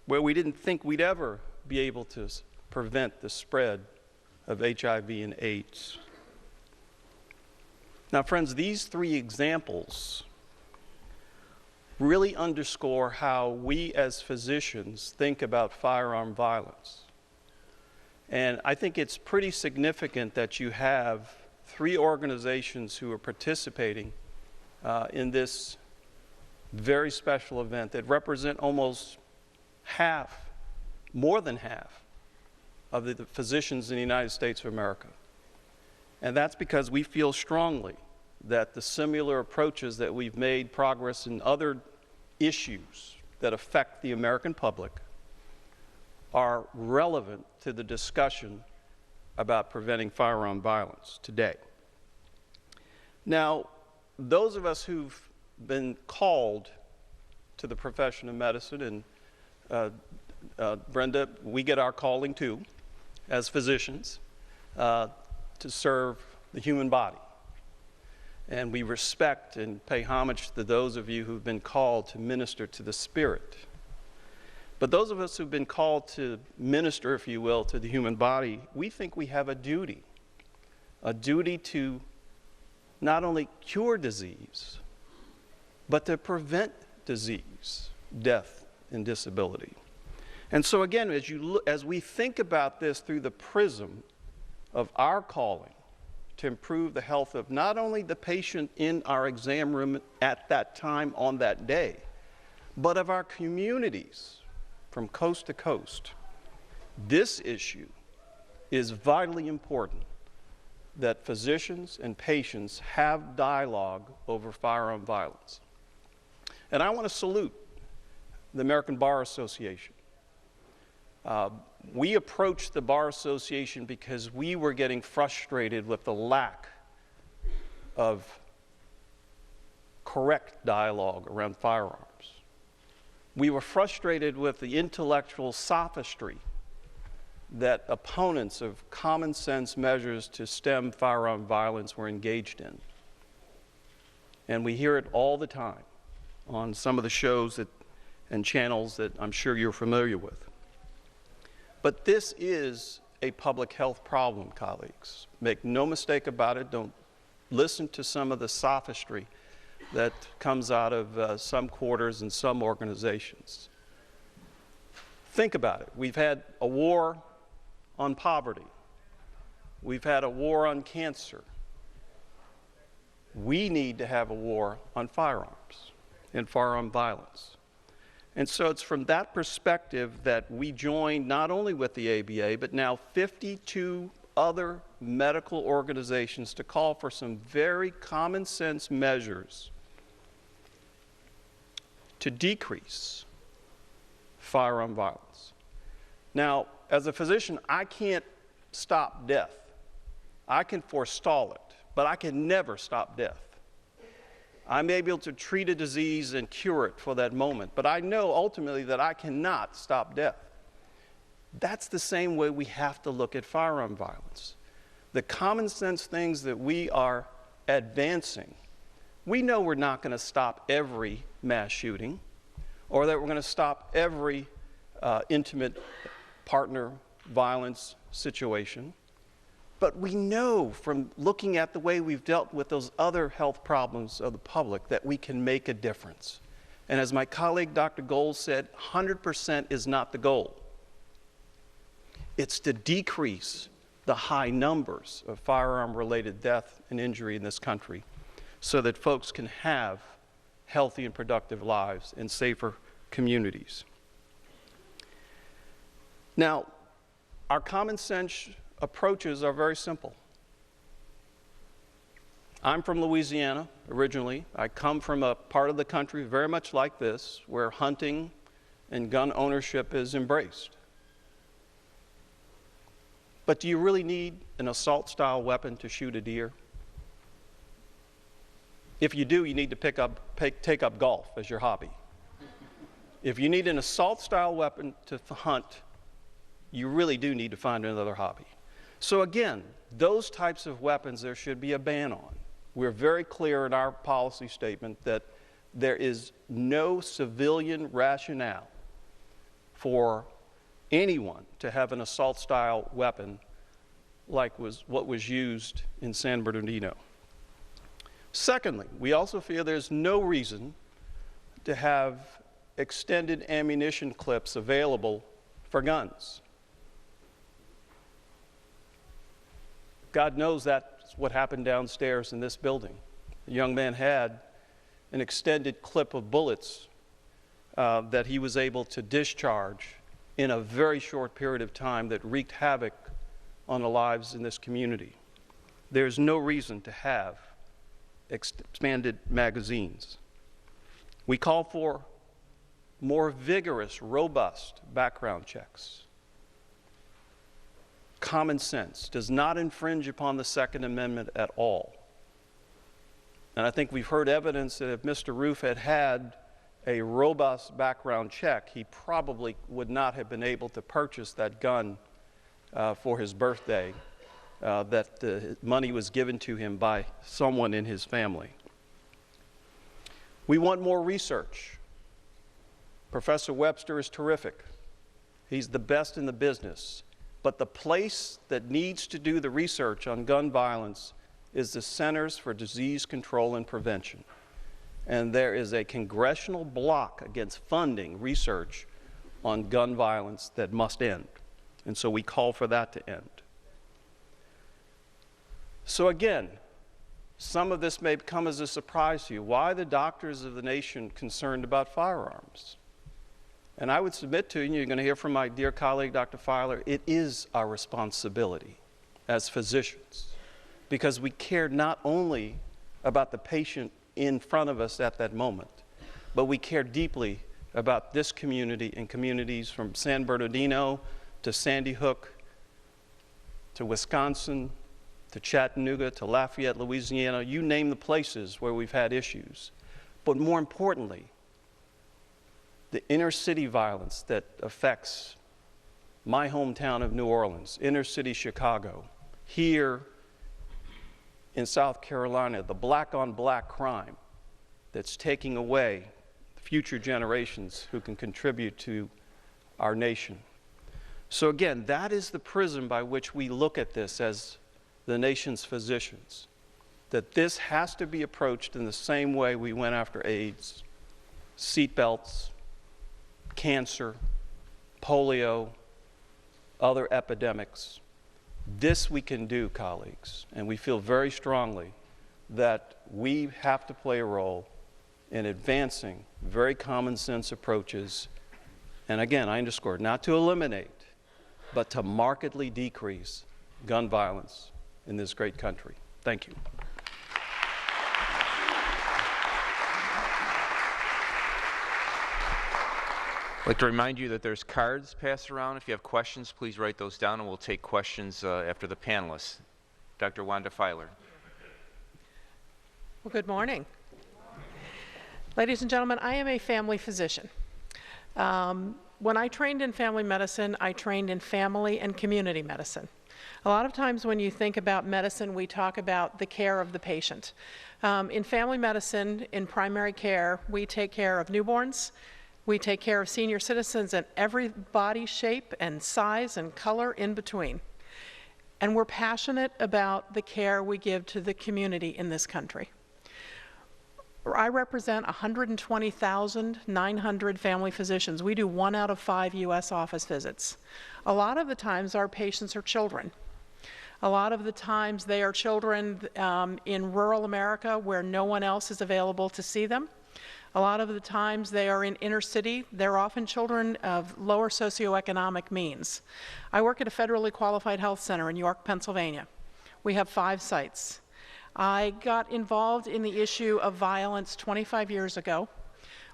where we didn't think we'd ever be able to prevent the spread of HIV and AIDS. Now, friends, these three examples really underscore how we as physicians think about firearm violence. And I think it's pretty significant that you have three organizations who are participating in this very special event that represent almost half, more than half, of the physicians in the United States of America. And that's because we feel strongly that the similar approaches that we've made progress in other issues that affect the American public are relevant to the discussion about preventing firearm violence today. Now, those of us who've been called to the profession of medicine, and Brenda, we get our calling too, as physicians, to serve the human body. And we respect and pay homage to those of you who've been called to minister to the spirit. But those of us who've been called to minister, if you will, to the human body, we think we have a duty to not only cure disease, but to prevent disease, death, and disability. And so again, as we think about this through the prism of our calling to improve the health of not only the patient in our exam room at that time on that day, but of our communities from coast to coast, this issue is vitally important that physicians and patients have dialogue over firearm violence. And I want to salute the American Bar Association. We approached the Bar Association because we were getting frustrated with the lack of correct dialogue around firearms. We were frustrated with the intellectual sophistry that opponents of common sense measures to stem firearm violence were engaged in. And we hear it all the time on some of the shows and channels that I'm sure you're familiar with. But this is a public health problem, colleagues. Make no mistake about it. Don't listen to some of the sophistry that comes out of some quarters and some organizations. Think about it. We've had a war on poverty. We've had a war on cancer. We need to have a war on firearms and firearm violence. And so it's from that perspective that we joined not only with the ABA, but now 52 other medical organizations to call for some very common sense measures to decrease firearm violence. Now, as a physician, I can't stop death. I can forestall it, but I can never stop death. I'm able to treat a disease and cure it for that moment, but I know ultimately that I cannot stop death. That's the same way we have to look at firearm violence. The common sense things that we are advancing, we know we're not going to stop every mass shooting or that we're going to stop every intimate partner violence situation. But we know from looking at the way we've dealt with those other health problems of the public that we can make a difference. And as my colleague Dr. Gold said, 100% is not the goal. It's to decrease the high numbers of firearm-related death and injury in this country so that folks can have healthy and productive lives in safer communities. Now, our common sense approaches are very simple. I'm from Louisiana originally. I come from a part of the country very much like this, where hunting and gun ownership is embraced. But do you really need an assault-style weapon to shoot a deer? If you do, you need to take up golf as your hobby. If you need an assault-style weapon to hunt, you really do need to find another hobby. So again, those types of weapons there should be a ban on. We're very clear in our policy statement that there is no civilian rationale for anyone to have an assault-style weapon like what was used in San Bernardino. Secondly, we also feel there's no reason to have extended ammunition clips available for guns. God knows that's what happened downstairs in this building. The young man had an extended clip of bullets that he was able to discharge in a very short period of time that wreaked havoc on the lives in this community. There's no reason to have expanded magazines. We call for more vigorous, robust background checks. Common sense does not infringe upon the Second Amendment at all. And I think we've heard evidence that if Mr. Roof had had a robust background check, he probably would not have been able to purchase that gun for his birthday, that the money was given to him by someone in his family. We want more research. Professor Webster is terrific. He's the best in the business. But the place that needs to do the research on gun violence is the Centers for Disease Control and Prevention. And there is a congressional block against funding research on gun violence that must end. And so we call for that to end. So again, some of this may come as a surprise to you. Why are the doctors of the nation concerned about firearms? And I would submit to you, and you're going to hear from my dear colleague, Dr. Filer, it is our responsibility as physicians, because we care not only about the patient in front of us at that moment, but we care deeply about this community and communities from San Bernardino to Sandy Hook to Wisconsin to Chattanooga to Lafayette, Louisiana, you name the places where we've had issues. But more importantly, the inner city violence that affects my hometown of New Orleans, inner city Chicago, here in South Carolina, the black on black crime that's taking away future generations who can contribute to our nation. So again, that is the prism by which we look at this as the nation's physicians, that this has to be approached in the same way we went after AIDS, seatbelts, cancer, polio, other epidemics. This we can do, colleagues, and we feel very strongly that we have to play a role in advancing very common sense approaches, and again, I underscore, not to eliminate, but to markedly decrease gun violence in this great country. Thank you. I'd like to remind you that there's cards passed around. If you have questions, please write those down, and we'll take questions after the panelists. Dr. Wanda Filer. Well, good morning. Ladies and gentlemen, I am a family physician. When I trained in family medicine, I trained in family and community medicine. A lot of times when you think about medicine, we talk about the care of the patient. In family medicine, in primary care, we take care of newborns, we take care of senior citizens and every body shape and size and color in between. And we're passionate about the care we give to the community in this country. I represent 120,900 family physicians. We do 1 out of 5 U.S. office visits. A lot of the times our patients are children. A lot of the times they are children in rural America where no one else is available to see them. A lot of the times they are in inner city. They're often children of lower socioeconomic means. I work at a federally qualified health center in York, Pennsylvania. We have 5 sites. I got involved in the issue of violence 25 years ago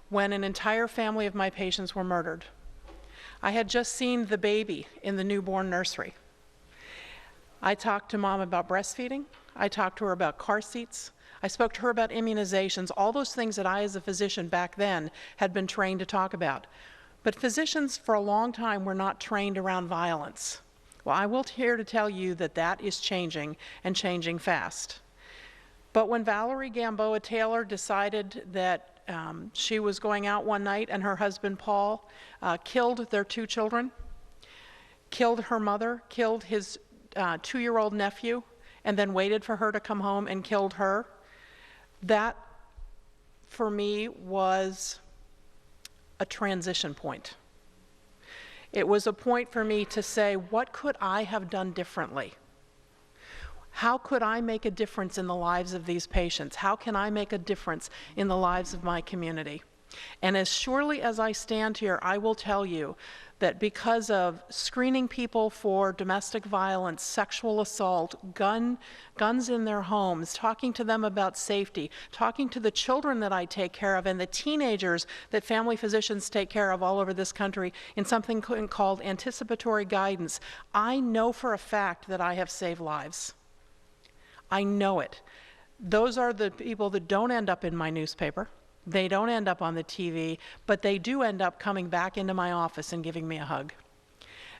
when an entire family of my patients were murdered. I had just seen the baby in the newborn nursery. I talked to mom about breastfeeding. I talked to her about car seats. I spoke to her about immunizations, all those things that I as a physician back then had been trained to talk about. But physicians for a long time were not trained around violence. Well, I will here to tell you that that is changing and changing fast. But when Valerie Gamboa Taylor decided that she was going out one night and her husband Paul killed their 2 children, killed her mother, killed his 2-year-old nephew, and then waited for her to come home and killed her, that for me was a transition point. It was a point for me to say, what could I have done differently? How could I make a difference in the lives of these patients? How can I make a difference in the lives of my community? And as surely as I stand here, I will tell you that because of screening people for domestic violence, sexual assault, guns in their homes, talking to them about safety, talking to the children that I take care of and the teenagers that family physicians take care of all over this country in something called anticipatory guidance, I know for a fact that I have saved lives. I know it. Those are the people that don't end up in my newspaper. They don't end up on the TV, but they do end up coming back into my office and giving me a hug.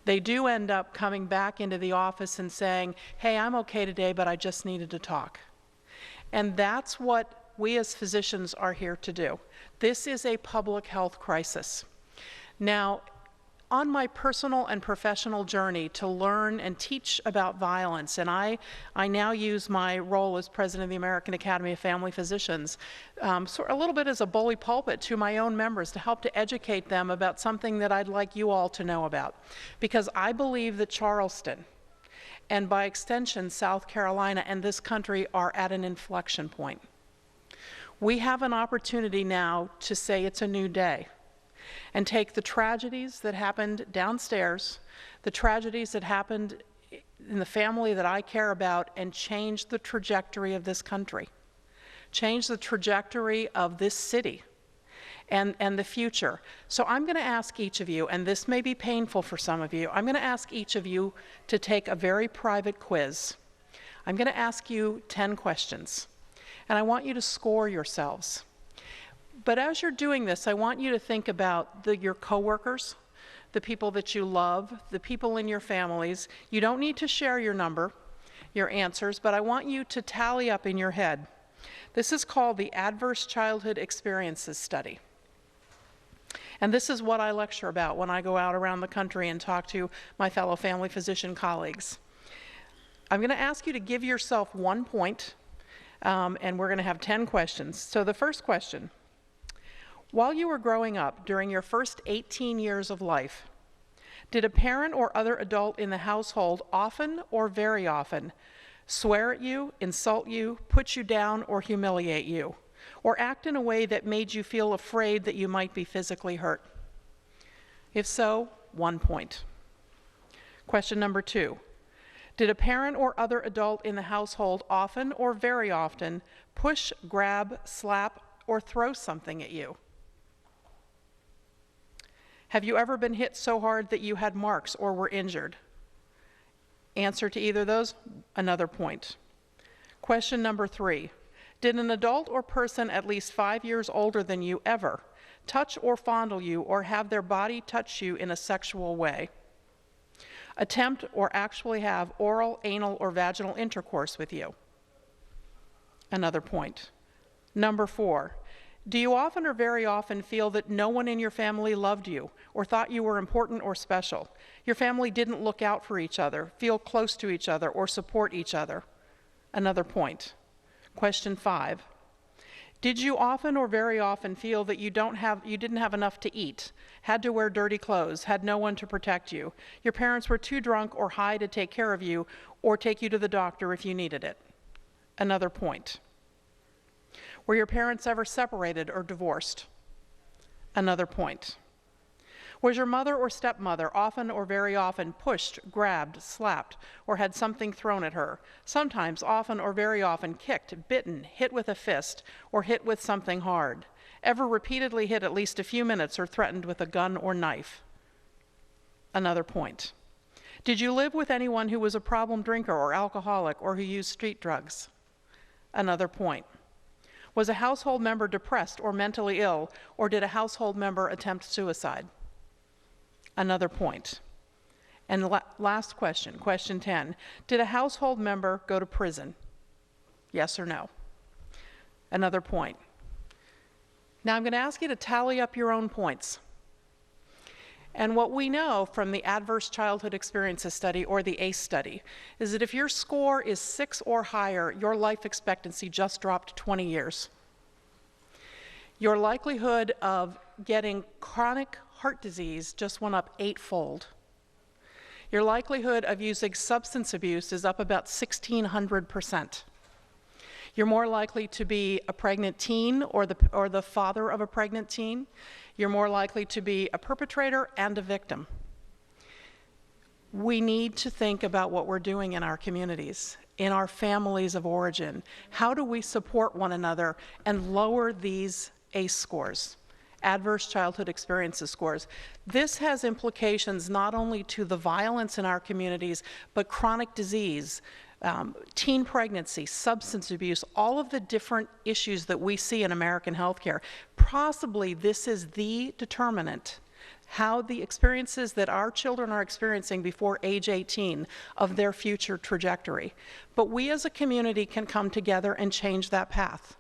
They do end up coming back into the office and saying, hey, I'm okay today, but I just needed to talk. And that's what we as physicians are here to do. This is a public health crisis. Now, on my personal and professional journey to learn and teach about violence, and I now use my role as president of the American Academy of Family Physicians sort of a little bit as a bully pulpit to my own members to help to educate them about something that I'd like you all to know about. Because I believe that Charleston, and by extension South Carolina and this country, are at an inflection point. We have an opportunity now to say it's a new day, and take the tragedies that happened downstairs, the tragedies that happened in the family that I care about, and change the trajectory of this country, change the trajectory of this city and the future. So I'm going to ask each of you, and this may be painful for some of you, I'm going to ask each of you to take a very private quiz. I'm going to ask you 10 questions, and I want you to score yourselves. But as you're doing this, I want you to think about your coworkers, the people that you love, the people in your families. You don't need to share your number, your answers, but I want you to tally up in your head. This is called the Adverse Childhood Experiences Study. And this is what I lecture about when I go out around the country and talk to my fellow family physician colleagues. I'm going to ask you to give yourself 1 point, and we're going to have 10 questions. So the first question: while you were growing up, during your first 18 years of life, did a parent or other adult in the household often or very often swear at you, insult you, put you down, or humiliate you, or act in a way that made you feel afraid that you might be physically hurt? If so, 1 point. Question number 2. Did a parent or other adult in the household often or very often push, grab, slap, or throw something at you? Have you ever been hit so hard that you had marks or were injured? Answer to either of those, another point. Question number 3. Did an adult or person at least 5 years older than you ever touch or fondle you or have their body touch you in a sexual way? Attempt or actually have oral, anal, or vaginal intercourse with you? Another point. Number 4. Do you often or very often feel that no one in your family loved you or thought you were important or special? Your family didn't look out for each other, feel close to each other, or support each other? Another point. Question 5. Did you often or very often feel that you didn't have enough to eat, had to wear dirty clothes, had no one to protect you? Your parents were too drunk or high to take care of you or take you to the doctor if you needed it? Another point. Were your parents ever separated or divorced? Another point. Was your mother or stepmother often or very often pushed, grabbed, slapped, or had something thrown at her? Sometimes, often or very often kicked, bitten, hit with a fist, or hit with something hard? Ever repeatedly hit at least a few minutes or threatened with a gun or knife? Another point. Did you live with anyone who was a problem drinker or alcoholic or who used street drugs? Another point. Was a household member depressed or mentally ill, or did a household member attempt suicide? Another point. And last question, question 10. Did a household member go to prison? Yes or no? Another point. Now I'm going to ask you to tally up your own points. And what we know from the Adverse Childhood Experiences Study, or the ACE study, is that if your score is 6 or higher, your life expectancy just dropped 20 years. Your likelihood of getting chronic heart disease just went up 8-fold. Your likelihood of using substance abuse is up about 1,600%. You're more likely to be a pregnant teen or the father of a pregnant teen. You're more likely to be a perpetrator and a victim. We need to think about what we're doing in our communities, in our families of origin. How do we support one another and lower these ACE scores, Adverse Childhood Experiences scores? This has implications not only to the violence in our communities, but chronic disease, teen pregnancy, substance abuse, all of the different issues that we see in American healthcare. Possibly this is the determinant, how the experiences that our children are experiencing before age 18 of their future trajectory. But we as a community can come together and change that path.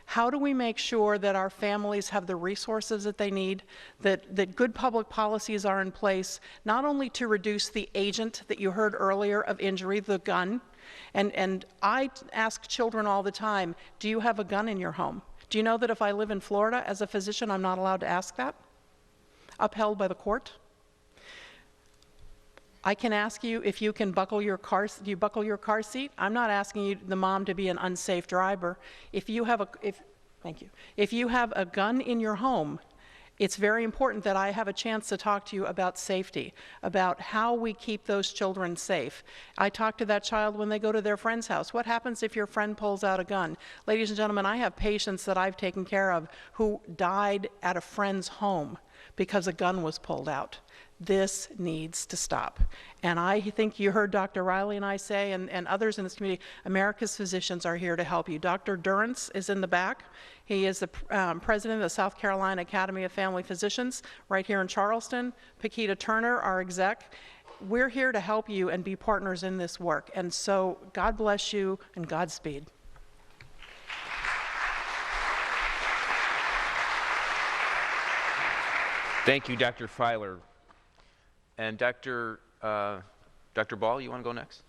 How do we make sure that our families have the resources that they need, that good public policies are in place, not only to reduce the agent that you heard earlier of injury, the gun, and I ask children all the time, do you have a gun in your home? Do you know that if I live in Florida as a physician, I'm not allowed to ask that? Upheld by the court. I can ask you if you can buckle your car. Do you buckle your car seat? I'm not asking you, the mom, to be an unsafe driver. If you have a gun in your home, it's very important that I have a chance to talk to you about safety, about how we keep those children safe. I talk to that child when they go to their friend's house. What happens if your friend pulls out a gun? Ladies and gentlemen, I have patients that I've taken care of who died at a friend's home because a gun was pulled out. This needs to stop. And I think you heard Dr. Riley and I say, and others in this community, America's physicians are here to help you. Dr. Durrance is in the back. He is the president of the South Carolina Academy of Family Physicians right here in Charleston. Paquita Turner, our exec. We're here to help you and be partners in this work. And so God bless you and Godspeed. Thank you, Dr. Filer. And Dr. Ball, you want to go next?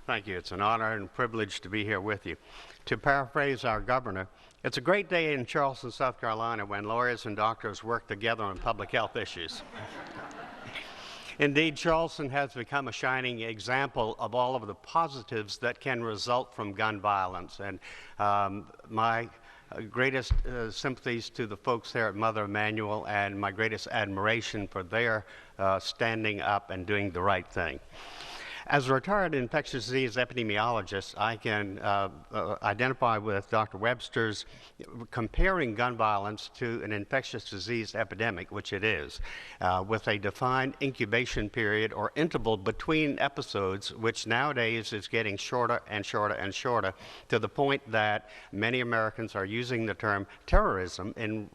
Thank you. It's an honor and privilege to be here with you. To paraphrase our governor, it's a great day in Charleston, South Carolina, when lawyers and doctors work together on public health issues. Indeed, Charleston has become a shining example of all of the positives that can result from gun violence. And my greatest sympathies to the folks there at Mother Emanuel, and my greatest admiration for their standing up and doing the right thing. As a retired infectious disease epidemiologist, I can identify with Dr. Webster's comparing gun violence to an infectious disease epidemic, which it is, with a defined incubation period or interval between episodes, which nowadays is getting shorter and shorter and shorter, to the point that many Americans are using the term terrorism in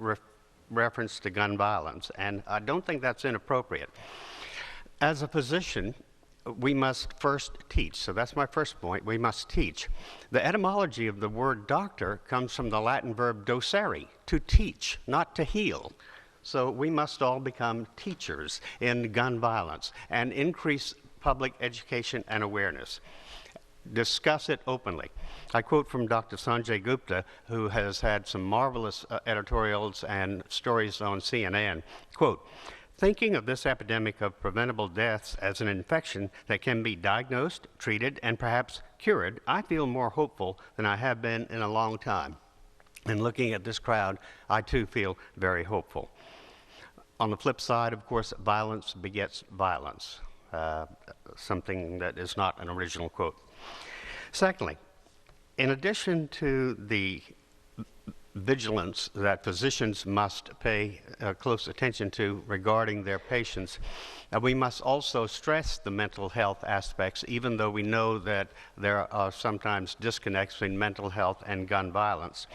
reference to gun violence, and I don't think that's inappropriate. As a physician, we must first teach. So that's my first point. We must teach. The etymology of the word doctor comes from the Latin verb docere, to teach, not to heal. So we must all become teachers in gun violence and increase public education and awareness. Discuss it openly. I quote from Dr. Sanjay Gupta, who has had some marvelous editorials and stories on CNN. Quote, "Thinking of this epidemic of preventable deaths as an infection that can be diagnosed, treated, and perhaps cured, I feel more hopeful than I have been in a long time. And looking at this crowd, I too feel very hopeful." On the flip side, of course, violence begets violence, something that is not an original quote. Secondly, in addition to the vigilance that physicians must pay close attention to regarding their patients, we must also stress the mental health aspects, even though we know that there are sometimes disconnects between mental health and gun violence.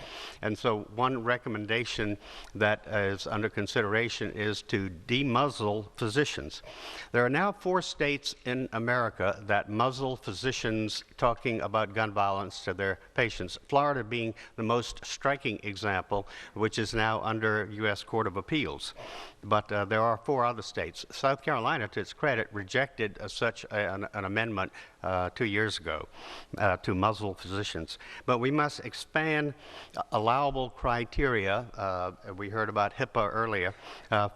And so one recommendation that is under consideration is to demuzzle physicians. There are now 4 states in America that muzzle physicians talking about gun violence to their patients, Florida being the most striking example, which is now under U.S. Court of Appeals. But there are 4 other states. South Carolina, to its credit, rejected such an amendment 2 years ago to muzzle physicians. But we must expand allowable criteria. We heard about HIPAA earlier,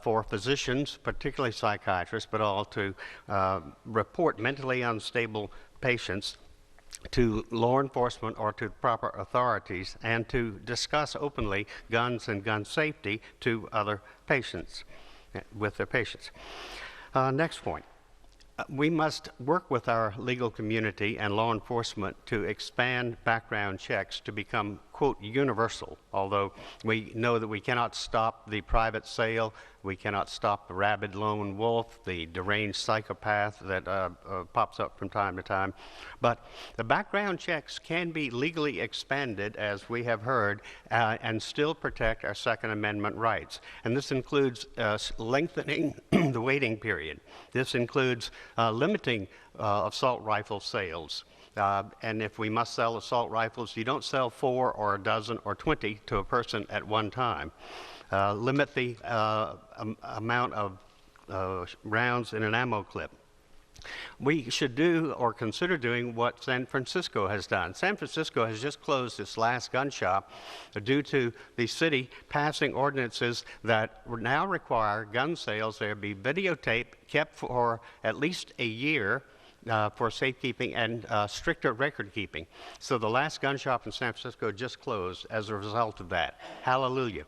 for physicians, particularly psychiatrists, but all to report mentally unstable patients to law enforcement or to proper authorities, and to discuss openly guns and gun safety to other patients, with their patients. Next point. We must work with our legal community and law enforcement to expand background checks to become, quote, universal, although we know that we cannot stop the private sale, we cannot stop the rabid lone wolf, the deranged psychopath that pops up from time to time. But the background checks can be legally expanded, as we have heard, and still protect our Second Amendment rights. And this includes lengthening the waiting period. This includes limiting assault rifle sales. And if we must sell assault rifles, you don't sell 4 or a dozen or 20 to a person at one time. Limit the amount of rounds in an ammo clip. We should do or consider doing what San Francisco has done. San Francisco has just closed its last gun shop due to the city passing ordinances that now require gun sales there be videotaped, kept for at least a year, for safekeeping and stricter record keeping. So the last gun shop in San Francisco just closed as a result of that. Hallelujah.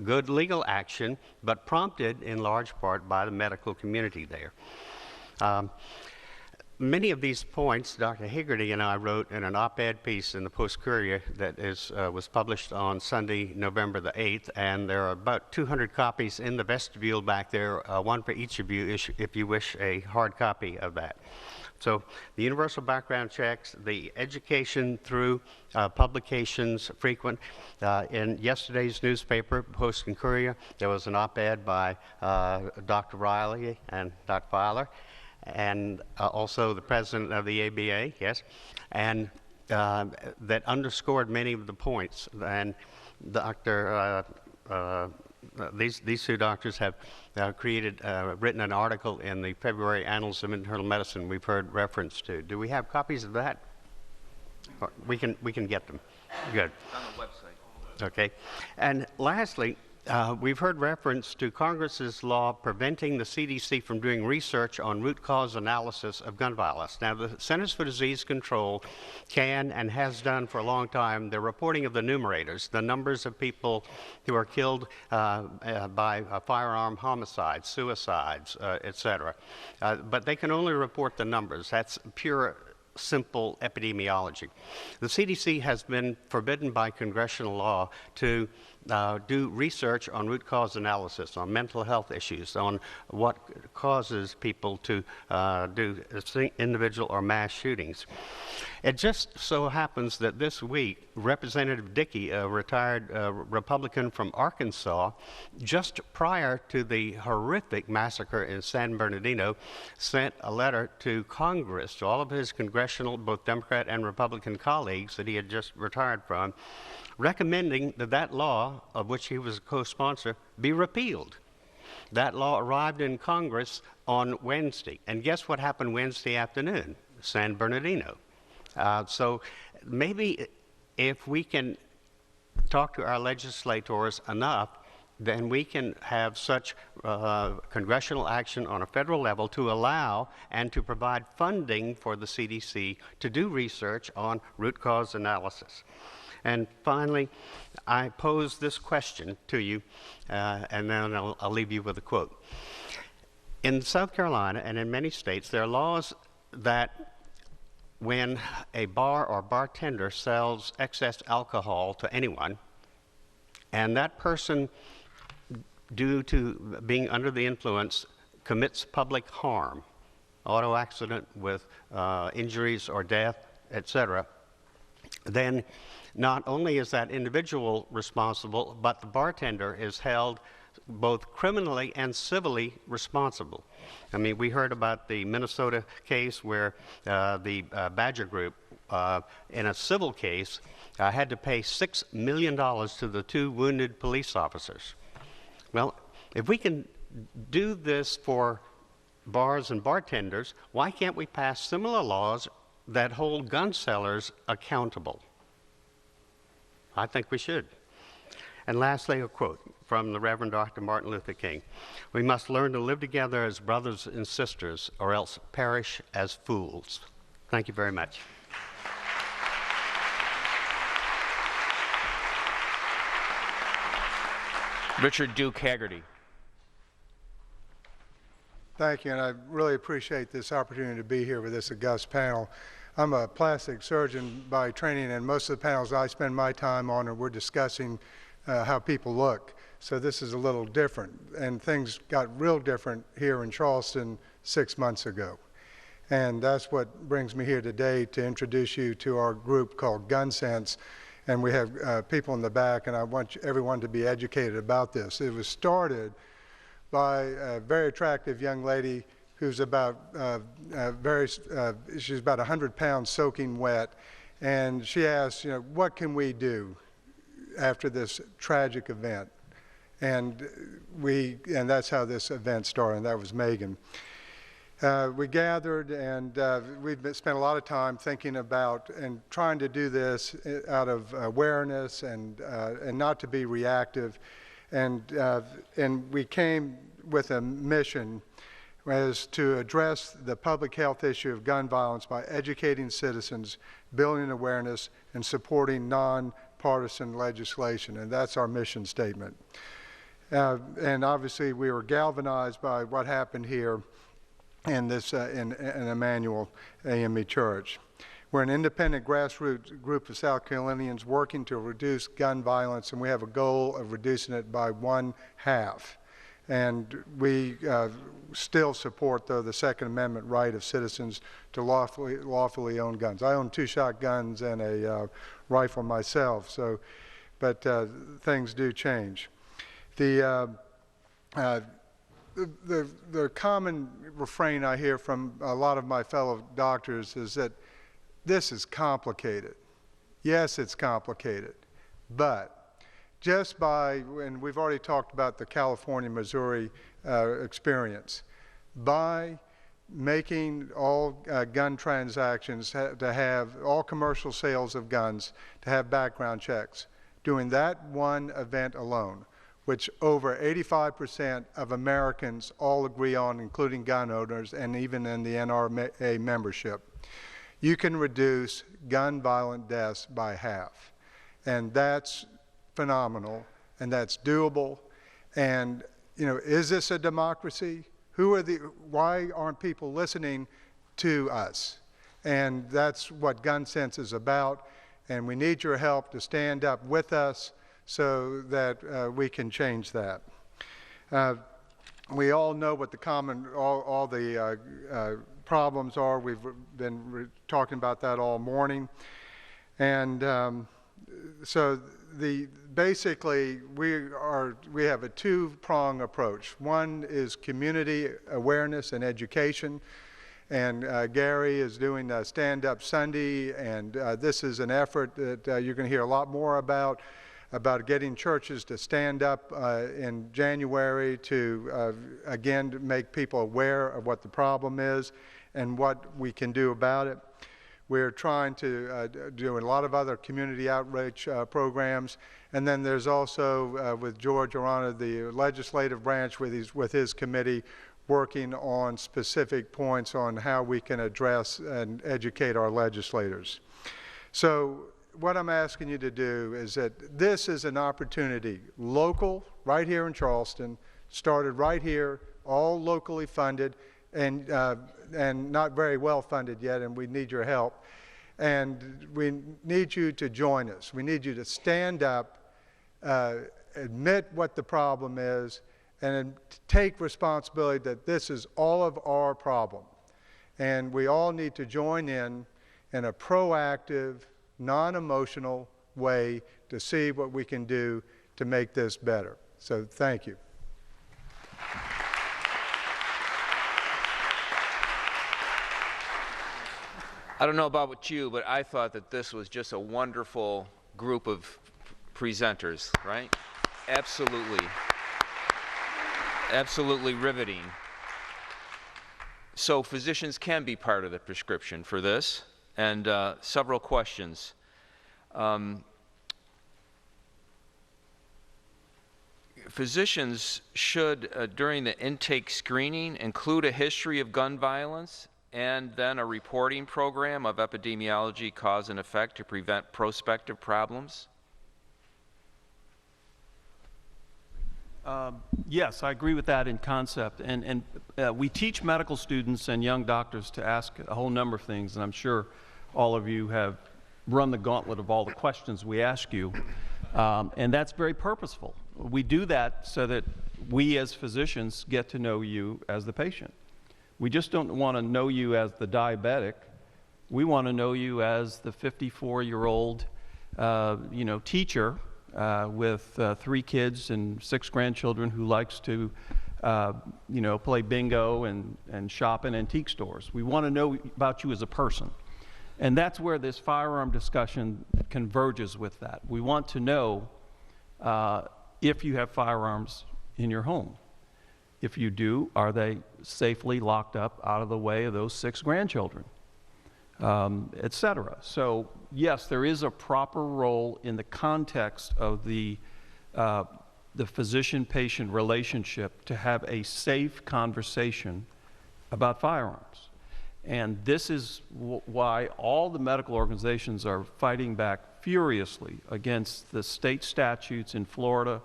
Good legal action, but prompted in large part by the medical community there. Many of these points, Dr. Higgerty and I wrote in an op-ed piece in the Post-Courier that was published on Sunday, November the 8th, and there are about 200 copies in the vestibule back there, one for each of you if you wish a hard copy of that. So the universal background checks, the education through publications frequent. In yesterday's newspaper, Post and Courier, there was an op-ed by Dr. Riley and Dr. Fowler, and also the president of the ABA, yes, and that underscored many of the points. And these two doctors have written an article in the February Annals of Internal Medicine we've heard reference to. Do we have copies of that? We can get them. Good. On the website. Okay. And lastly, we've heard reference to Congress's law preventing the CDC from doing research on root cause analysis of gun violence. Now, the Centers for Disease Control can and has done for a long time the reporting of the numerators, the numbers of people who are killed by firearm homicides, suicides, etc. But they can only report the numbers. That's pure simple epidemiology. The CDC has been forbidden by congressional law to do research on root cause analysis, on mental health issues, on what causes people to do individual or mass shootings. It just so happens that this week, Representative Dickey, a retired Republican from Arkansas, just prior to the horrific massacre in San Bernardino, sent a letter to Congress, to all of his congressional, both Democrat and Republican colleagues that he had just retired from, recommending that that law, of which he was a co-sponsor, be repealed. That law arrived in Congress on Wednesday. And guess what happened Wednesday afternoon? San Bernardino. So maybe if we can talk to our legislators enough, then we can have such congressional action on a federal level to allow and to provide funding for the CDC to do research on root cause analysis. And finally, I pose this question to you, and then I'll leave you with a quote. In South Carolina and in many states, there are laws that when a bar or bartender sells excess alcohol to anyone, and that person, due to being under the influence, commits public harm, auto accident with injuries or death, etc., then not only is that individual responsible, but the bartender is held both criminally and civilly responsible. I mean, we heard about the Minnesota case where the Badger Group, in a civil case, had to pay $6 million to the 2 wounded police officers. Well, if we can do this for bars and bartenders, why can't we pass similar laws that hold gun sellers accountable? I think we should. And lastly, a quote from the Reverend Dr. Martin Luther King. We must learn to live together as brothers and sisters, or else perish as fools. Thank you very much. Richard Duke Haggerty. Thank you, and I really appreciate this opportunity to be here with this august panel. I'm a plastic surgeon by training, and most of the panels I spend my time on, we're discussing how people look. So this is a little different, and things got real different here in Charleston 6 months ago. And that's what brings me here today to introduce you to our group called Gun Sense. And we have people in the back, and I want everyone to be educated about this. It was started by a very attractive young lady who's about she's about 100 pounds soaking wet, and she asked, what can we do after this tragic event? And that's how this event started, and that was Megan. We gathered, and we've spent a lot of time thinking about and trying to do this out of awareness and not to be reactive. And we came with a mission as to address the public health issue of gun violence by educating citizens, building awareness, and supporting nonpartisan legislation. And that's our mission statement. And obviously, we were galvanized by what happened here. in this in Emmanuel A.M.E. Church. We're an independent grassroots group of South Carolinians working to reduce gun violence, and we have a goal of reducing it by 1/2. And we still support, though, the Second Amendment right of citizens to lawfully own guns. I own 2 shotguns and a rifle myself, so, but things do change. The common refrain I hear from a lot of my fellow doctors is that this is complicated. Yes, it's complicated, but just by, and we've already talked about the California-Missouri experience, by making all gun transactions to have all commercial sales of guns to have background checks, doing that one event alone, which over 85% of Americans all agree on, including gun owners and even in the NRA membership, you can reduce gun violent deaths by 1/2. And that's phenomenal, and that's doable. And, you know, is this a democracy? Why aren't people listening to us? And that's what Gun Sense is about, and we need your help to stand up with us so that we can change that. We all know what the all the problems are. We've been talking about that all morning. And so basically we have a 2-prong approach. One is community awareness and education, and Gary is doing Stand Up Sunday, and this is an effort that you're going to hear a lot more about getting churches to stand up in January to again to make people aware of what the problem is and what we can do about it. We're trying to do a lot of other community outreach programs. And then there's also, with George Arana, the legislative branch with his committee, working on specific points on how we can address and educate our legislators. So what I'm asking you to do is that this is an opportunity, local, right here in Charleston, started right here, all locally funded, and not very well funded yet, and we need your help. And we need you to join us. We need you to stand up, admit what the problem is, and take responsibility that this is all of our problem. And we all need to join in a proactive, non-emotional way to see what we can do to make this better. So thank you. I don't know about you, but I thought that this was just a wonderful group of presenters, right? Absolutely. Absolutely riveting. So physicians can be part of the prescription for this, and several questions. Physicians should, during the intake screening, include a history of gun violence and then a reporting program of epidemiology, cause, and effect to prevent prospective problems? Yes, I agree with that in concept. And we teach medical students and young doctors to ask a whole number of things, and I'm sure all of you have run the gauntlet of all the questions we ask you. And that's very purposeful. We do that so that we as physicians get to know you as the patient. We just don't want to know you as the diabetic. We want to know you as the 54-year-old, teacher with 3 kids and 6 grandchildren who likes to, play bingo and shop in antique stores. We want to know about you as a person. And that's where this firearm discussion converges with that. We want to know if you have firearms in your home. If you do, are they safely locked up out of the way of those 6 grandchildren, et cetera? So yes, there is a proper role in the context of the physician-patient relationship to have a safe conversation about firearms. And this is why all the medical organizations are fighting back furiously against the state statutes in Florida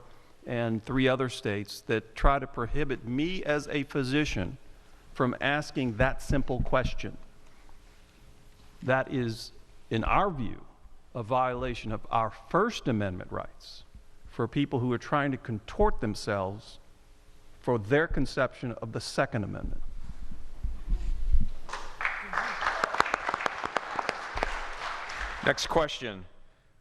and 3 other states that try to prohibit me as a physician from asking that simple question. That is, in our view, a violation of our First Amendment rights for people who are trying to contort themselves for their conception of the Second Amendment. Next question.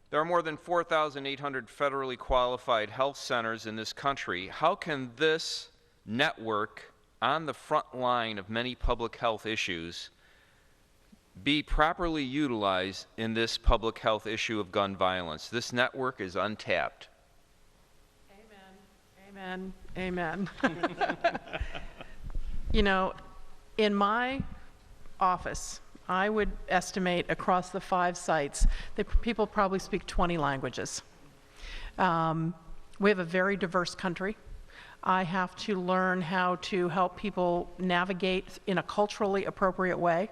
There are more than 4,800 federally qualified health centers in this country. How can this network on the front line of many public health issues be properly utilized in this public health issue of gun violence? This network is untapped. Amen. Amen. You know, in my office, I would estimate across the 5 sites that people probably speak 20 languages. We have a very diverse country. I have to learn how to help people navigate in a culturally appropriate way.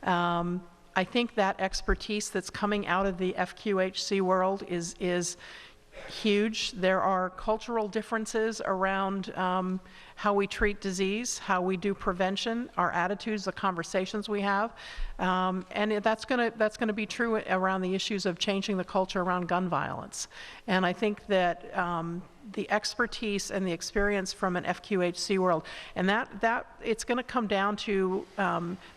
I think that expertise that's coming out of the FQHC world is huge. There are cultural differences around how we treat disease, how we do prevention, our attitudes, the conversations we have, and that's going to be true around the issues of changing the culture around gun violence. And I think that the expertise and the experience from an FQHC world, and that it's going to come down to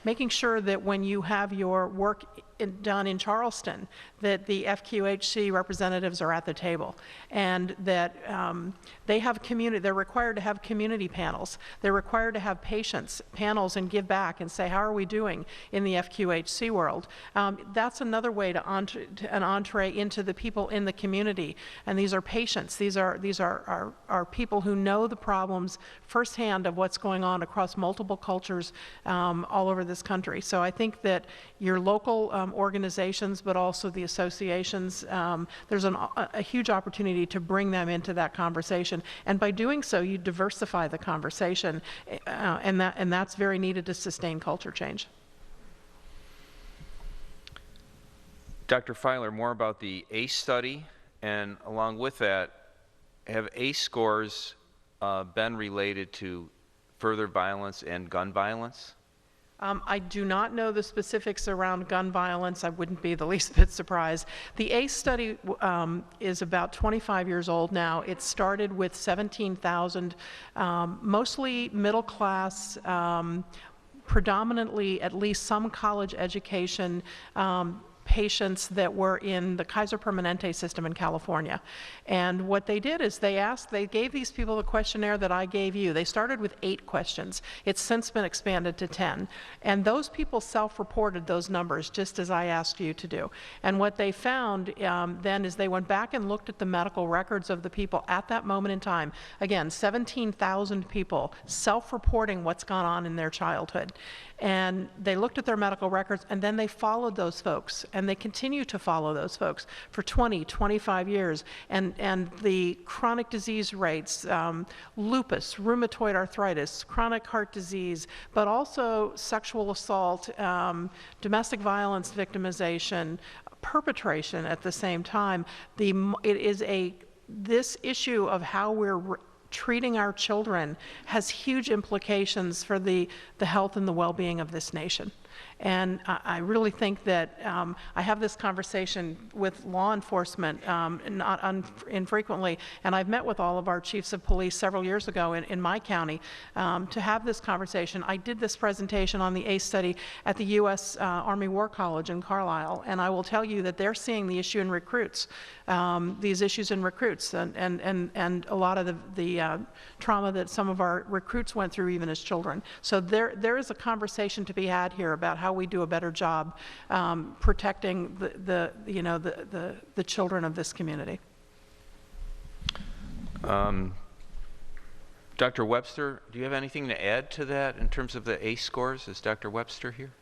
making sure that when you have your work done in Charleston, that the FQHC representatives are at the table, and that they have they're required to have community panels. They're required to have patients panels and give back and say, how are we doing in the FQHC world? That's another way to an entree into the people in the community. And these are patients. These are people who know the problems firsthand of what's going on across multiple cultures all over this country. So I think that your local organizations, but also the associations, there's a huge opportunity to bring them into that conversation. And by doing so, you diversify the conversation, and that's very needed to sustain culture change. Dr. Filer, more about the ACE study, and along with that, have ACE scores been related to further violence and gun violence? I do not know the specifics around gun violence. I wouldn't be the least bit surprised. The ACE study is about 25 years old now. It started with 17,000, mostly middle class, predominantly at least some college education patients that were in the Kaiser Permanente system in California. And what they did is they gave these people the questionnaire that I gave you. They started with 8 questions. It's since been expanded to 10. And those people self-reported those numbers, just as I asked you to do. And what they found then is they went back and looked at the medical records of the people at that moment in time. Again, 17,000 people self-reporting what's gone on in their childhood. And they looked at their medical records, and then they followed those folks, and they continue to follow those folks for 20, 25 years. And the chronic disease rates, lupus, rheumatoid arthritis, chronic heart disease, but also sexual assault, domestic violence victimization, perpetration at the same time. This issue of how we're treating our children has huge implications for the health and the well-being of this nation. And I really think that I have this conversation with law enforcement not infrequently, and I've met with all of our chiefs of police several years ago in my county to have this conversation. I did this presentation on the ACE study at the U.S. Army War College in Carlisle, and I will tell you that they're seeing the issue in recruits, these issues in recruits, and a lot of the trauma that some of our recruits went through even as children. So there is a conversation to be had here about how we do a better job protecting the children of this community. Dr. Webster, do you have anything to add to that in terms of the ACE scores? Is Dr. Webster here?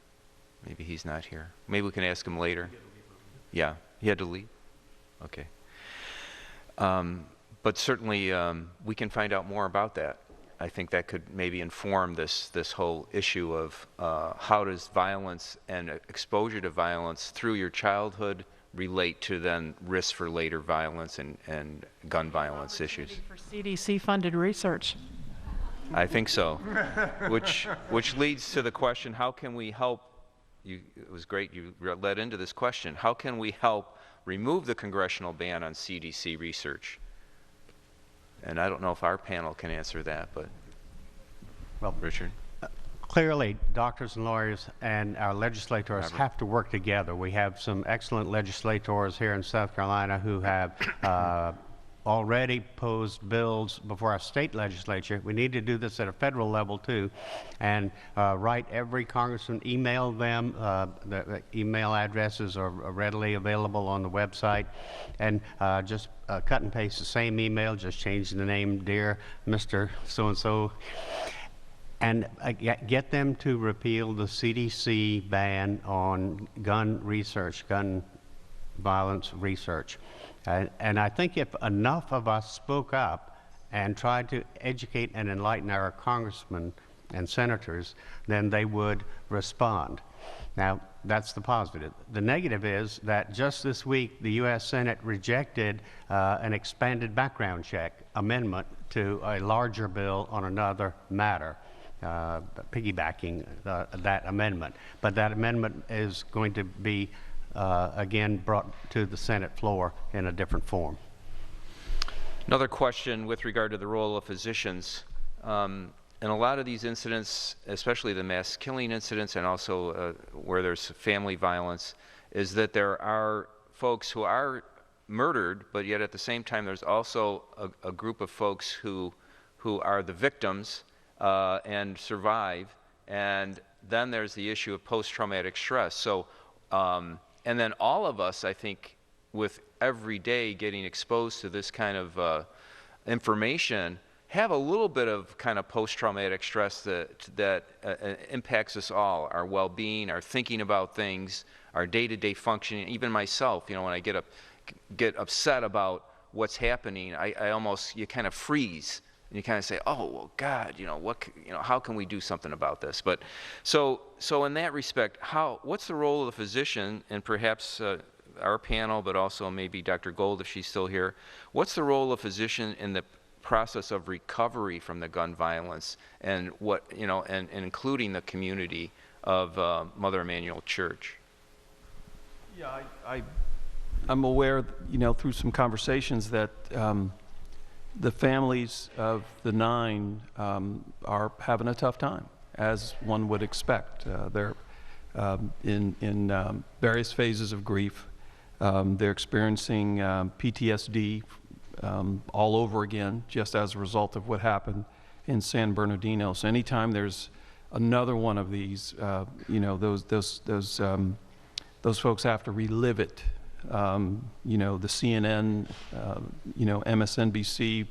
Maybe he's not here. Maybe we can ask him later. Yeah, he had to leave? Okay. But certainly we can find out more about that. I think that could maybe inform this whole issue of how does violence and exposure to violence through your childhood relate to then risk for later violence and gun violence issues. For CDC-funded research. I think so. Which leads to the question, how can we help? It was great you led into this question. How can we help remove the congressional ban on CDC research? And I don't know if our panel can answer that, but well, Richard. Clearly, doctors and lawyers and our legislators have to work together. We have some excellent legislators here in South Carolina who have already posed bills before our state legislature. We need to do this at a federal level too, and write every congressman, email them. The email addresses are readily available on the website, and just cut and paste the same email, just changing the name, dear Mr. So-and-so, and get them to repeal the CDC ban on gun research, gun violence research. And I think if enough of us spoke up and tried to educate and enlighten our congressmen and senators, then they would respond. Now, that's the positive. The negative is that just this week, the U.S. Senate rejected an expanded background check amendment to a larger bill on another matter, piggybacking that amendment. But that amendment is going to be again brought to the Senate floor in a different form. Another question with regard to the role of physicians. In a lot of these incidents, especially the mass killing incidents and also where there's family violence, is that there are folks who are murdered, but yet at the same time there's also a group of folks who are the victims and survive, and then there's the issue of post-traumatic stress. So and then all of us, I think, with every day getting exposed to this kind of information, have a little bit of kind of post-traumatic stress that impacts us all, our well-being, our thinking about things, our day-to-day functioning. Even myself, you know, when I get upset about what's happening, you kind of freeze. And you kind of say, oh, well, God, how can we do something about this? But so in that respect, what's the role of the physician, and perhaps our panel, but also maybe Dr. Gold, if she's still here, what's the role of physician in the process of recovery from the gun violence, and and including the community of Mother Emanuel Church? Yeah, I'm aware, through some conversations that the families of the 9 are having a tough time, as one would expect. They're in various phases of grief. They're experiencing PTSD all over again, just as a result of what happened in San Bernardino. So anytime there's another one of these, those folks have to relive it. The CNN, MSNBC,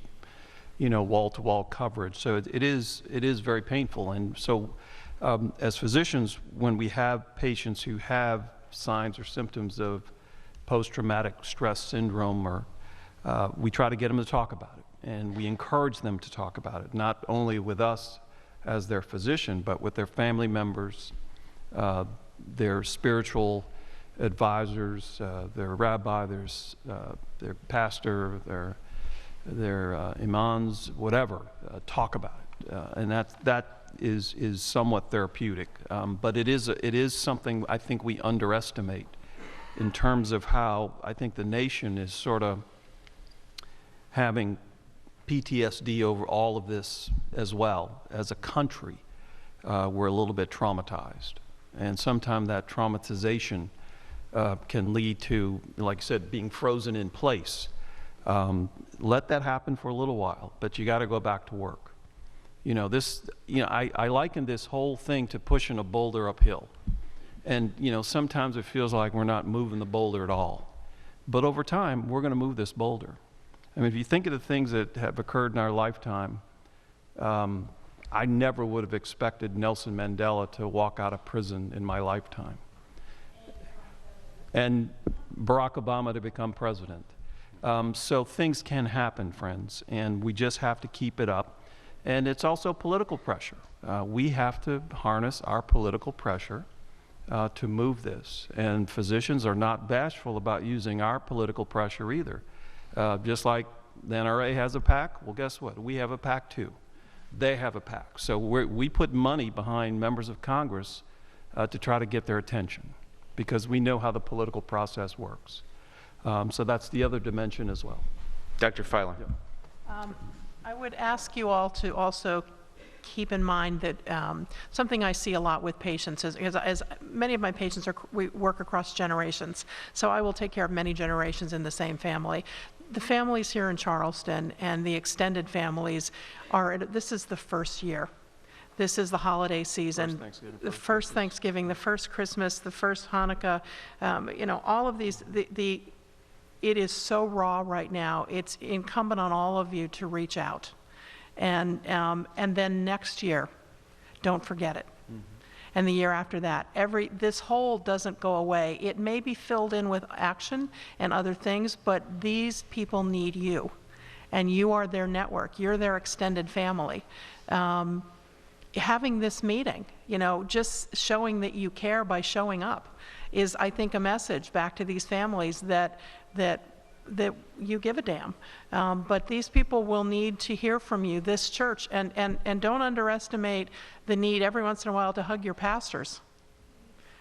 wall-to-wall coverage. So it is very painful. And so as physicians, when we have patients who have signs or symptoms of post-traumatic stress syndrome, we try to get them to talk about it. And we encourage them to talk about it, not only with us as their physician, but with their family members, their spiritual advisors, their rabbi, their pastor, their imams, whatever, talk about it, and that is somewhat therapeutic. But it is something I think we underestimate in terms of how I think the nation is sort of having PTSD over all of this as well. As a country, we're a little bit traumatized, and sometimes that traumatization can lead to, like I said, being frozen in place. Let that happen for a little while, but you got to go back to work. I liken this whole thing to pushing a boulder uphill. And, sometimes it feels like we're not moving the boulder at all. But over time, we're going to move this boulder. I mean, if you think of the things that have occurred in our lifetime, I never would have expected Nelson Mandela to walk out of prison in my lifetime, and Barack Obama to become president. So things can happen, friends, and we just have to keep it up. And it's also political pressure. We have to harness our political pressure to move this. And physicians are not bashful about using our political pressure either. Just like the NRA has a PAC, well, guess what? We have a PAC too. they have a PAC. So we put money behind members of Congress to try to get their attention, because we know how the political process works. So that's the other dimension as well. Dr. Filer. I would ask you all to also keep in mind that something I see a lot with patients is, as many of my patients we work across generations, so I will take care of many generations in the same family. The families here in Charleston and the extended families this is the first year. This is the holiday season, the first Thanksgiving, the first Christmas, the first Hanukkah, you know, all of these, it is so raw right now. It's incumbent on all of you to reach out. And then next year, don't forget it. Mm-hmm. And the year after that, this hole doesn't go away. It may be filled in with action and other things, but these people need you. And you are their network. You're their extended family. Having this meeting, you know, just showing that you care by showing up is, I think, a message back to these families that you give a damn. But these people will need to hear from you, this church, and don't underestimate the need every once in a while to hug your pastors,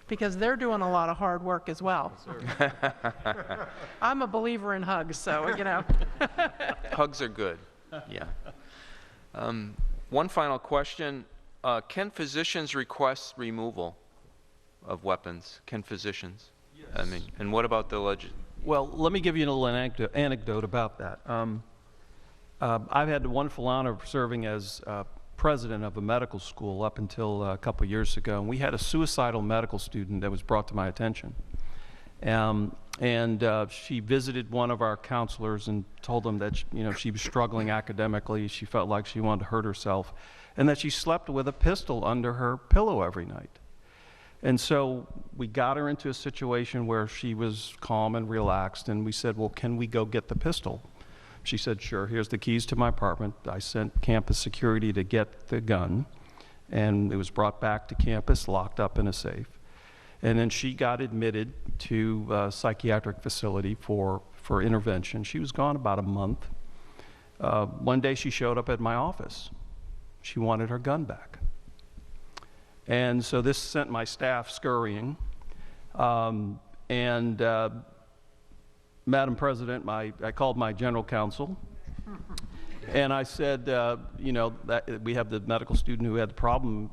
because they're doing a lot of hard work as well. Yes, I'm a believer in hugs, so, you know. Hugs are good, yeah. One final question. Can physicians request removal of weapons? Can physicians? Yes. I mean, and what about the Well, let me give you a little anecdote about that. I've had the wonderful honor of serving as president of a medical school up until a couple years ago, and we had a suicidal medical student that was brought to my attention. She visited one of our counselors and told them that she was struggling academically. She felt like she wanted to hurt herself, and that she slept with a pistol under her pillow every night. And so we got her into a situation where she was calm and relaxed, and we said, well, can we go get the pistol? She said, sure, here's the keys to my apartment. I sent campus security to get the gun, and it was brought back to campus, locked up in a safe. And then she got admitted to a psychiatric facility for intervention. She was gone about a month. One day she showed up at my office. She wanted her gun back. And so this sent my staff scurrying. Madam President, I called my general counsel, and I said, that we have the medical student who had the problem,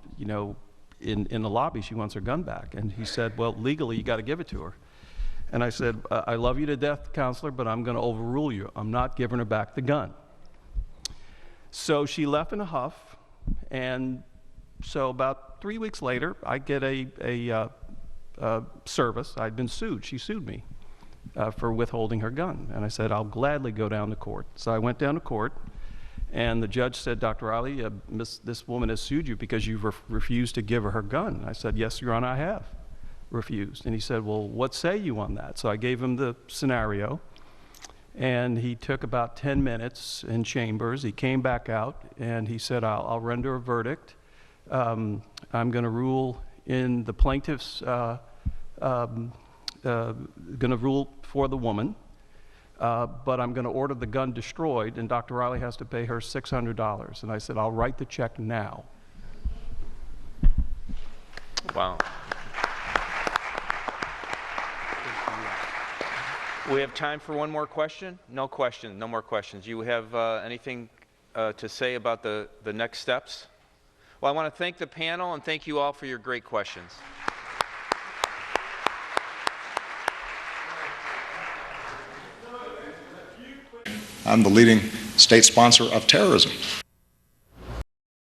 in the lobby. She wants her gun back. And he said, well, legally, you got to give it to her. And I said, I love you to death, counselor, but I'm going to overrule you. I'm not giving her back the gun. So she left in a huff, and so about 3 weeks later, I get a service. I'd been sued. She sued me for withholding her gun. And I said, I'll gladly go down to court. So I went down to court, and the judge said, Dr. Riley, this woman has sued you because you've refused to give her her gun. I said, yes, Your Honor, I have refused. And he said, well, what say you on that? So I gave him the scenario, and he took about 10 minutes in chambers. He came back out, and he said, I'll render a verdict. I'm going to rule in the plaintiff's, going to rule for the woman, but I'm going to order the gun destroyed, and Dr. Riley has to pay her $600. And I said, I'll write the check now. Wow. We have time for one more question? No question, no more questions. You have anything to say about the next steps? Well, I want to thank the panel and thank you all for your great questions. I'm the leading state sponsor of terrorism.